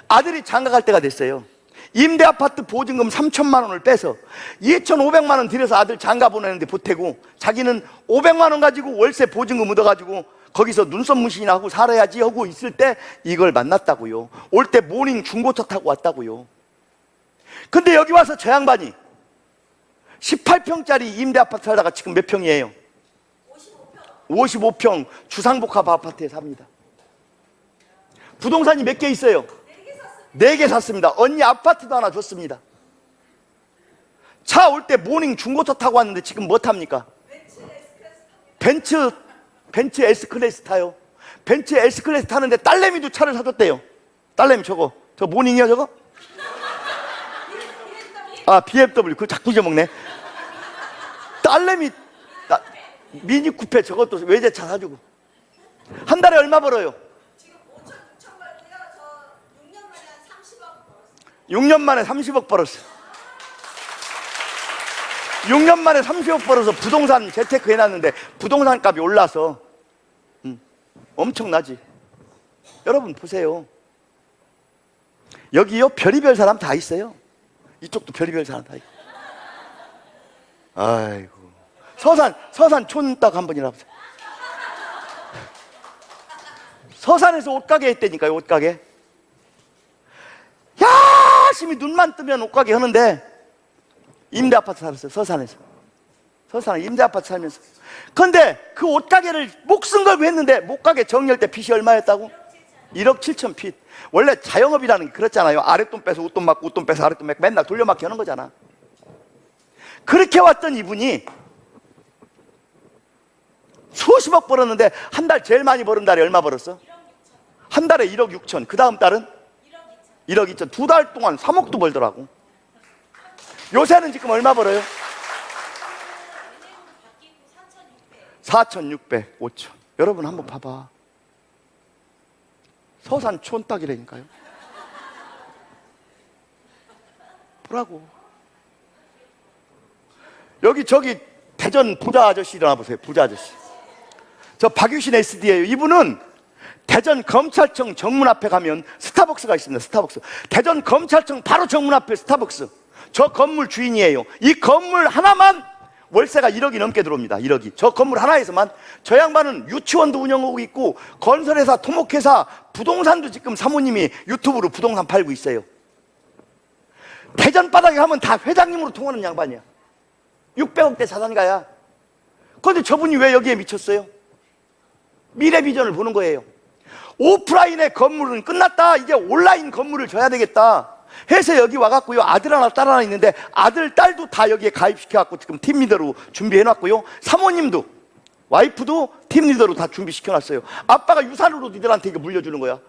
아들이 장가갈 때가 됐어요. 임대 아파트 보증금 3천만 원을 빼서 2,500만 원 들여서 아들 장가 보내는데 보태고 자기는 500만 원 가지고 월세 보증금 얻어가지고 거기서 눈썹 문신이나 하고 살아야지 하고 있을 때 이걸 만났다고요. 올 때 모닝 중고차 타고 왔다고요. 근데 여기 와서 저 양반이 18평짜리 임대 아파트 살다가 지금 몇 평이에요? 55평 주상복합 아파트에 삽니다. 부동산이 몇 개 있어요? 4개 샀습니다. 언니 아파트도 하나 줬습니다. 차 올 때 모닝 중고차 타고 왔는데 지금 뭐 탑니까? 벤츠 S클래스 타요. 벤츠 S클래스 타는데 딸내미도 차를 사줬대요. 딸내미 저거 저 모닝이야 저거? 아 BMW 그거 자꾸 잊어먹네. 딸내미 미니 쿠페 저것도 외제차 사주고. 한 달에 얼마 벌어요? 지금 5천 6천 벌고요. 저 6년 만에 한 30억 벌었어요. 6년 만에 30억 벌었어요. 6년 만에 30억 벌어서 부동산 재테크 해놨는데 부동산 값이 올라서 엄청나지. 여러분 보세요. 여기요 별의별 사람 다 있어요. 이쪽도 별의별 사람 다 있고. 아이고 서산 촌딱 한 번이나 보세요. 서산에서 옷가게 했다니까요. 옷가게 열심히 눈만 뜨면 옷가게 하는데 임대 아파트 살았어요. 서산에 임대 아파트 살면서. 근데 그 옷가게를 목숨 걸고 했는데 못가게 정리할 때 빚이 얼마였다고? 1억 7천 빚. 원래 자영업이라는 게 그렇잖아요. 아랫돈 빼서 웃돈 맞고 웃돈 빼서 아랫돈 맞고 맨날 돌려막기 하는 거잖아. 그렇게 왔던 이분이 수십억 벌었는데 한 달 제일 많이 버는 달에 얼마 벌었어? 한 달에 1억 6천. 그 다음 달은? 1억 2천. 2달 동안 3억도 벌더라고. 요새는 지금 얼마 벌어요? 4,600, 5천. 여러분 한번 봐봐. 서산 촌딱이라니까요. 보라고. 여기 저기 대전 부자 아저씨 일어나 보세요. 부자 아저씨. 저 박유신 SD예요. 이분은 대전 검찰청 정문 앞에 가면 스타벅스가 있습니다. 스타벅스. 대전 검찰청 바로 정문 앞에 스타벅스. 저 건물 주인이에요. 이 건물 하나만 월세가 1억이 넘게 들어옵니다. 1억이. 저 건물 하나에서만. 저 양반은 유치원도 운영하고 있고 건설회사, 토목회사, 부동산도 지금 사모님이 유튜브로 부동산 팔고 있어요. 대전 바닥에 가면 다 회장님으로 통하는 양반이야. 600억대 자산가야. 그런데 저분이 왜 여기에 미쳤어요? 미래 비전을 보는 거예요. 오프라인의 건물은 끝났다. 이제 온라인 건물을 줘야 되겠다 해서 여기 와갖고요. 아들 하나 딸 하나 있는데 아들 딸도 다 여기에 가입시켜갖고 지금 팀리더로 준비해놨고요. 사모님도 와이프도 팀리더로 다 준비시켜놨어요. 아빠가 유산으로 니들한테 이거 물려주는 거야.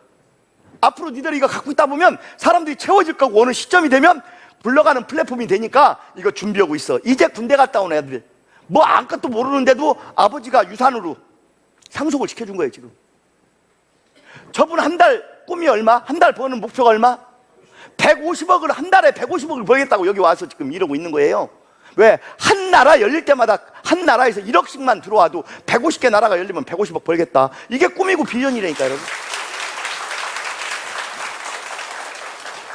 앞으로 니들이 이거 갖고 있다 보면 사람들이 채워질 거고 어느 시점이 되면 굴러가는 플랫폼이 되니까 이거 준비하고 있어. 이제 군대 갔다 온 애들 뭐 아무것도 모르는데도 아버지가 유산으로 상속을 시켜준 거예요. 지금 저분 한 달 꿈이 얼마? 한 달 버는 목표가 얼마? 150억을 한 달에 150억을 벌겠다고 여기 와서 지금 이러고 있는 거예요. 왜? 한 나라 열릴 때마다 한 나라에서 1억씩만 들어와도 150개 나라가 열리면 150억 벌겠다. 이게 꿈이고 비전이라니까 여러분.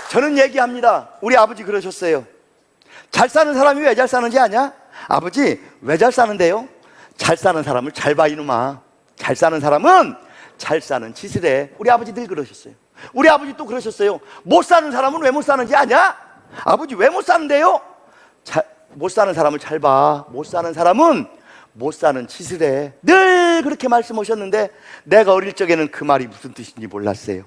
저는 얘기합니다. 우리 아버지 그러셨어요. 잘 사는 사람이 왜 잘 사는지 아냐? 아버지 왜 잘 사는데요? 잘 사는 사람을 잘 봐 이놈아. 잘 사는 사람은 잘 사는 짓을 해. 우리 아버지 늘 그러셨어요. 우리 아버지 또 그러셨어요. 못 사는 사람은 왜 못 사는지 아냐? 아버지 왜 못 사는데요? 못 사는 사람을 잘 봐. 못 사는 사람은 못 사는 짓을 해. 늘 그렇게 말씀하셨는데 내가 어릴 적에는 그 말이 무슨 뜻인지 몰랐어요.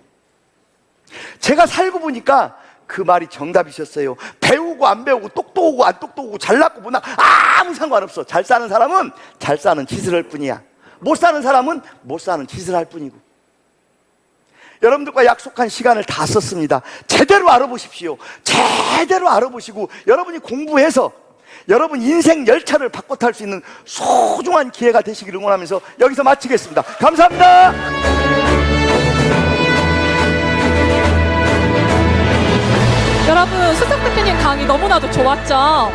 제가 살고 보니까 그 말이 정답이셨어요. 배우고 안 배우고 똑똑하고 안 똑똑하고 잘났고 못나 아무 상관없어. 잘 사는 사람은 잘 사는 짓을 할 뿐이야. 못 사는 사람은 못 사는 짓을 할 뿐이고. 여러분들과 약속한 시간을 다 썼습니다. 제대로 알아보십시오. 제대로 알아보시고 여러분이 공부해서 여러분 인생 열차를 바꿔 탈 수 있는 소중한 기회가 되시기를 응원하면서 여기서 마치겠습니다. 감사합니다. 여러분 수석 대표님 강의 너무나도 좋았죠?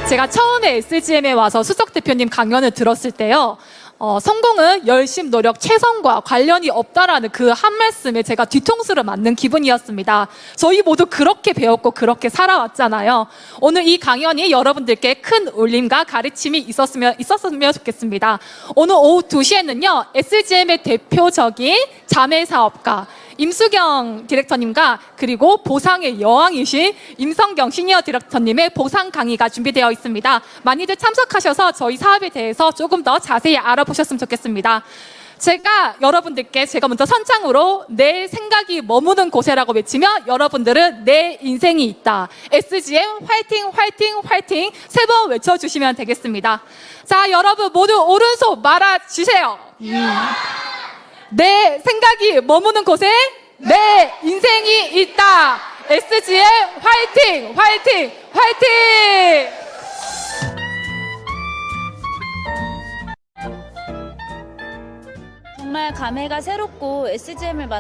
제가 처음에 SGM에 와서 수석 대표님 강연을 들었을 때요. 성공은 열심, 노력, 최선과 관련이 없다라는 그 한 말씀에 제가 뒤통수를 맞는 기분이었습니다. 저희 모두 그렇게 배웠고 그렇게 살아왔잖아요. 오늘 이 강연이 여러분들께 큰 울림과 가르침이 있었으면 좋겠습니다. 오늘 오후 2시에는요. SGM의 대표적인 자매사업가 임수경 디렉터님과 그리고 보상의 여왕이신 임성경 시니어 디렉터님의 보상 강의가 준비되어 있습니다. 많이들 참석하셔서 저희 사업에 대해서 조금 더 자세히 알아보셨으면 좋겠습니다. 제가 여러분들께 제가 먼저 선창으로 내 생각이 머무는 곳에라고 외치면 여러분들은 내 인생이 있다. SGM 화이팅 화이팅 화이팅 3번 외쳐주시면 되겠습니다. 자, 여러분 모두 오른손 말아주세요. 내 생각이 머무는 곳에 내 인생이 있다. SGM 화이팅 화이팅 화이팅. 정말 감회가 새롭고 SGM을 만